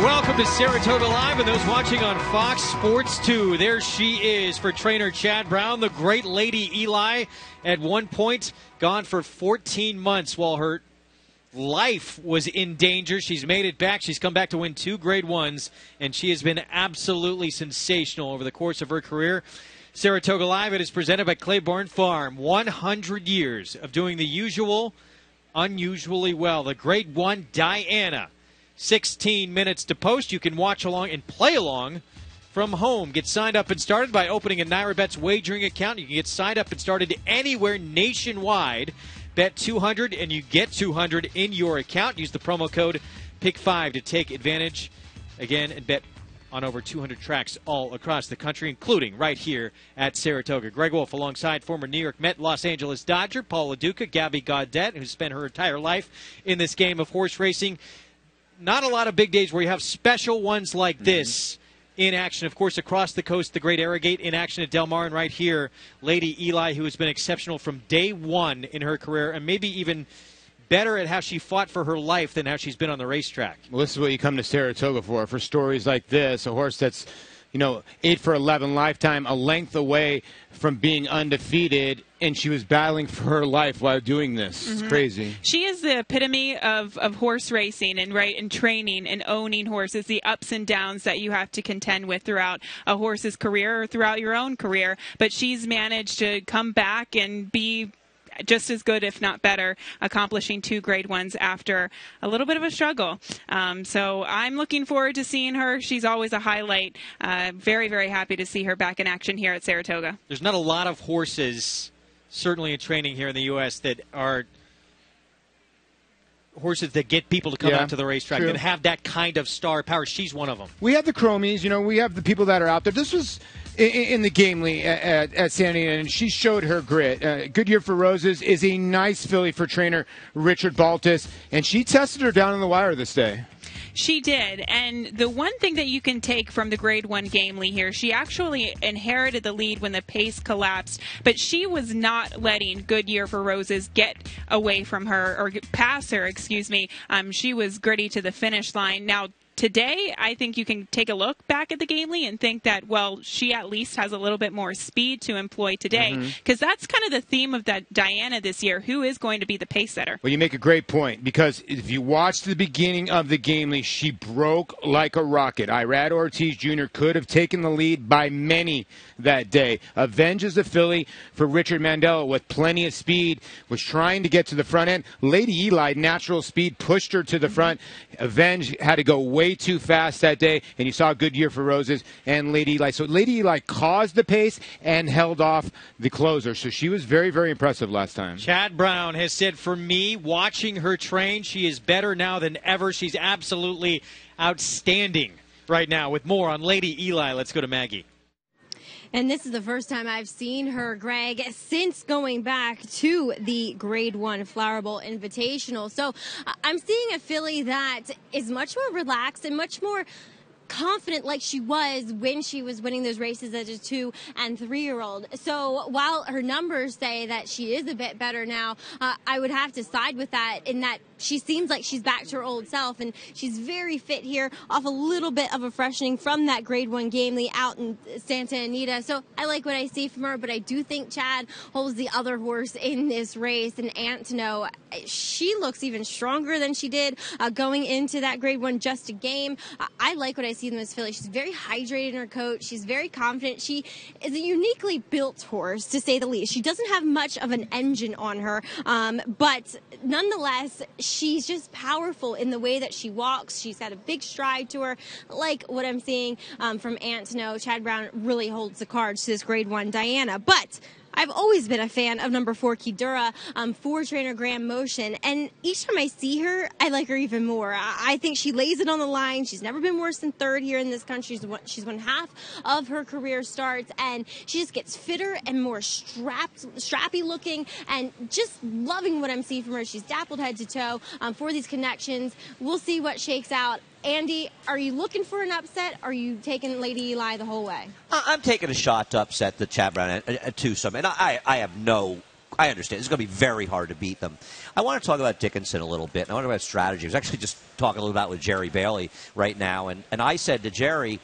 A: Welcome to Saratoga Live, and those watching on Fox Sports 2. There she is for trainer Chad Brown, the great Lady Eli, at one point gone for 14 months while her life was in danger. She's made it back. She's come back to win 2 Grade 1s, and she has been absolutely sensational over the course of her career. Saratoga Live, it is presented by Claiborne Farm. 100 years of doing the usual, unusually well. The Grade 1 Diana. 16 minutes to post. You can watch along and play along from home. Get signed up and started by opening a NyraBets wagering account. You can get signed up and started anywhere nationwide. Bet 200 and you get 200 in your account. Use the promo code PICK5 to take advantage again and bet on over 200 tracks all across the country, including right here at Saratoga. Greg Wolf alongside former New York Met, Los Angeles Dodger, Paul LaDuca, Gabby Gaudet, who spent her entire life in this game of horse racing. Not a lot of big days where you have special ones like this in action. Of course, across the coast, the Great Arrogate in action at Del Mar, and right here, Lady Eli, who has been exceptional from day one in her career, and maybe even better at how she fought for her life than how she's been on the racetrack.
B: Well, this is what you come to Saratoga for stories like this, a horse that's, 8 for 11 lifetime, a length away from being undefeated, and she was battling for her life while doing this. It's crazy.
C: She is the epitome of horse racing and training and owning horses, the ups and downs that you have to contend with throughout a horse's career or throughout your own career. But she's managed to come back and be just as good, if not better, accomplishing 2 Grade 1s after a little bit of a struggle. So I'm looking forward to seeing her. She's always a highlight. Very, very happy to see her back in action here at Saratoga.
A: There's not a lot of horses, certainly in training here in the U.S., that are horses that get people to come
B: Yeah,
A: out to the racetrack,
B: true.
A: that have that kind of star power. She's one of them.
B: We have the Chromies, we have the people that are out there. This was in the Gamely at San Diego, and she showed her grit. Good Year for Roses is a nice filly for trainer Richard Baltus, and she tested her down on the wire this day.
C: She did, and the one thing that you can take from the Grade 1 Gamely here, she actually inherited the lead when the pace collapsed, but she was not letting Good Year for Roses get away from her, or pass her, excuse me. She was gritty to the finish line. Now, today, I think you can take a look back at the Gamely and think that, well, she at least has a little bit more speed to employ today, because that's kind of the theme of that Diana this year. Who is going to be the pace setter?
B: Well, you make a great point, because if you watch the beginning of the Gamely, she broke like a rocket. Irad Ortiz Jr. could have taken the lead by many that day. Avenge is a filly for Richard Mandela with plenty of speed, was trying to get to the front end. Lady Eli, natural speed, pushed her to the front. Avenge had to go way too fast that day, and you saw a Good Year for Roses and Lady Eli. So Lady Eli caused the pace and held off the closer. So she was very, very impressive last time.
A: Chad Brown has said, for me, watching her train, she is better now than ever. She's absolutely outstanding right now. With more on Lady Eli, let's go to Maggie.
F: And this is the first time I've seen her, Greg, since going back to the Grade 1 Flower Bowl Invitational. So I'm seeing a filly that is much more relaxed and much more confident, like she was when she was winning those races as a 2- and 3-year-old. So while her numbers say that she is a bit better now, I would have to side with that, in that she seems like she's back to her old self, and she's very fit here off a little bit of a freshening from that Grade 1 Gamely out in Santa Anita. So I like what I see from her, but I do think Chad holds the other horse in this race, and Antino, she looks even stronger than she did going into that Grade 1 Just a Game. I like what I see in this filly. She's very hydrated in her coat. She's very confident. She is a uniquely built horse, to say the least. She doesn't have much of an engine on her, but nonetheless, she's just powerful in the way that she walks. She's got a big stride to her. Like what I'm seeing from Antino, Chad Brown really holds the cards to this Grade 1 Diana. But I've always been a fan of number 4, Kidura, for trainer Graham Motion. And each time I see her, I like her even more. I think she lays it on the line. She's never been worse than third here in this country. She's won half of her career starts, and she just gets fitter and more strappy looking, and just loving what I'm seeing from her. She's dappled head to toe for these connections. We'll see what shakes out. Andy, are you looking for an upset? Or are you taking Lady Eli the whole way?
D: I'm taking a shot to upset the Chad Brown at twosome, and I understand. It's going to be very hard to beat them. I want to talk about Dickinson a little bit. I want to talk about strategy. I was actually just talking a little about with Jerry Bailey right now, and I said to Jerry,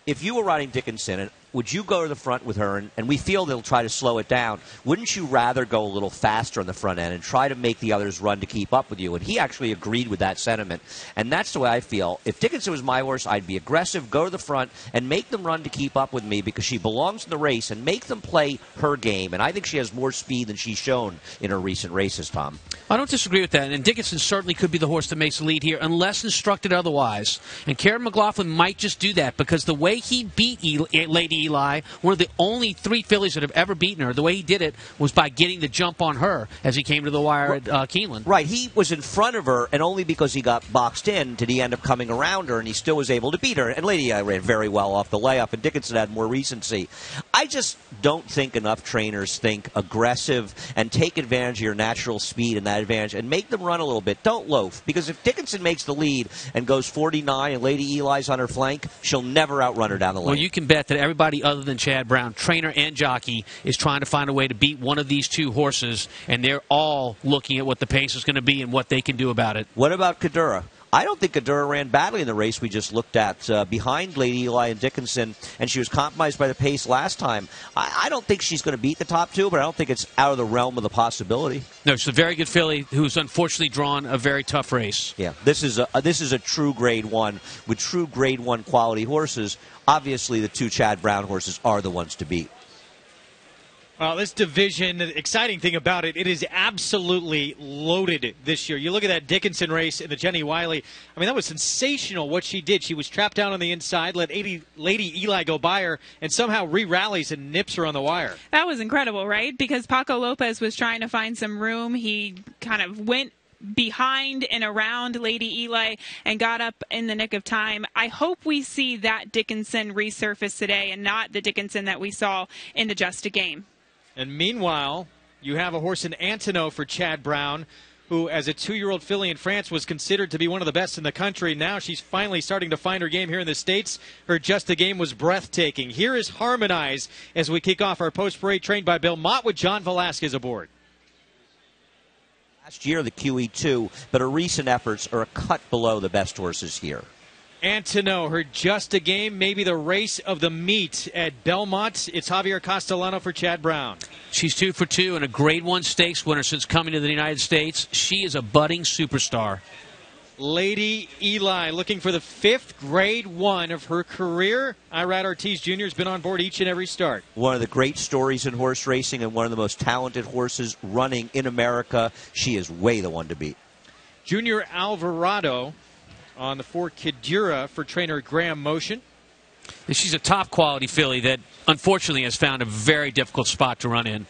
D: if you were riding Dickinson, would you go to the front with her, and we feel they'll try to slow it down, wouldn't you rather go a little faster on the front end and try to make the others run to keep up with you? And he actually agreed with that sentiment, and that's the way I feel. If Dickinson was my horse, I'd be aggressive, go to the front, and make them run to keep up with me, because she belongs in the race, and make them play her game. And I think she has more speed than she's shown in her recent races, Tom.
E: I don't disagree with that, and Dickinson certainly could be the horse that makes the lead here, unless instructed otherwise. And Karen McLaughlin might just do that, because the way he beat Lady Eli, one of the only 3 fillies that have ever beaten her, the way he did it was by getting the jump on her as he came to the wire at Keeneland.
D: Right, he was in front of her, and only because he got boxed in did he end up coming around her, and he still was able to beat her. And Lady Eli ran very well off the layup, and Dickinson had more recency. I just don't think enough trainers think aggressive and take advantage of your natural speed and that advantage and make them run a little bit. Don't loaf, because if Dickinson makes the lead and goes 49 and Lady Eli's on her flank, she'll never outrun her down the lane.
E: Well, you can bet that everybody other than Chad Brown, trainer and jockey, is trying to find a way to beat one of these 2 horses, and they're all looking at what the pace is going to be and what they can do about it.
D: What about Kidura? I don't think Kidura ran badly in the race we just looked at behind Lady Eli and Dickinson, and she was compromised by the pace last time. I don't think she's going to beat the top 2, but I don't think it's out of the realm of the possibility.
E: No, she's a very good filly who's unfortunately drawn a very tough race.
D: Yeah, this is a true Grade 1 with true Grade 1 quality horses. Obviously, the 2 Chad Brown horses are the ones to beat.
A: Well, this division, the exciting thing about it, it is absolutely loaded this year. You look at that Dickinson race and the Jenny Wiley. I mean, that was sensational what she did. She was trapped down on the inside, let Lady Eli go by her, and somehow re-rallies and nips her on the wire.
C: That was incredible, right? Because Paco Lopez was trying to find some room. He kind of went behind and around Lady Eli and got up in the nick of time. I hope we see that Dickinson resurface today and not the Dickinson that we saw in the Just a Game.
A: And meanwhile, you have a horse in Antineau for Chad Brown, who, as a 2-year-old filly in France, was considered to be one of the best in the country. Now she's finally starting to find her game here in the States. Her Just a Game was breathtaking. Here is Harmonize as we kick off our post-parade, trained by Bill Mott with John Velasquez aboard.
D: Last year, the QE2, but her recent efforts are a cut below the best horses here.
A: Antineau, her Just a Game, maybe the race of the meet at Belmont. It's Javier Castellano for Chad Brown.
E: She's 2 for 2 and a Grade 1 stakes winner since coming to the United States. She is a budding superstar.
A: Lady Eli looking for the 5th Grade 1 of her career. Irad Ortiz Jr. has been on board each and every start.
D: One of the great stories in horse racing and one of the most talented horses running in America. She is way the one to beat.
A: Junior Alvarado on the 4 Kidura for trainer Graham Motion.
E: She's a top quality filly that unfortunately has found a very difficult spot to run in.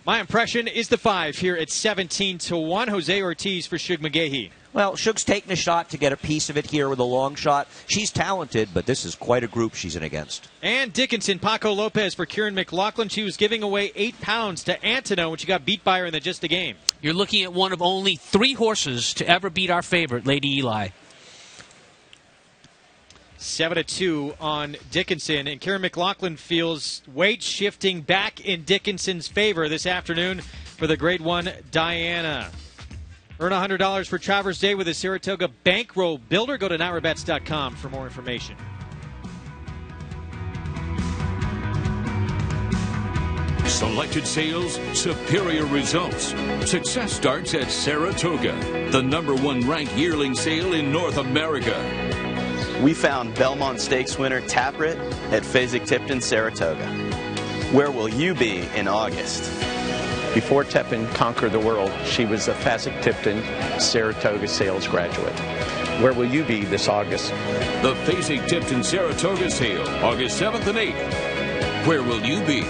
A: My impression is the 5 here at 17-1. Jose Ortiz for Shug McGahee.
D: Well, Shug's taking a shot to get a piece of it here with a long shot. She's talented, but this is quite a group she's in against.
A: And Dickinson, Paco Lopez for Kieran McLaughlin. She was giving away 8 pounds to Antineau when she got beat by her in the Just a Game.
E: You're looking at one of only 3 horses to ever beat our favorite, Lady Eli.
A: 7-2 on Dickinson, and Kieran McLaughlin feels weight shifting back in Dickinson's favor this afternoon for the Grade 1 Diana. Earn $100 for Travers Day with a Saratoga Bankroll Builder. Go to NyraBets.com for more information.
J: Selected sales, superior results. Success starts at Saratoga, the #1 ranked yearling sale in North America.
L: We found Belmont Stakes winner Taprit at Fasig-Tipton, Saratoga. Where will you be in August?
V: Before Tepin conquered the world, she was a Fasig-Tipton Saratoga sales graduate. Where will you be this August?
J: The Fasig-Tipton Saratoga sale, August 7th and 8th. Where will you be?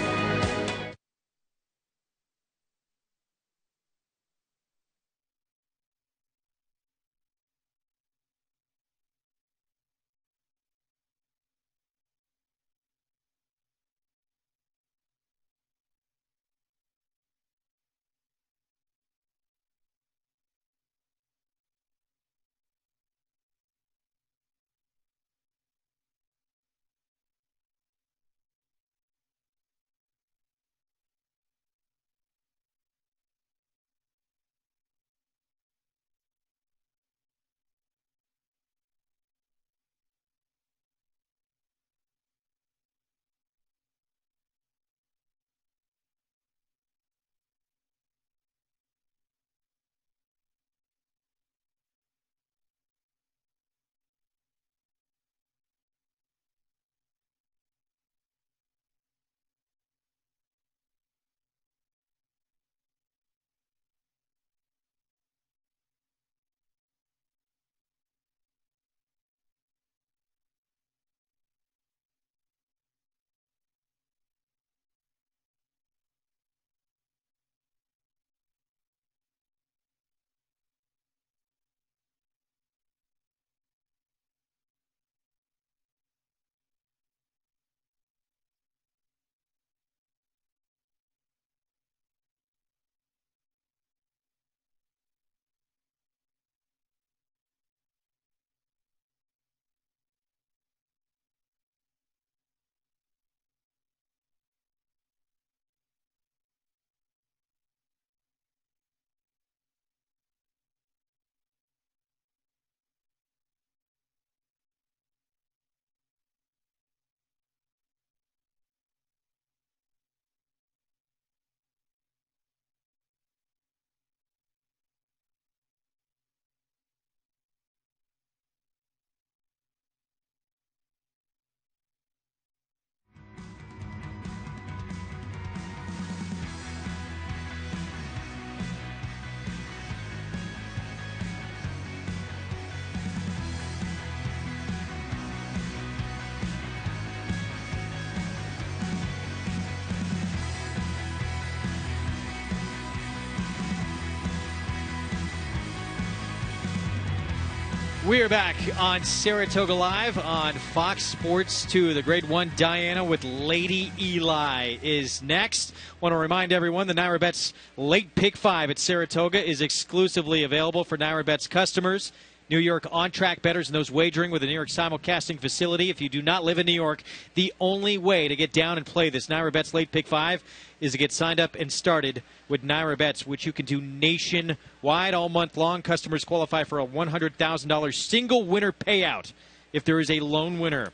A: We are back on Saratoga Live on Fox Sports 2. The Grade 1 Diana with Lady Eli is next. Want to remind everyone the Naira Bets Late Pick 5 at Saratoga is exclusively available for Naira Bets customers. New York on-track bettors and those wagering with a New York simulcasting facility. If you do not live in New York, the only way to get down and play this Naira Bets Late Pick 5 is to get signed up and started with Naira Bets, which you can do nationwide all month long. Customers qualify for a $100,000 single winner payout if there is a lone winner.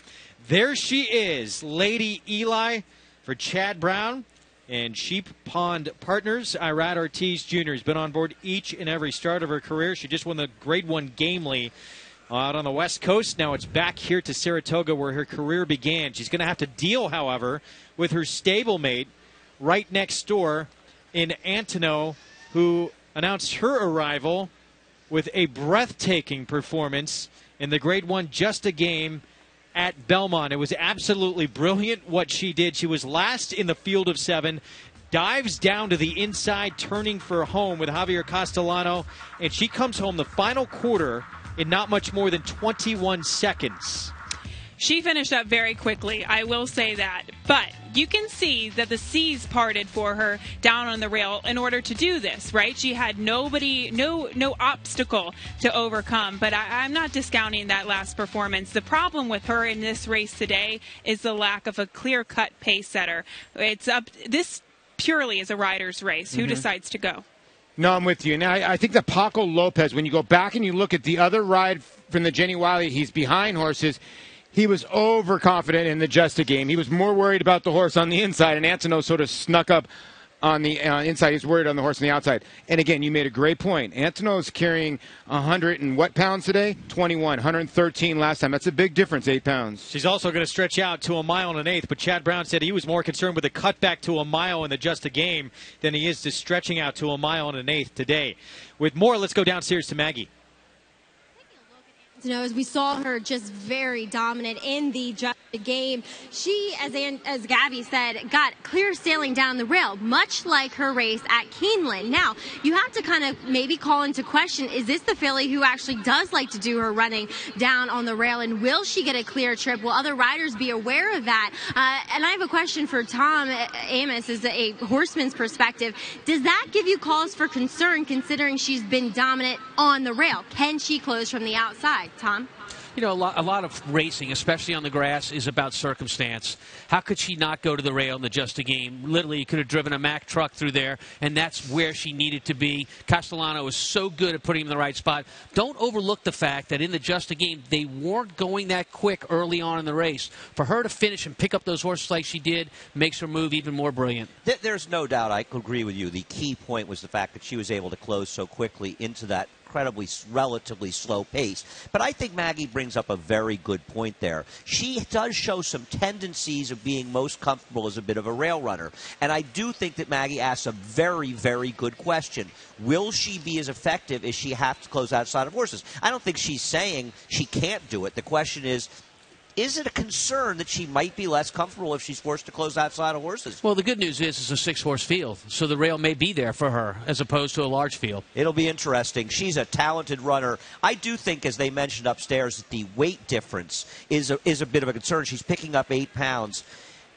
A: There she is, Lady Eli for Chad Brown and Sheep Pond Partners. Irad Ortiz Jr. has been on board each and every start of her career. She just won the Grade 1 Gamely out on the West Coast. Now it's back here to Saratoga where her career began. She's going to have to deal, however, with her stablemate right next door in Antono, who announced her arrival with a breathtaking performance in the Grade 1 Just a Game at Belmont. It was absolutely brilliant what she did. She was last in the field of 7, dives down to the inside, turning for home with Javier Castellano, and she comes home the final quarter in not much more than 21 seconds.
C: She finished up very quickly, I will say that. But you can see that the seas parted for her down on the rail in order to do this, right? She had no obstacle to overcome. But I'm not discounting that last performance. The problem with her in this race today is the lack of a clear-cut pace setter. This purely is a rider's race. Who decides to go?
B: No, I'm with you. Now, I think that Paco Lopez, when you go back and you look at the other ride from the Jenny Wiley, he's behind horses. He was overconfident in the Just a Game. He was more worried about the horse on the inside, and Antono sort of snuck up on the inside. He's worried on the horse on the outside. And again, you made a great point. Antono's carrying 100 and what pounds today? 21, 113 last time. That's a big difference, 8 pounds.
A: She's also going to stretch out to 1 mile and 1/8, but Chad Brown said he was more concerned with the cutback to 1 mile in the Just a Game than he is to stretching out to 1 mile and 1/8 today. With more, let's go downstairs to Maggie.
F: As we saw her just very dominant in the Just a Game, she, as Gabby said, got clear sailing down the rail, much like her race at Keeneland. Now, you have to kind of maybe call into question, is this the filly who actually does like to do her running down on the rail, and will she get a clear trip? Will other riders be aware of that? And I have a question for Tom Amos as a horseman's perspective. Does that give you cause for concern considering she's been dominant on the rail? Can she close from the outside? Tom?
E: You know, a lot of racing, especially on the grass, is about circumstance. How could she not go to the rail in the Just a Game? Literally, you could have driven a Mack truck through there, and that's where she needed to be. Castellano is so good at putting him in the right spot. Don't overlook the fact that in the Just a Game, they weren't going that quick early on in the race. For her to finish and pick up those horses like she did makes her move even more brilliant.
D: There's no doubt, I agree with you. The key point was the fact that she was able to close so quickly into that relatively slow pace. But I think Maggie brings up a very good point there. She does show some tendencies of being most comfortable as a bit of a rail runner. And I do think that Maggie asks a very, very good question. Will she be as effective as she has to close outside of horses? I don't think she's saying she can't do it. The question is it a concern that she might be less comfortable if she's forced to close outside of horses?
E: Well, the good news is it's a 6-horse field, so the rail may be there for her as opposed to a large field.
D: It'll be interesting. She's a talented runner. I do think, as they mentioned upstairs, that the weight difference is a bit of a concern. She's picking up 8 pounds.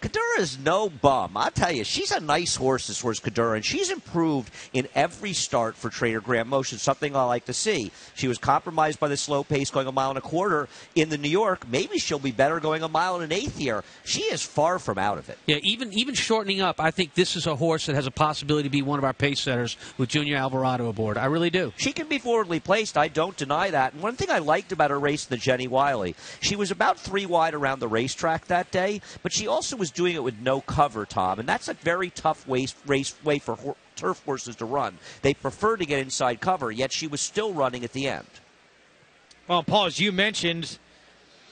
D: Kadura is no bum. I'll tell you, she's a nice horse, this horse Kadura, and she's improved in every start for Trainer Graham Motion, something I like to see. She was compromised by the slow pace going 1.25 miles in the New York. Maybe she'll be better going 1.125 miles here. She is far from out of it.
E: Yeah, even shortening up, I think this is a horse that has a possibility to be one of our pace setters with Junior Alvarado aboard. I really do.
D: She can be forwardly placed. I don't deny that. And one thing I liked about her race in the Jenny Wiley, she was about 3 wide around the racetrack that day, but she also was doing it with no cover, Tom, and that's a very tough way for turf horses to run. They prefer to get inside cover, yet she was still running at the end.
A: Well, Paul, as you mentioned,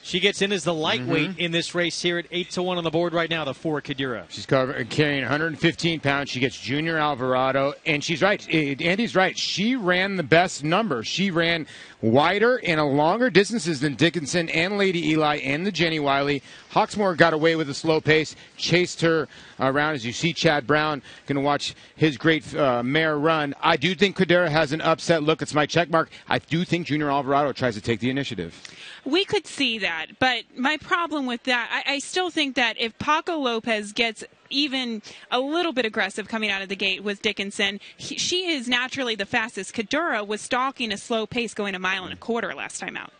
A: She gets in as the lightweight in this race here at 8-1 on the board right now, the 4 Kadira.
B: She's carrying 115 pounds. She gets Junior Alvarado, and she's right. Andy's right. She ran the best number. She ran wider and a longer distances than Dickinson and Lady Eli and the Jenny Wiley. Hawksmoor got away with a slow pace, chased her around. As you see, Chad Brown going to watch his great mare run. I do think Kadira has an upset look. It's my check mark. I do think Junior Alvarado tries to take the initiative.
C: We could see that, but my problem with that, I still think that if Paco Lopez gets even a little bit aggressive coming out of the gate with Dickinson, she is naturally the fastest. Kadira was stalking a slow pace going 1.25 miles last time out.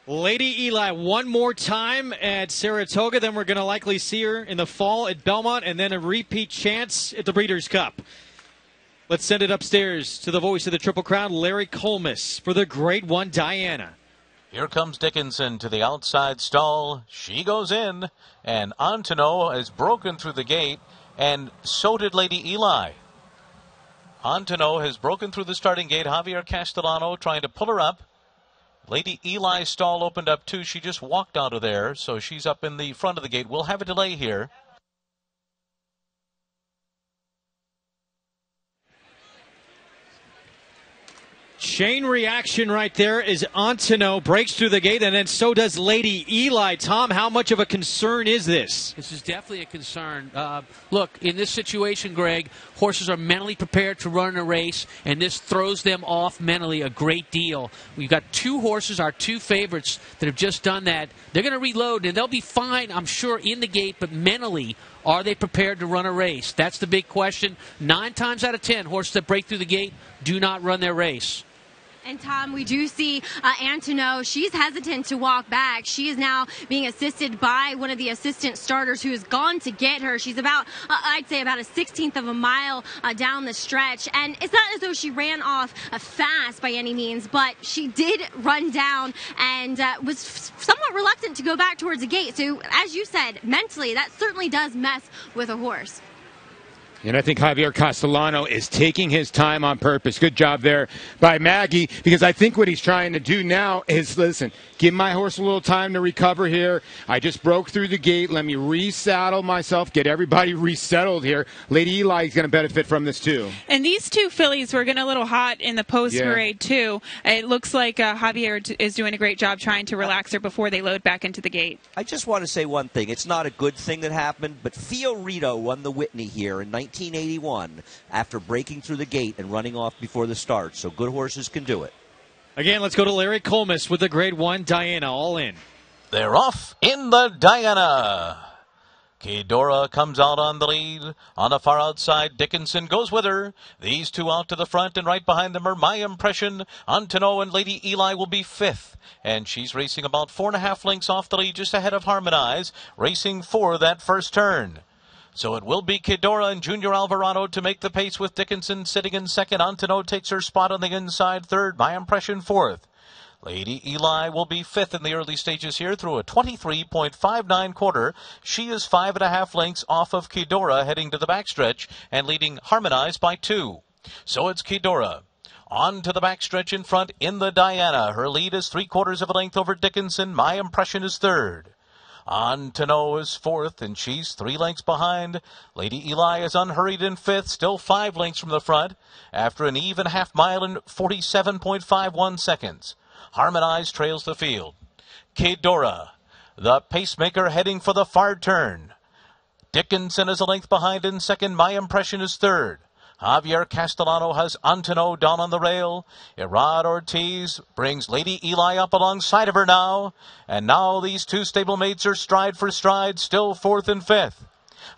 A: Lady Eli one more time at Saratoga, then we're going to likely see her in the fall at Belmont, and then a repeat chance at the Breeders' Cup. Let's send it upstairs to the voice of the Triple Crown, Larry Colmus, for the Grade 1 Diana.
I: Here comes Dickinson to the outside stall. She goes in, and Antono has broken through the gate, and so did Lady Eli. Antono has broken through the starting gate. Javier Castellano trying to pull her up. Lady Eli's stall opened up too. She just walked out of there, so she's up in the front of the gate. We'll have a delay here.
A: Chain reaction right there as Antono breaks through the gate, and then so does Lady Eli. Tom, how much of a concern is this?
E: This is definitely a concern. Look, in this situation, Greg, horses are mentally prepared to run a race, and this throws them off mentally a great deal. We've got 2 horses, our 2 favorites, that have just done that. They're going to reload, and they'll be fine, I'm sure, in the gate, but mentally, are they prepared to run a race? That's the big question. 9 times out of 10, horses that break through the gate do not run their race.
F: And, Tom, we do see Antono. She's hesitant to walk back. She is now being assisted by one of the assistant starters who has gone to get her. She's about, I'd say, about a 16th of a mile down the stretch. And it's not as though she ran off fast by any means, but she did run down and was somewhat reluctant to go back towards the gate. So, as you said, mentally, that certainly does mess with a horse.
B: And I think Javier Castellano is taking his time on purpose. Good job there by Maggie, because I think what he's trying to do now is, listen, give my horse a little time to recover here. I just broke through the gate. Let me resaddle myself, get everybody resettled here. Lady Eli is going to benefit from this, too.
C: And these 2 fillies were getting a little hot in the post-parade, too. It looks like Javier is doing a great job trying to relax her before they load back into the gate.
D: I just want to say one thing. It's not a good thing that happened, but Fiorito won the Whitney here in 1981 after breaking through the gate and running off before the start. So good horses can do it.
A: Again, let's go to Larry Colmus with the Grade 1 Diana. All in.
I: They're off in the Diana. Kedora comes out on the lead. On the far outside, Dickinson goes with her. These 2 out to the front, and right behind them are My Impression. Antono and Lady Eli will be 5th. And she's racing about 4.5 lengths off the lead, just ahead of Harmonize, racing for that first turn. So it will be Kedora and Junior Alvarado to make the pace with Dickinson sitting in second. Antono takes her spot on the inside third. My Impression 4th. Lady Eli will be 5th in the early stages here through a 23.59 quarter. She is 5.5 lengths off of Kedora heading to the backstretch and leading Harmonize by 2. So it's Kedora on to the backstretch in front in the Diana. Her lead is 3/4 of a length over Dickinson. My Impression is 3rd. Antono is 4th, and she's 3 lengths behind. Lady Eli is unhurried in 5th, still 5 lengths from the front, after an even half mile in 47.51 seconds. Harmonize trails the field. Kedora, the pacemaker, heading for the far turn. Dickinson is a length behind in second. My Impression is 3rd. Javier Castellano has Antono down on the rail. Irad Ortiz brings Lady Eli up alongside of her now. And now these 2 stablemates are stride for stride, still 4th and 5th.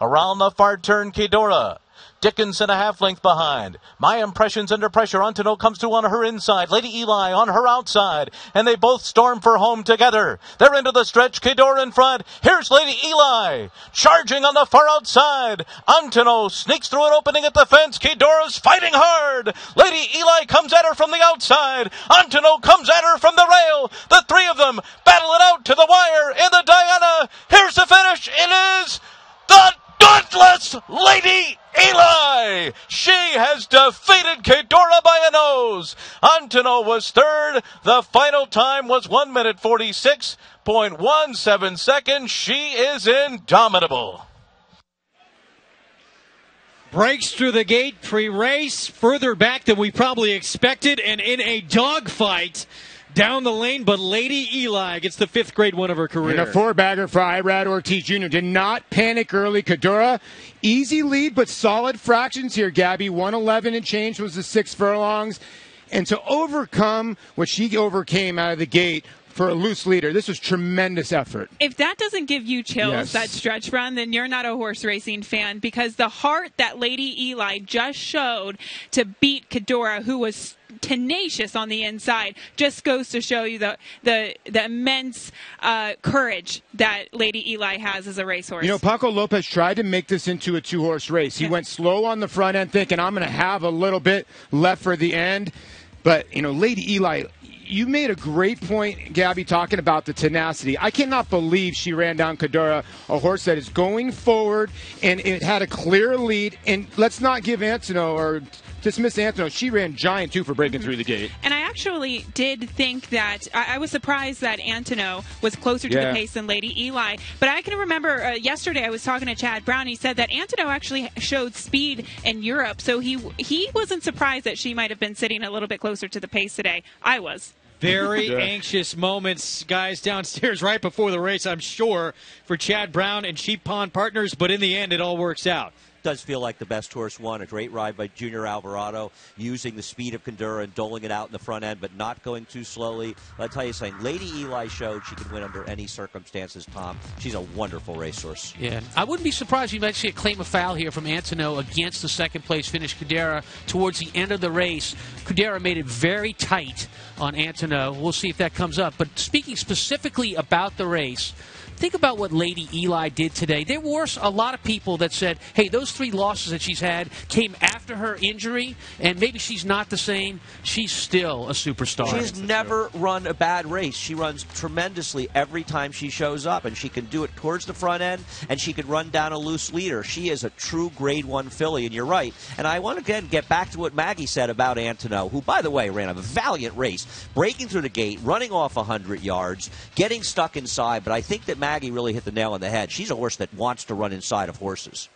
I: Around the far turn, Kedora. Dickinson a half length behind. My Impression's under pressure. Antono comes through on her inside. Lady Eli on her outside. And they both storm for home together. They're into the stretch. Kedora in front. Here's Lady Eli. Charging on the far outside. Antono sneaks through an opening at the fence. Kedora's fighting hard. Lady Eli comes at her from the outside. Antono comes at her from the rail. The 3 of them battle it out to the wire in the Diana. Here's the finish. It is the Dauntless Yes, Lady Eli! She has defeated Kedora by a nose. Antonov was third. The final time was 1 minute 46.17 seconds. She is indomitable.
A: Breaks through the gate pre-race, further back than we probably expected, and in a dogfight down the lane, but Lady Eli gets the 5th grade win of her career.
B: And a 4-bagger for Irad Ortiz Jr. Did not panic early. Kedora, easy lead, but solid fractions here, Gabby. 111 and change was the 6 furlongs. And to overcome what she overcame out of the gate for a loose leader, this was tremendous effort.
C: If that doesn't give you chills,
B: Yes.
C: that stretch run, then you're not a horse racing fan, because the heart that Lady Eli just showed to beat Kedora, who was tenacious on the inside, just goes to show you the immense courage that Lady Eli has as a racehorse.
B: You know, Paco Lopez tried to make this into a 2-horse race. He went slow on the front end, thinking, I'm going to have a little bit left for the end. But, you know, Lady Eli, you made a great point, Gabby, talking about the tenacity. I cannot believe she ran down Kedora, a horse that is going forward, and it had a clear lead. And let's not give Antonov or dismiss Antonov. She ran giant, too, for breaking through the gate.
C: And I actually did think that I was surprised that Antonov was closer to the pace than Lady Eli. But I can remember yesterday I was talking to Chad Brown. He said that Antonov actually showed speed in Europe, so he wasn't surprised that she might have been sitting a little bit closer to the pace today. I was.
A: Very anxious moments, guys, downstairs right before the race, I'm sure, for Chad Brown and Sheep Pond Partners, but in the end, it all works out.
D: Does feel like the best horse won. A great ride by Junior Alvarado, using the speed of Kedora and doling it out in the front end, but not going too slowly. But I'll tell you something, Lady Eli showed she can win under any circumstances, Tom. She's a wonderful racehorse.
E: Yeah, I wouldn't be surprised if you might see a claim of foul here from Antonov against the second-place finish, Kedora, towards the end of the race. Kedora made it very tight on Antonov. We'll see if that comes up. But speaking specifically about the race, think about what Lady Eli did today. There were a lot of people that said, hey, those 3 losses that she's had came after her injury, and maybe she's not the same. She's still a superstar.
D: She's never run a bad race. She runs tremendously every time she shows up, and she can do it towards the front end, and she can run down a loose leader. She is a true Grade 1 filly, and you're right. And I want to, again, get back to what Maggie said about Antonov, who, by the way, ran a valiant race, breaking through the gate, running off 100 yards, getting stuck inside, but I think that Maggie really hit the nail on the head. She's a horse that wants to run inside of horses.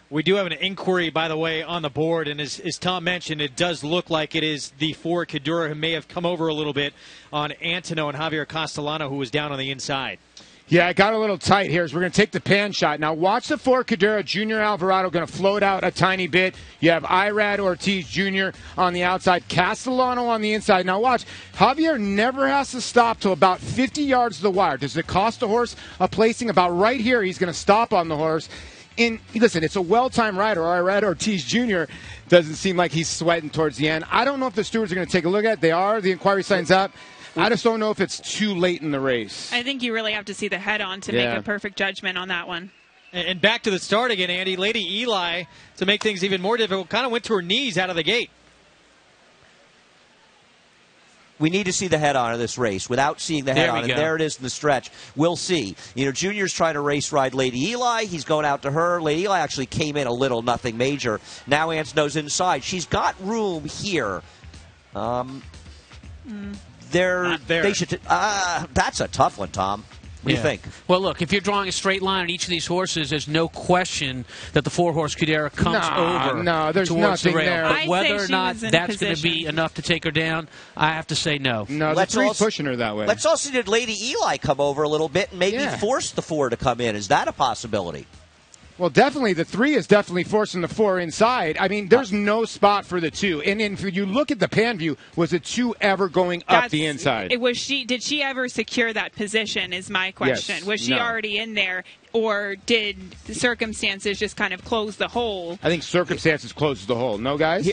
A: We do have an inquiry, by the way, on the board, and as Tom mentioned, it does look like it is the 4 Kedora who may have come over a little bit on Antonov and Javier Castellano, who was down on the inside.
B: Yeah, it got a little tight here, so we're going to take the pan shot. Now, watch the 4 Kedora. Junior Alvarado going to float out a tiny bit. You have Irad Ortiz Jr. on the outside, Castellano on the inside. Now, watch. Javier never has to stop till about 50 yards to the wire. Does it cost a horse a placing? About right here, he's going to stop on the horse. And listen, it's a well-timed rider. Irad Ortiz Jr. doesn't seem like he's sweating towards the end. I don't know if the stewards are going to take a look at it. They are. The inquiry signs up. I just don't know if it's too late in the race.
C: I think you really have to see the head-on to make a perfect judgment on that one.
A: And back to the start again, Andy. Lady Eli, to make things even more difficult, kind of went to her knees out of the gate.
D: We need to see the head-on of this race. Without seeing the head-on, and there it is in the stretch, we'll see. You know, Junior's trying to race ride Lady Eli. He's going out to her. Lady Eli actually came in a little, nothing major. Now Antonov's inside. She's got room here. They should. That's a tough one, Tom. What do you think?
E: Well, look, if you're drawing a straight line on each of these horses, there's no question that the 4-horse Kedora comes over
B: there's
E: towards the
B: nothing
E: rail.
B: there.
E: But whether or not that's going to be enough to take her down, I have to say no.
B: No, the 3's pushing her that way.
D: Let's also did Lady Eli come over a little bit and maybe force the 4 to come in. Is that a possibility?
B: Well, definitely. The 3 is definitely forcing the 4 inside. I mean, there's no spot for the 2. And if you look at the pan view, was the 2 ever going up the inside?
C: Did she ever secure that position is my question.
B: Yes.
C: Was she already in there, or did the circumstances just kind of close the hole?
B: I think circumstances closes the hole. No, guys?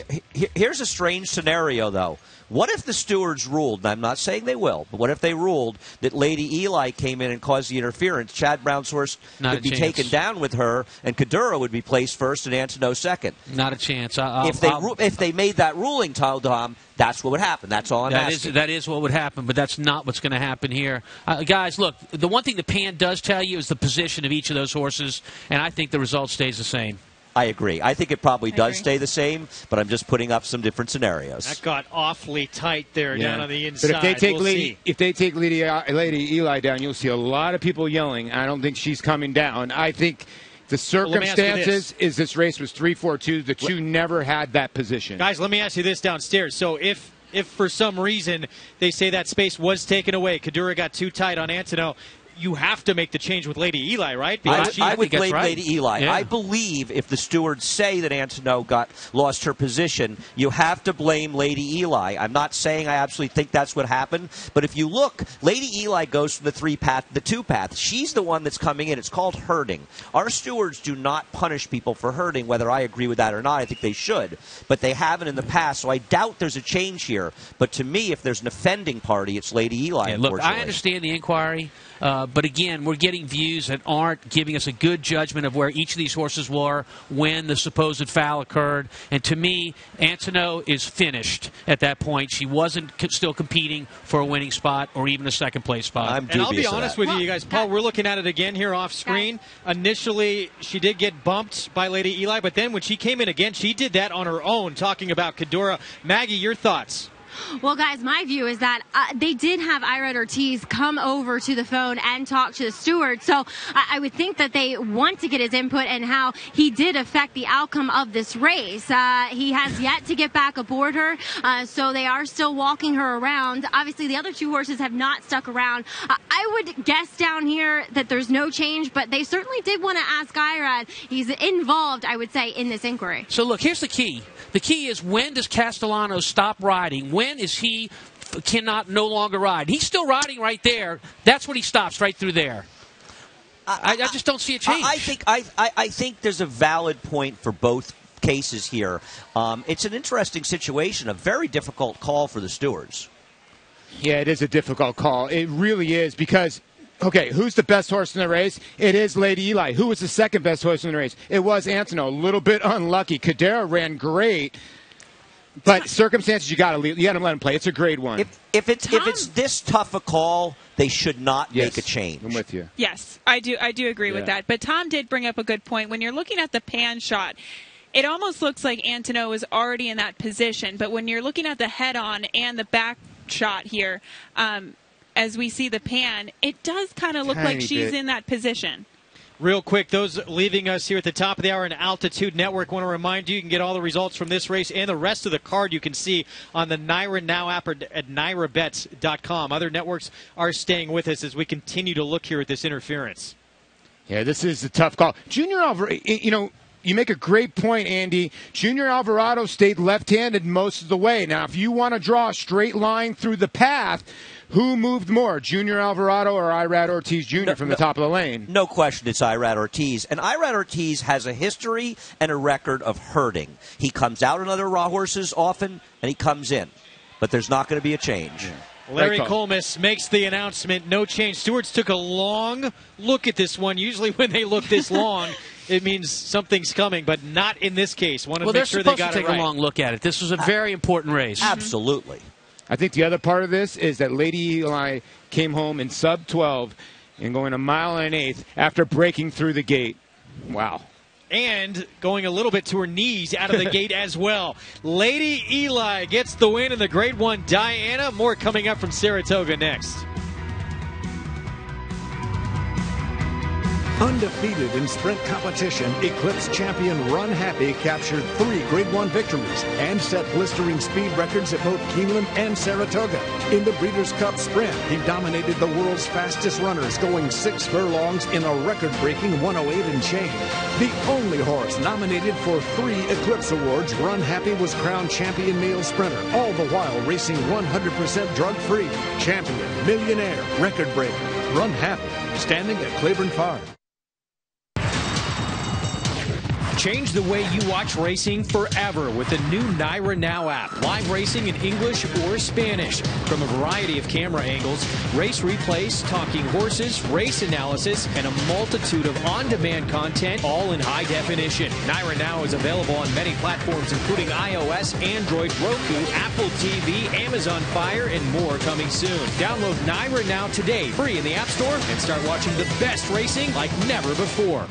D: Here's a strange scenario, though. What if the stewards ruled, and I'm not saying they will, but what if they ruled that Lady Eli came in and caused the interference? Chad Brown's horse could be taken down with her, and Kedora would be placed first and Antonov second.
E: Not a chance.
D: If they made that ruling, Tom, that's what would happen. That's all I'm asking.
E: That is what would happen, but that's not what's going to happen here. Guys, look, the one thing the pan does tell you is the position of each of those horses, and I think the result stays the same.
D: I agree. I think it probably does stay the same, but I'm just putting up some different scenarios.
A: That got awfully tight there down on the inside.
B: But if they take Lady Eli down, you'll see a lot of people yelling. I don't think she's coming down. I think the circumstances is this race was 3-4-2. The two never had that position.
A: Guys, let me ask you this downstairs. So if for some reason they say that space was taken away, Kadura got too tight on Antono, you have to make the change with Lady Eli, right?
D: I would blame Lady Eli.
A: Yeah.
D: I believe if the stewards say that Antono lost her position, you have to blame Lady Eli. I'm not saying I absolutely think that's what happened, but if you look, Lady Eli goes from the 3-path to the 2-path. She's the one that's coming in. It's called herding. Our stewards do not punish people for herding, whether I agree with that or not. I think they should, but they haven't in the past, so I doubt there's a change here. But to me, if there's an offending party, it's Lady Eli, unfortunately.
E: Look, I understand the inquiry. But again, we're getting views that aren't giving us a good judgment of where each of these horses were when the supposed foul occurred. And to me, Antono is finished at that point. She wasn't still competing for a winning spot or even a second-place spot.
A: And I'll be honest with you guys, Paul, we're looking at it again here off screen. Initially, she did get bumped by Lady Eli, but then when she came in again, she did that on her own, talking about Kadura. Maggie, your thoughts?
F: Well, guys, my view is that they did have Irad Ortiz come over to the phone and talk to the steward. So I would think that they want to get his input and how he did affect the outcome of this race. He has yet to get back aboard her, so they are still walking her around. Obviously, the other two horses have not stuck around. I would guess down here that there's no change, but they certainly did want to ask Irad. He's involved, I would say, in this inquiry.
E: So, look, here's the key. The key is, when does Castellano stop riding? When is he cannot no longer ride? He's still riding right there. That's when he stops, right through there. I just don't see a change.
D: I think there's a valid point for both cases here. It's an interesting situation, a very difficult call for the stewards.
B: Yeah, it is a difficult call. It really is, because okay, who's the best horse in the race? It is Lady Eli. Who was the second best horse in the race? It was Antono. A little bit unlucky. Cadera ran great, but circumstances, you got to let him play. It's a grade one.
D: If it's this tough a call, they should not make a change.
B: I'm with you.
C: Yes, I do agree with that. But Tom did bring up a good point. When you're looking at the pan shot, it almost looks like Antono was already in that position. But when you're looking at the head-on and the back shot here, as we see the pan, it does kind of look like she's in that position.
A: Real quick, those leaving us here at the top of the hour in Altitude Network, want to remind you can get all the results from this race and the rest of the card you can see on the NYRA Now app or at NYRABets.com. Other networks are staying with us as we continue to look here at this interference.
B: Yeah, this is a tough call. Junior Alvarado, you make a great point, Andy. Junior Alvarado stayed left-handed most of the way. Now, if you want to draw a straight line through the path, who moved more, Junior Alvarado or Irad Ortiz Jr. from the top of the lane?
D: No question it's Irad Ortiz. And Irad Ortiz has a history and a record of herding. He comes out on other raw horses often, and he comes in. But there's not going to be a change.
B: Yeah.
A: Larry Colmus makes the announcement, no change. Stewards took a long look at this one. Usually when they look this long, it means something's coming, but not in this case. Want to make sure they got it right.
E: They're supposed to take a long look at it. This was a very important race.
D: Absolutely.
B: I think the other part of this is that Lady Eli came home in sub-12 and going a mile and an eighth after breaking through the gate. Wow.
A: And going a little bit to her knees out of the gate as well. Lady Eli gets the win in the Grade 1 Diana. More coming up from Saratoga next.
H: Undefeated in sprint competition, Eclipse champion Run Happy captured 3 Grade 1 victories and set blistering speed records at both Keeneland and Saratoga. In the Breeders' Cup Sprint, he dominated the world's fastest runners, going 6 furlongs in a record-breaking 108 and change. The only horse nominated for 3 Eclipse Awards, Run Happy was crowned champion male sprinter, all the while racing 100% drug-free. Champion, millionaire, record-breaker, Run Happy, standing at Claiborne Farm.
U: Change the way you watch racing forever with the new NYRA Now app. Live racing in English or Spanish from a variety of camera angles, race replays, talking horses, race analysis, and a multitude of on-demand content, all in high definition. NYRA Now is available on many platforms, including iOS, Android, Roku, Apple TV, Amazon Fire, and more coming soon. Download NYRA Now today, free in the App Store, and start watching the best racing like never before.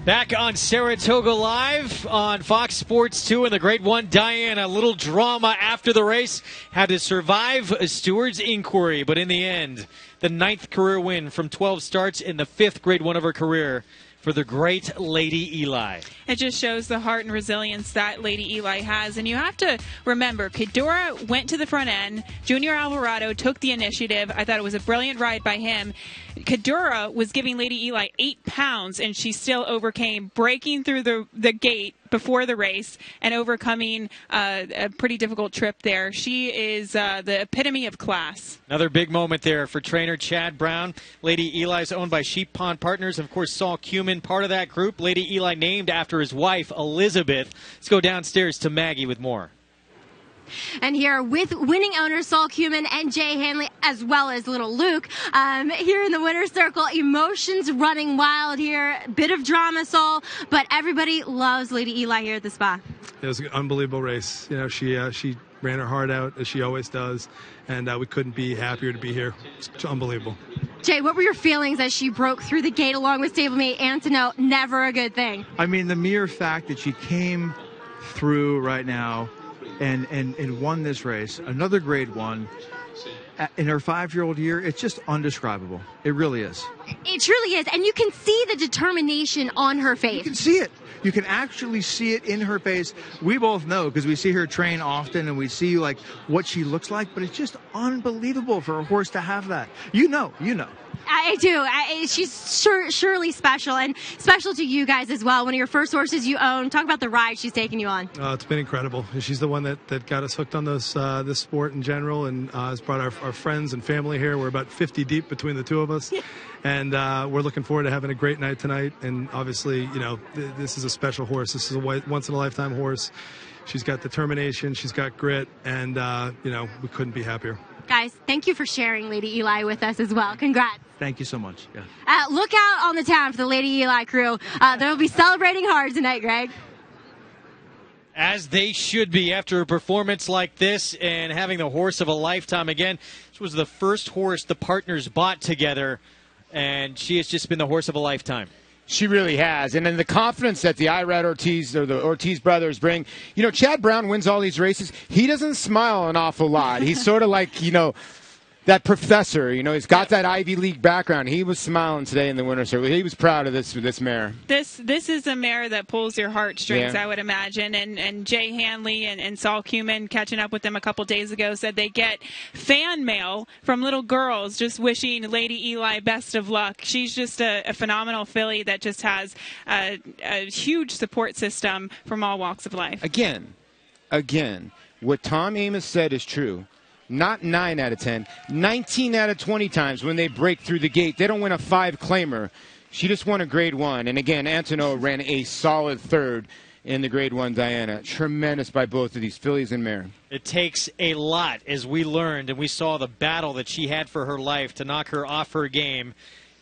A: Back on Saratoga Live on Fox Sports 2 and the Grade 1 Diana. A little drama after the race. Had to survive a steward's inquiry, but in the end, the 9th career win from 12 starts in the 5th Grade 1 of her career for the great Lady Eli.
C: It just shows the heart and resilience that Lady Eli has. And you have to remember, Kedora went to the front end. Junior Alvarado took the initiative. I thought it was a brilliant ride by him. Kedora was giving Lady Eli 8 pounds, and she still overcame, breaking through the gate before the race and overcoming a pretty difficult trip there. She is the epitome of class.
A: Another big moment there for trainer Chad Brown. Lady Eli is owned by Sheep Pond Partners. Of course, Saul Cumin, part of that group. Lady Eli named after his wife, Elizabeth. Let's go downstairs to Maggie with more.
F: And here with winning owners Saul Cumin and Jay Hanley, as well as little Luke, here in the winner's circle. Emotions running wild here. Bit of drama, Saul, but everybody loves Lady Eli here at the spa.
N: It was an unbelievable race. You know, she ran her heart out, as she always does, and we couldn't be happier to be here. It's unbelievable.
F: Jay, what were your feelings as she broke through the gate along with stablemate Antono? Never a good thing.
P: I mean, the mere fact that she came through right now and won this race, another Grade 1, in her 5-year-old year, it's just undescribable. It really is.
F: It truly is, and you can see the determination on her face.
P: You can see it. You can actually see it in her face. We both know because we see her train often and we see like what she looks like, but it's just unbelievable for a horse to have that. You know.
F: I do. She's surely special, and special to you guys as well. One of your first horses you own. Talk about the ride she's taken you on.
N: It's been incredible. She's the one that got us hooked on this sport in general, and has brought our friends and family here. We're about 50 deep between the two of us, and we're looking forward to having a great night tonight. And obviously, you know, this is a special horse. This is a once-in-a-lifetime horse. She's got determination. She's got grit, and, you know, we couldn't be happier.
F: Guys, thank you for sharing Lady Eli with us as well. Congrats.
P: Thank you so much. Yeah.
F: Look out on the town for the Lady Eli crew. They'll be celebrating hard tonight, Greg.
A: As they should be after a performance like this and having the horse of a lifetime again. This was the first horse the partners bought together, and she has just been the horse of a lifetime.
B: She really has. And then the confidence that the Irad Ortiz or the Ortiz brothers bring. You know, Chad Brown wins all these races. He doesn't smile an awful lot. He's sort of like, you know, that professor. You know, he's got that Ivy League background. He was smiling today in the winner's circle. He was proud of this mare.
C: This is a mare that pulls your heartstrings, I would imagine. And Jay Hanley and Saul Cumin, catching up with them a couple days ago, said they get fan mail from little girls just wishing Lady Eli best of luck. She's just a phenomenal filly that just has a huge support system from all walks of life.
B: Again, what Tom Amos said is true. Not 9 out of 10, 19 out of 20 times when they break through the gate. They don't win a 5-claimer. She just won a Grade 1. And again, Antono ran a solid third in the Grade 1 Diana. Tremendous by both of these fillies and mare.
A: It takes a lot, as we learned, and we saw the battle that she had for her life to knock her off her game.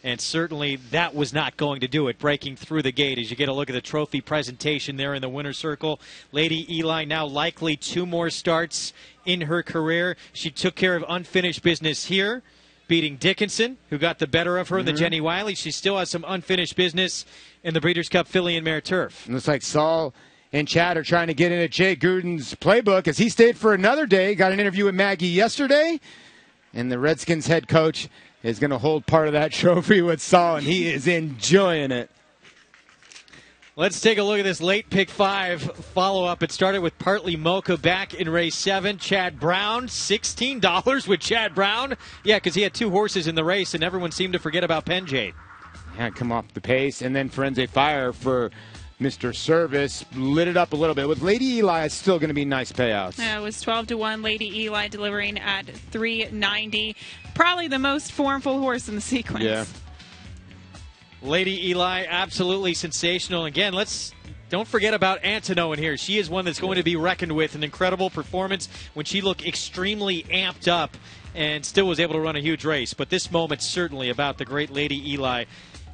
A: And certainly that was not going to do it, breaking through the gate. As you get a look at the trophy presentation there in the winner's circle, Lady Eli now likely 2 more starts in her career. She took care of unfinished business here, beating Dickinson, who got the better of her in the Jenny Wiley. She still has some unfinished business in the Breeders' Cup Filly and Mare Turf.
B: It looks like Saul and Chad are trying to get into Jay Gruden's playbook as he stayed for another day. Got an interview with Maggie yesterday, and the Redskins head coach is going to hold part of that trophy with Saul, and he is enjoying it.
A: Let's take a look at this late pick 5 follow-up. It started with Partly Mocha back in race 7. Chad Brown, $16 with Chad Brown. Yeah, because he had 2 horses in the race, and everyone seemed to forget about Penjade.
B: Yeah, come off the pace. And then Forensic Fire for Mr. Service lit it up a little bit. With Lady Eli, it's still going to be nice payouts.
C: Yeah, it was 12-1. Lady Eli delivering at $3.90. Probably the most formful horse in the sequence.
B: Yeah.
A: Lady Eli, absolutely sensational. Again, don't forget about Antono in here. She is one that's going to be reckoned with. An incredible performance when she looked extremely amped up and still was able to run a huge race. But this moment's certainly about the great Lady Eli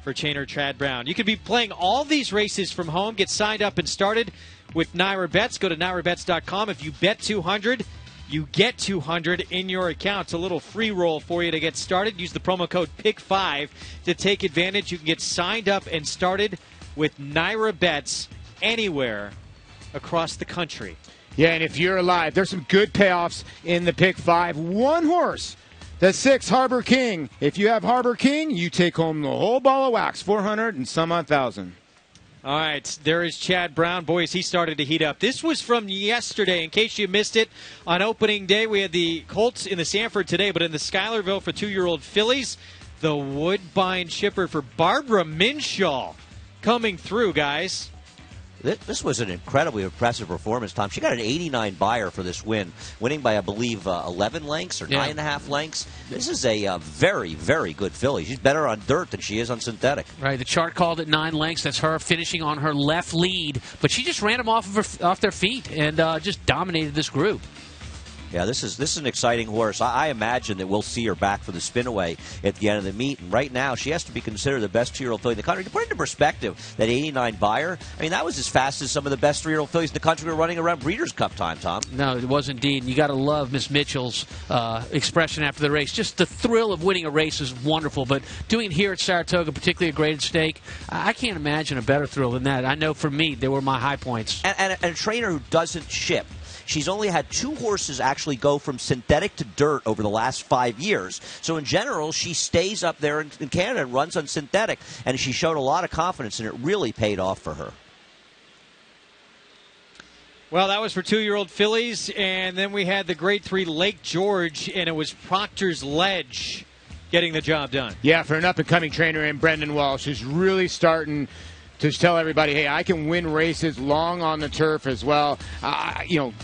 A: for trainer Chad Brown. You could be playing all these races from home. Get signed up and started with Naira Bets. Go to NairaBets.com. If you bet $200, you get $200 in your account. It's a little free roll for you to get started. Use the promo code PICK5 to take advantage. You can get signed up and started with Naira bets anywhere across the country.
B: Yeah, and if you're alive, there's some good payoffs in the pick 5. One horse, the 6 Harbor King. If you have Harbor King, you take home the whole ball of wax, 400 and some odd thousand.
A: All right, there is Chad Brown. Boys, he started to heat up. This was from yesterday. In case you missed it, on opening day, we had the Colts in the Sanford today, but in the Schuylerville for 2-year-old fillies, the Woodbine shipper for Barbara Minshaw coming through, guys.
D: This was an incredibly impressive performance, Tom. She got an 89 buyer for this win, winning by, I believe, 11 lengths or 9.5 lengths. This is a very, very good filly. She's better on dirt than she is on synthetic.
E: Right, the chart called it 9 lengths. That's her finishing on her left lead. But she just ran them off their feet and just dominated this group.
D: Yeah, this is an exciting horse. I imagine that we'll see her back for the spin-away at the end of the meet. And right now, she has to be considered the best 2-year-old filly in the country. To put it into perspective, that 89 buyer, I mean, that was as fast as some of the best 3-year-old fillies in the country were running around Breeders' Cup time, Tom.
E: No, it was indeed. And you got to love Miss Mitchell's expression after the race. Just the thrill of winning a race is wonderful. But doing it here at Saratoga, particularly a graded stake, I can't imagine a better thrill than that. I know for me, they were my high points.
D: And a trainer who doesn't ship. She's only had 2 horses actually go from synthetic to dirt over the last 5 years. So in general, she stays up there in Canada and runs on synthetic. And she showed a lot of confidence, and it really paid off for her.
A: Well, that was for 2-year-old fillies. And then we had the Grade 3 Lake George, and it was Proctor's Ledge getting the job done.
B: Yeah, for an up-and-coming trainer in Brendan Walsh, who's really starting to tell everybody, hey, I can win races long on the turf as well.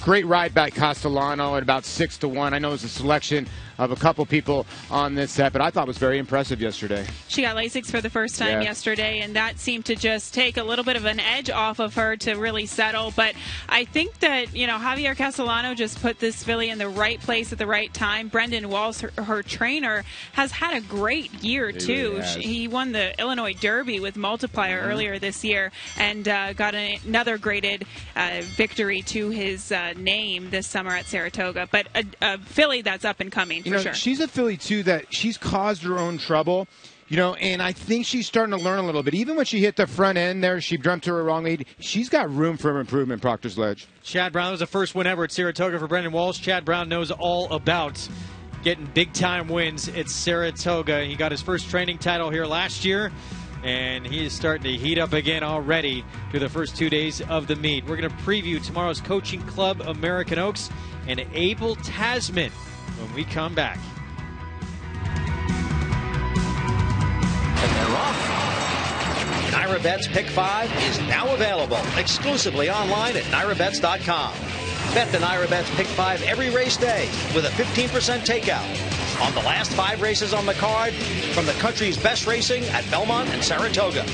B: Great ride by Castellano at about 6-1. I know it was a selection of a couple people on this set, but I thought it was very impressive yesterday.
C: She got Lasix for the first time yesterday, and that seemed to just take a little bit of an edge off of her to really settle. But I think that, Javier Castellano just put this filly in the right place at the right time. Brendan Walsh, her trainer, has had a great year, too. He won the Illinois Derby with Multiplier earlier this year and got another graded victory to his name this summer at Saratoga. But a filly that's up and coming. Sure.
B: She's a filly, too, that she's caused her own trouble, and I think she's starting to learn a little bit. Even when she hit the front end there, she jumped to her wrong lead. She's got room for improvement, Proctor's Ledge.
A: Chad Brown was the first win ever at Saratoga for Brendan Walsh. Chad Brown knows all about getting big-time wins at Saratoga. He got his first training title here last year, and he is starting to heat up again already through the first 2 days of the meet. We're going to preview tomorrow's Coaching Club American Oaks and Abel Tasman when we come back.
G: And they're off. Naira Bets Pick 5 is now available exclusively online at NairaBets.com. Bet the Naira Bets Pick 5 every race day with a 15% takeout on the last 5 races on the card from the country's best racing at Belmont and Saratoga.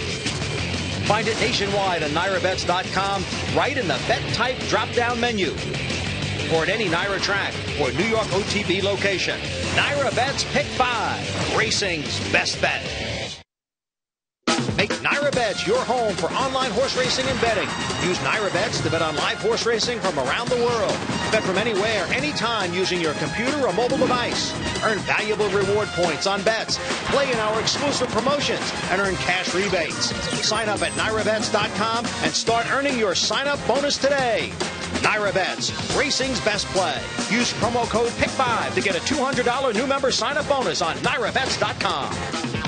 G: Find it nationwide on NairaBets.com right in the Bet Type drop-down menu. Or at any Naira track or New York OTB location. Naira Bets Pick 5, racing's best bet. Make Naira Bets your home for online horse racing and betting. Use Naira Bets to bet on live horse racing from around the world. Bet from anywhere, anytime using your computer or mobile device. Earn valuable reward points on bets. Play in our exclusive promotions and earn cash rebates. Sign up at NairaBets.com and start earning your sign-up bonus today. Naira Bets, racing's best play. Use promo code PICK5 to get a $200 new member sign-up bonus on NairaBets.com.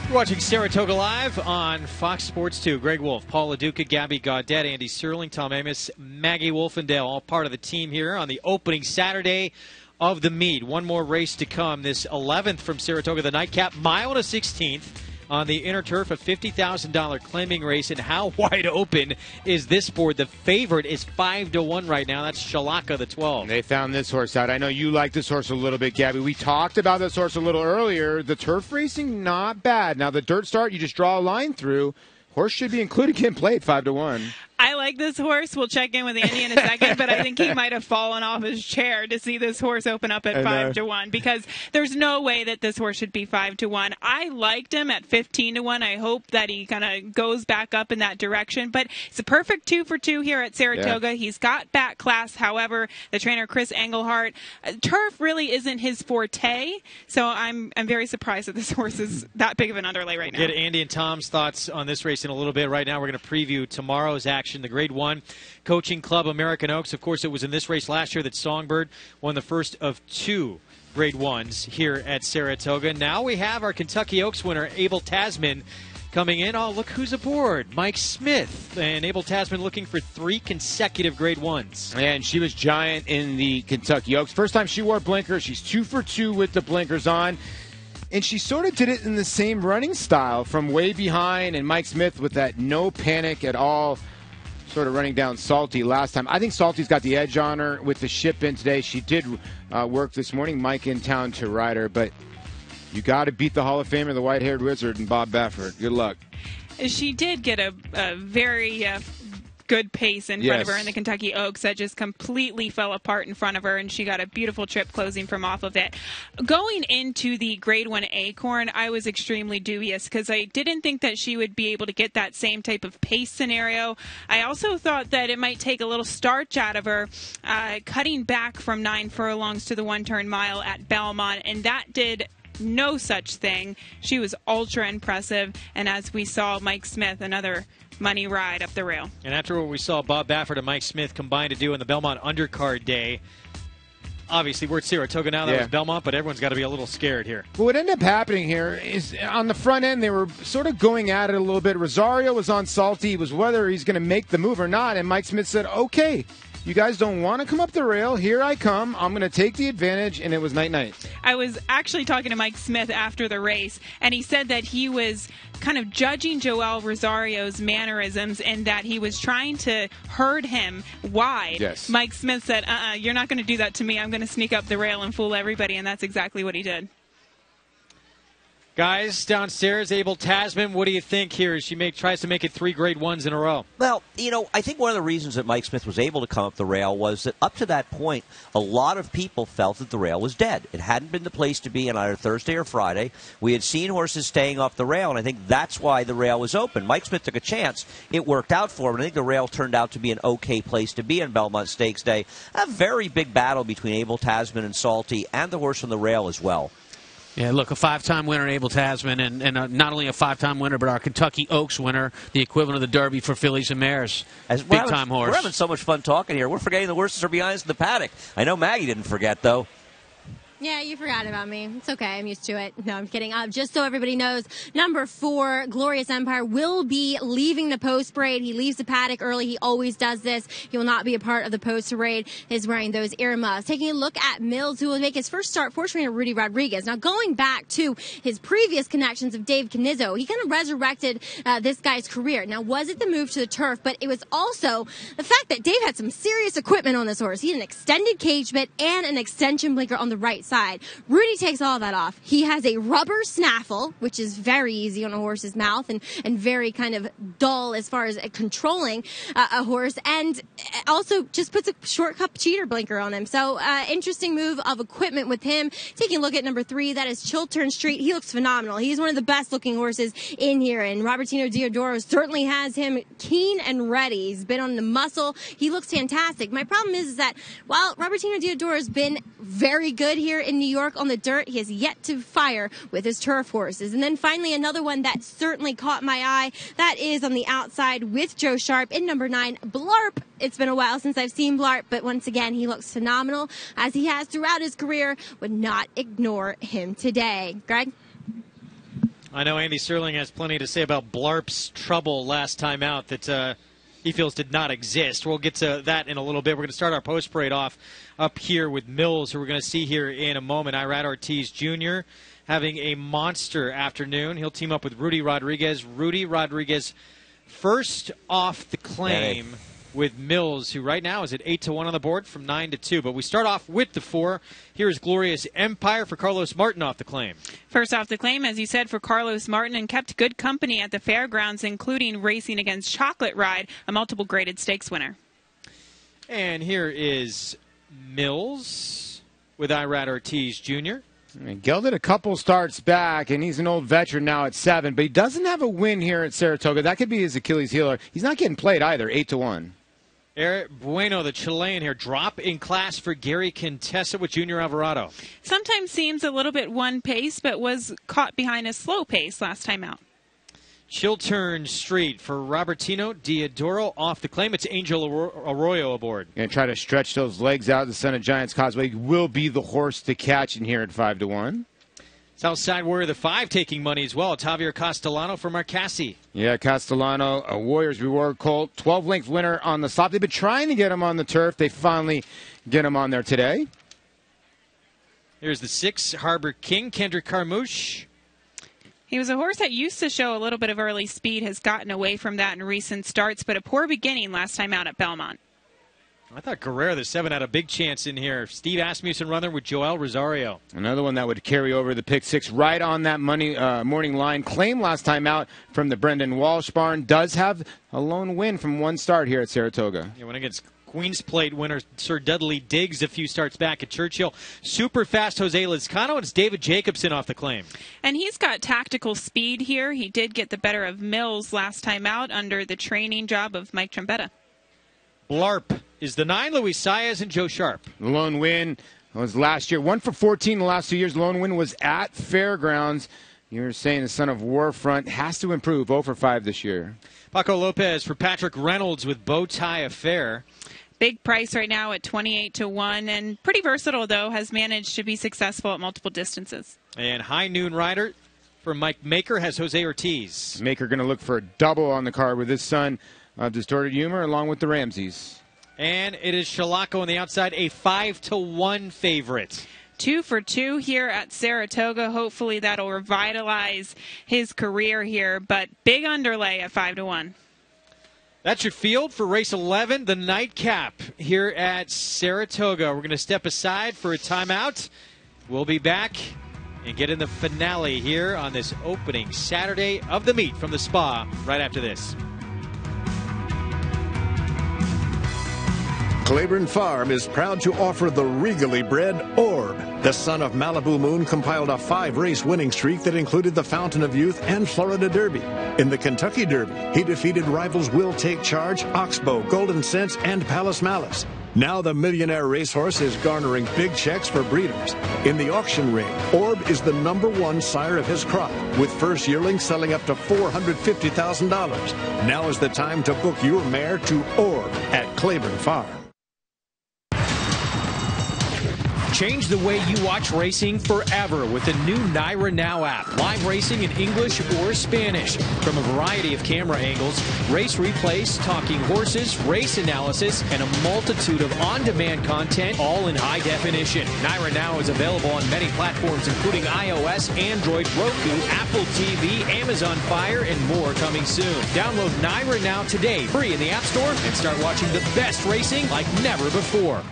A: You're watching Saratoga Live on Fox Sports 2. Greg Wolf, Paul LaDuca, Gabby Gaudet, Andy Serling, Tom Amos, Maggie Wolfendale, all part of the team here on the opening Saturday of the meet. One more race to come. This 11th from Saratoga, the nightcap, mile and a 16th on the inner turf, a $50,000 claiming race. And how wide open is this board? The favorite is 5-1 right now. That's Shalaka, the 12.
B: They found this horse out. I know you like this horse a little bit, Gabby. We talked about this horse a little earlier. The turf racing, not bad. Now, the dirt start, you just draw a line through. Horse should be included in play at 5-1.
C: I like this horse. We'll check in with Andy in a second, but I think he might have fallen off his chair to see this horse open up at 5-1 because there's no way that this horse should be 5-1. I liked him at 15-1. I hope that he kind of goes back up in that direction, but it's a perfect 2 for 2 here at Saratoga. Yeah. He's got back class. However, the trainer Chris Engelhardt, turf really isn't his forte, so I'm very surprised that this horse is that big of an underlay right now.
A: Get Andy and Tom's thoughts on this race in a little bit. Right now, we're going to preview tomorrow's action. The Grade 1 Coaching Club American Oaks. Of course, it was in this race last year that Songbird won the first of 2 Grade 1s here at Saratoga. Now we have our Kentucky Oaks winner, Abel Tasman, coming in. Oh, look who's aboard. Mike Smith. And Abel Tasman looking for 3 consecutive Grade 1s.
B: And she was giant in the Kentucky Oaks. First time she wore blinkers. She's 2 for 2 with the blinkers on. And she sort of did it in the same running style from way behind. And Mike Smith with that no panic at all, sort of running down Salty last time. I think Salty's got the edge on her with the ship in today. She did work this morning. Mike in town to ride her. But you got to beat the Hall of Famer, the white-haired wizard, and Bob Baffert. Good luck.
C: She did get a very good pace in front of her in the Kentucky Oaks that just completely fell apart in front of her, and she got a beautiful trip closing from off of it. Going into the Grade 1 Acorn, I was extremely dubious because I didn't think that she would be able to get that same type of pace scenario. I also thought that it might take a little starch out of her, cutting back from 9 furlongs to the one-turn mile at Belmont, and that did no such thing. She was ultra impressive, and as we saw, Mike Smith, another money ride up the rail.
A: And after what we saw Bob Baffert and Mike Smith combined to do in the Belmont Undercard Day, obviously we're at Saratoga now. That was Belmont, but everyone's got to be a little scared here.
B: Well, what ended up happening here is on the front end, they were sort of going at it a little bit. Rosario was on Salty. It was whether he's going to make the move or not, and Mike Smith said, okay, you guys don't want to come up the rail. Here I come. I'm going to take the advantage, and it was night-night.
C: I was actually talking to Mike Smith after the race, and he said that he was kind of judging Joel Rosario's mannerisms and that he was trying to herd him wide.
B: Yes.
C: Mike Smith said, you're not going to do that to me. I'm going to sneak up the rail and fool everybody, and that's exactly what he did.
A: Guys, downstairs, Abel Tasman, what do you think here as she tries to make it 3 Grade 1s in a row?
D: Well, I think one of the reasons that Mike Smith was able to come up the rail was that up to that point, a lot of people felt that the rail was dead. It hadn't been the place to be on either Thursday or Friday. We had seen horses staying off the rail, and I think that's why the rail was open. Mike Smith took a chance. It worked out for him, and I think the rail turned out to be an okay place to be on Belmont Stakes Day. A very big battle between Abel Tasman and Salty and the horse on the rail as well.
E: Yeah, look, a 5-time winner, Abel Tasman, and not only a 5-time winner, but our Kentucky Oaks winner, the equivalent of the Derby for fillies and mares. Big-time horse.
D: We're having so much fun talking here. We're forgetting the horses are behind us in the paddock. I know Maggie didn't forget, though.
F: Yeah, you forgot about me. It's okay. I'm used to it. No, I'm kidding. Just so everybody knows, number 4, Glorious Empire, will be leaving the post parade. He leaves the paddock early. He always does this. He will not be a part of the post parade. He's wearing those earmuffs. Taking a look at Mills, who will make his first start for trainer Rudy Rodriguez. Now, going back to his previous connections of Dave Canizzo, he kind of resurrected this guy's career. Now, was it the move to the turf, but it was also the fact that Dave had some serious equipment on this horse. He had an extended cage bit and an extension blinker on the right side. Rudy takes all that off. He has a rubber snaffle, which is very easy on a horse's mouth and very kind of dull as far as controlling a horse, and also just puts a short cup cheater blinker on him. So interesting move of equipment with him. Taking a look at number 3, that is Chiltern Street. He looks phenomenal. He's one of the best looking horses in here, and Robertino Diodoro certainly has him keen and ready. He's been on the muscle. He looks fantastic. My problem is that while Robertino Diodoro has been very good here in New York on the dirt, he has yet to fire with his turf horses. And then finally, another one that certainly caught my eye, that is on the outside with Joe Sharp in number 9, Blarp. It's been a while since I've seen Blarp, but once again, he looks phenomenal, as he has throughout his career. Would not ignore him today. Greg?
A: I know Andy Serling has plenty to say about Blarp's trouble last time out that he feels did not exist. We'll get to that in a little bit. We're going to start our post parade off up here with Mills, who we're going to see here in a moment. Irad Ortiz Jr. having a monster afternoon. He'll team up with Rudy Rodriguez. Rudy Rodriguez first off the claim with Mills, who right now is at 8-1 on the board from 9-2. But we start off with the 4. Here is Glorious Empire for Carlos Martin off the claim.
C: First off the claim, as you said, for Carlos Martin, and kept good company at the fairgrounds, including racing against Chocolate Ride, a multiple graded stakes winner.
A: And here is Mills with Irad Ortiz Jr.
B: Gelded a couple starts back, and he's an old veteran now at 7, but he doesn't have a win here at Saratoga. That could be his Achilles heel. He's not getting played either, 8-1.
A: Eric Bueno, the Chilean here, drop in class for Gary Contessa with Junior Alvarado.
C: Sometimes seems a little bit one pace, but was caught behind a slow pace last time out.
A: Chiltern Street for Robertino Diodoro off the claim. It's Angel Arroyo aboard.
B: Going to try to stretch those legs out. The Son of Giants Causeway will be the horse to catch in here at 5-1.
A: Southside Warrior, the 5, taking money as well. Javier Castellano for Marcassi.
B: Yeah, Castellano, a Warriors Reward Colt, 12-length winner on the slop. They've been trying to get him on the turf. They finally get him on there today.
A: Here's the 6, Harbor King, Kendrick Carmouche.
C: He was a horse that used to show a little bit of early speed, has gotten away from that in recent starts, but a poor beginning last time out at Belmont.
A: I thought Guerrero, the 7, had a big chance in here. Steve Asmussen runner with Joel Rosario.
B: Another one that would carry over the pick 6 right on that morning line. Claim last time out from the Brendan Walsh barn. Does have a lone win from one start here at Saratoga.
A: Yeah, went against Queen's Plate winner Sir Dudley Diggs a few starts back at Churchill. Super fast Jose Lizcano, and it's David Jacobson off the claim.
C: And he's got tactical speed here. He did get the better of Mills last time out under the training job of Mike Trombetta.
A: Blarp is the 9, Luis Saez and Joe Sharp.
B: The lone win was last year. 1 for 14 the last 2 years. The lone win was at Fairgrounds. You're saying the son of Warfront has to improve. 0 for 5 this year.
A: Paco Lopez for Patrick Reynolds with Bowtie Affair.
C: Big price right now at 28-1, and pretty versatile, though, has managed to be successful at multiple distances.
A: And High Noon Rider for Mike Maker has Jose Ortiz.
B: Maker going to look for a double on the card with his son of Distorted Humor along with the Ramseys.
A: And it is Shalako on the outside, a 5-1 favorite.
C: 2 for 2 here at Saratoga. Hopefully that'll revitalize his career here, but big underlay at 5-1.
A: That's your field for race 11, the nightcap here at Saratoga. We're going to step aside for a timeout. We'll be back and get in the finale here on this opening Saturday of the meet from the spa right after this.
H: Claiborne Farm is proud to offer the regally bred Orb. The son of Malibu Moon compiled a 5-race winning streak that included the Fountain of Youth and Florida Derby. In the Kentucky Derby, he defeated rivals Will Take Charge, Oxbow, Golden Sense, and Palace Malice. Now the millionaire racehorse is garnering big checks for breeders. In the auction ring, Orb is the #1 sire of his crop, with first yearlings selling up to $450,000. Now is the time to book your mare to Orb at Claiborne Farm.
U: Change the way you watch racing forever with the new Naira Now app. Live racing in English or Spanish from a variety of camera angles, race replays, talking horses, race analysis, and a multitude of on-demand content, all in high definition. Naira Now is available on many platforms, including iOS, Android, Roku, Apple TV, Amazon Fire, and more coming soon. Download Naira Now today, free in the App Store, and start watching the best racing like never before.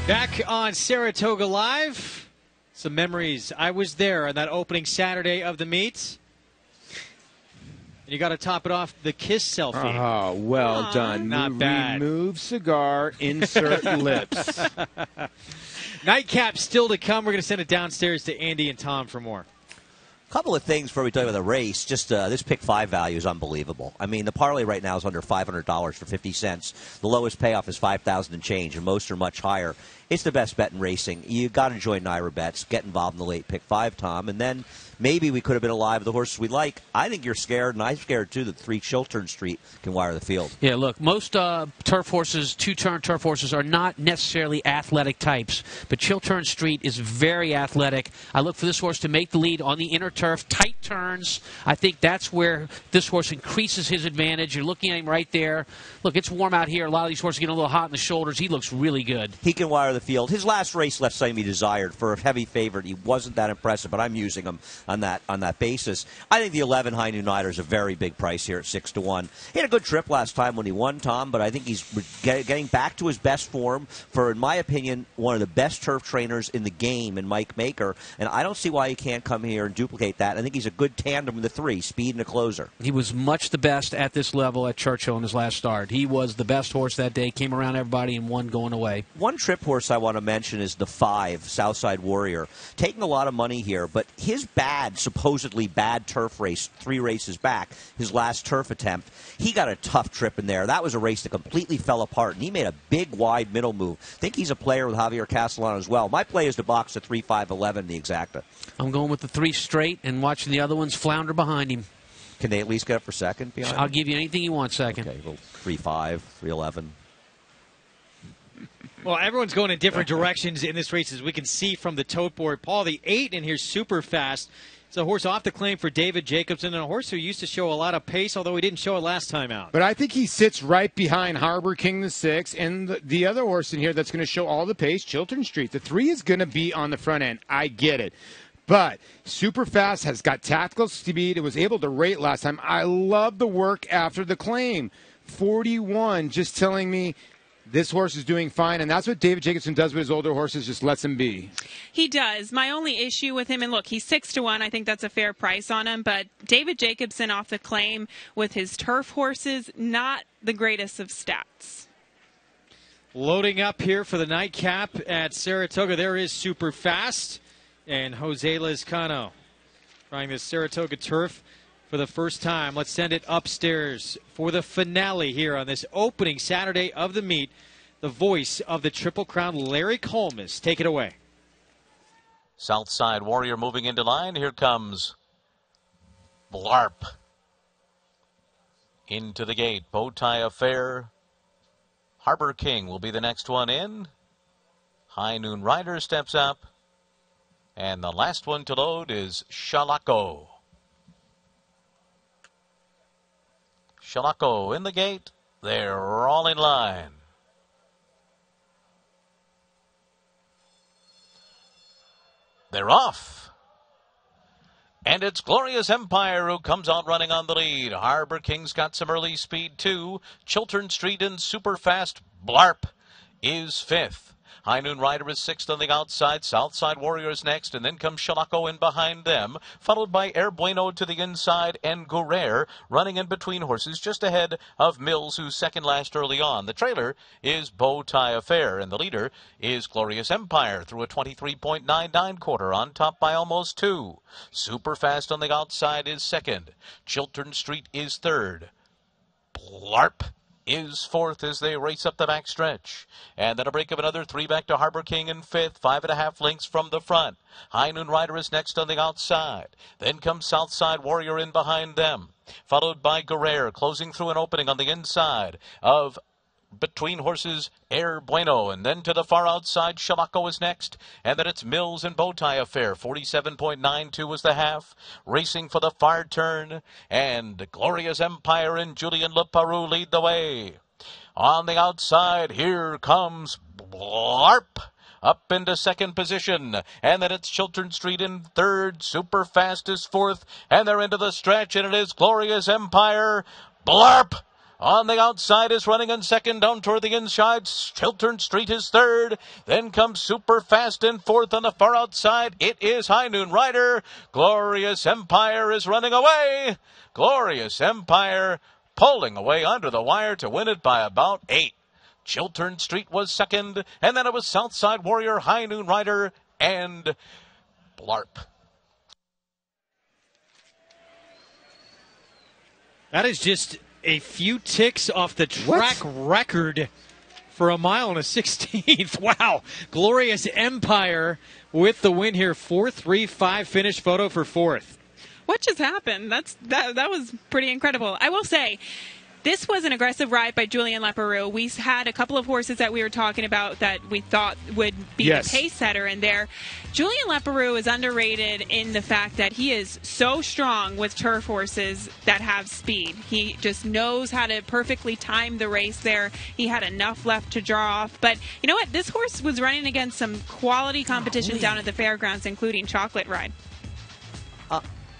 A: Back on Saratoga Live, some memories. I was there on that opening Saturday of the meet. And you got to top it off, the kiss selfie.
B: Oh, well done.
A: Not bad.
B: Remove cigar, insert lips.
A: Nightcap still to come. We're going to send it downstairs to Andy and Tom for more.
D: Couple of things before we talk about the race. Just this pick 5 value is unbelievable. I mean, the parlay right now is under $500 for 50 cents. The lowest payoff is $5,000 and change, and most are much higher. It's the best bet in racing. You got to join Naira Bets. Get involved in the late pick 5, Tom, and then maybe we could have been alive with the horses we like. I think you're scared, and I'm scared too, that 3 Chiltern Street can wire the field.
E: Yeah, look, most turf horses, 2-turn turf horses, are not necessarily athletic types, but Chiltern Street is very athletic. I look for this horse to make the lead on the inner turf, tight turns. I think that's where this horse increases his advantage. You're looking at him right there. Look, it's warm out here. A lot of these horses get a little hot in the shoulders. He looks really good.
D: He can wire the field. His last race left something to be desired. For a heavy favorite, he wasn't that impressive, but I'm using him on that basis. I think the 11 High Noon Rider is a very big price here at 6-1. He had a good trip last time when he won, Tom, but I think he's getting back to his best form for, in my opinion, one of the best turf trainers in the game in Mike Maker, and I don't see why he can't come here and duplicate that. I think he's a good tandem with the 3, speed and a closer.
E: He was much the best at this level at Churchill in his last start. He was the best horse that day, came around everybody and won going away.
D: One trip horse I want to mention is the 5, Southside Warrior. Taking a lot of money here, but his supposedly bad turf race 3 races back, his last turf attempt, he got a tough trip in there. That was a race that completely fell apart, and he made a big, wide middle move. I think he's a player with Javier Castellano as well. My play is to box at 3-5-11, the exacta.
E: I'm going with the 3 straight and watching the other ones flounder behind him.
D: Can they at least get up for second behind
E: I'll
D: him?
E: give you anything you want second.
D: Okay, well, 3-5, 3-11.
A: Well, everyone's going in different directions in this race, as we can see from the tote board. Paul, the 8 in here, super fast. It's a horse off the claim for David Jacobson, and a horse who used to show a lot of pace, although he didn't show it last time out.
B: But I think he sits right behind Harbor King the 6, and the other horse in here that's going to show all the pace, Chiltern Street. The 3 is going to be on the front end. I get it. But super fast, has got tactical speed. It was able to rate last time. I love the work after the claim. 41, just telling me this horse is doing fine, and that's what David Jacobson does with his older horses, just lets him be.
C: He does. My only issue with him, and look, he's 6-1. I think that's a fair price on him, but David Jacobson off the claim with his turf horses, not the greatest of stats.
A: Loading up here for the nightcap at Saratoga, there is super fast, and Jose Lezcano trying this Saratoga turf for the first time. Let's send it upstairs for the finale here on this opening Saturday of the meet. The voice of the Triple Crown, Larry Colmes. Take it away.
I: Southside Warrior moving into line. Here comes Blarp. Into the gate. Bowtie Affair. Harbor King will be the next one in. High Noon Rider steps up. And the last one to load is Shalako. Shalako in the gate. They're all in line. They're off. And it's Glorious Empire who comes out running on the lead. Harbor King's got some early speed too. Chiltern Street and super fast Blarp is 5th. High Noon Rider is 6th on the outside. Southside Warriors next, and then comes Shalako in behind them, followed by Air Bueno to the inside and Guerrero running in between horses just ahead of Mills, who's second last early on. The trailer is Bowtie Affair, and the leader is Glorious Empire through a 23.99 quarter, on top by almost 2. Super Fast on the outside is second. Chiltern Street is third. Blarp is 4th as they race up the back stretch. And then a break of another 3 back to Harbor King in 5th, 5.5 lengths from the front. High Noon Rider is next on the outside. Then comes Southside Warrior in behind them, followed by Guerrero closing through an opening on the inside of between horses Air Bueno, and then to the far outside Shalako is next, and then it's Mills and Bowtie Affair. 47.92 was the half, racing for the far turn, and Glorious Empire and Julian Leparoux lead the way. On the outside, here comes Blarp up into second position, and then it's Chiltern Street in third. Super Fast is 4th, and they're into the stretch, and it is Glorious Empire. Blarp On the outside is running in second, down toward the inside. Chiltern Street is third. Then comes Super Fast in fourth on the far outside. It is High Noon Rider. Glorious Empire is running away. Glorious Empire pulling away under the wire to win it by about 8. Chiltern Street was second, and then it was Southside Warrior, High Noon Rider, and Blarp.
A: That is just a few ticks off the track record for a mile and a 16th. Wow. Glorious Empire with the win here. 4.35 finish photo for fourth.
C: What just happened? That was pretty incredible. I will say, this was an aggressive ride by Julien Leparoux. We had a couple of horses that we were talking about that we thought would be the pace setter in there. Julien Leparoux is underrated in the fact that he is so strong with turf horses that have speed. He just knows how to perfectly time the race there. He had enough left to draw off. But you know what? This horse was running against some quality competition down at the fairgrounds, including Chocolate Ride.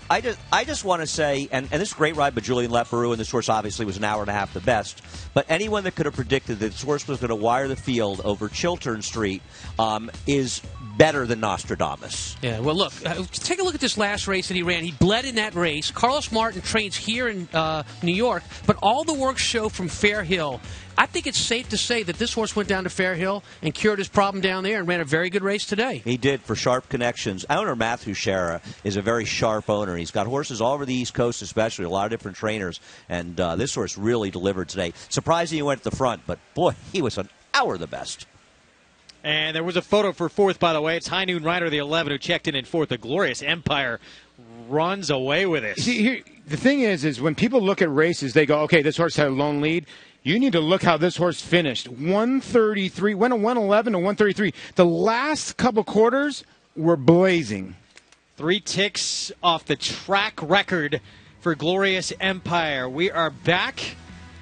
D: I just want to say, and this is a great ride by Julien Leparoux, and this horse obviously was an hour and a half the best, but anyone that could have predicted that this horse was going to wire the field over Chiltern Street is better than Nostradamus.
E: Yeah, well, look, take a look at this last race that he ran. He bled in that race. Carlos Martin trains here in New York, but all the work show from Fair Hill. I think it's safe to say that this horse went down to Fair Hill and cured his problem down there and ran a very good race today.
D: He did, for sharp connections. Owner Matthew Shera is a very sharp owner. He's got horses all over the East Coast, especially a lot of different trainers, and this horse really delivered today. Surprising he went at the front, but boy, he was an hour the best.
A: And there was a photo for fourth, by the way. It's High Noon Rider, the 11, who checked in fourth. The Glorious Empire runs away with it.
B: See, here, the thing is when people look at races, they go, okay, this horse had a lone lead. You need to look how this horse finished. 133, went a 111 to 133. The last couple quarters were blazing.
A: 3 ticks off the track record for Glorious Empire. We are back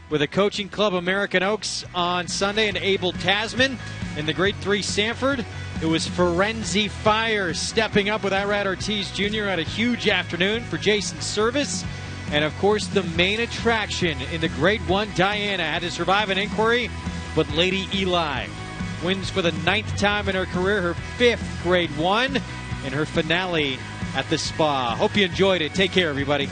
A: with a Coaching Club American Oaks on Sunday, and Abel Tasman in the G3 Sanford. It was Ferenzi Fire stepping up with Irad Ortiz Jr. Had a huge afternoon for Jason Service. And, of course, the main attraction in the Grade 1, Diana, had to survive an inquiry, but Lady Eli wins for the 9th time in her career, her 5th Grade 1, and her finale at the Spa. Hope you enjoyed it. Take care, everybody.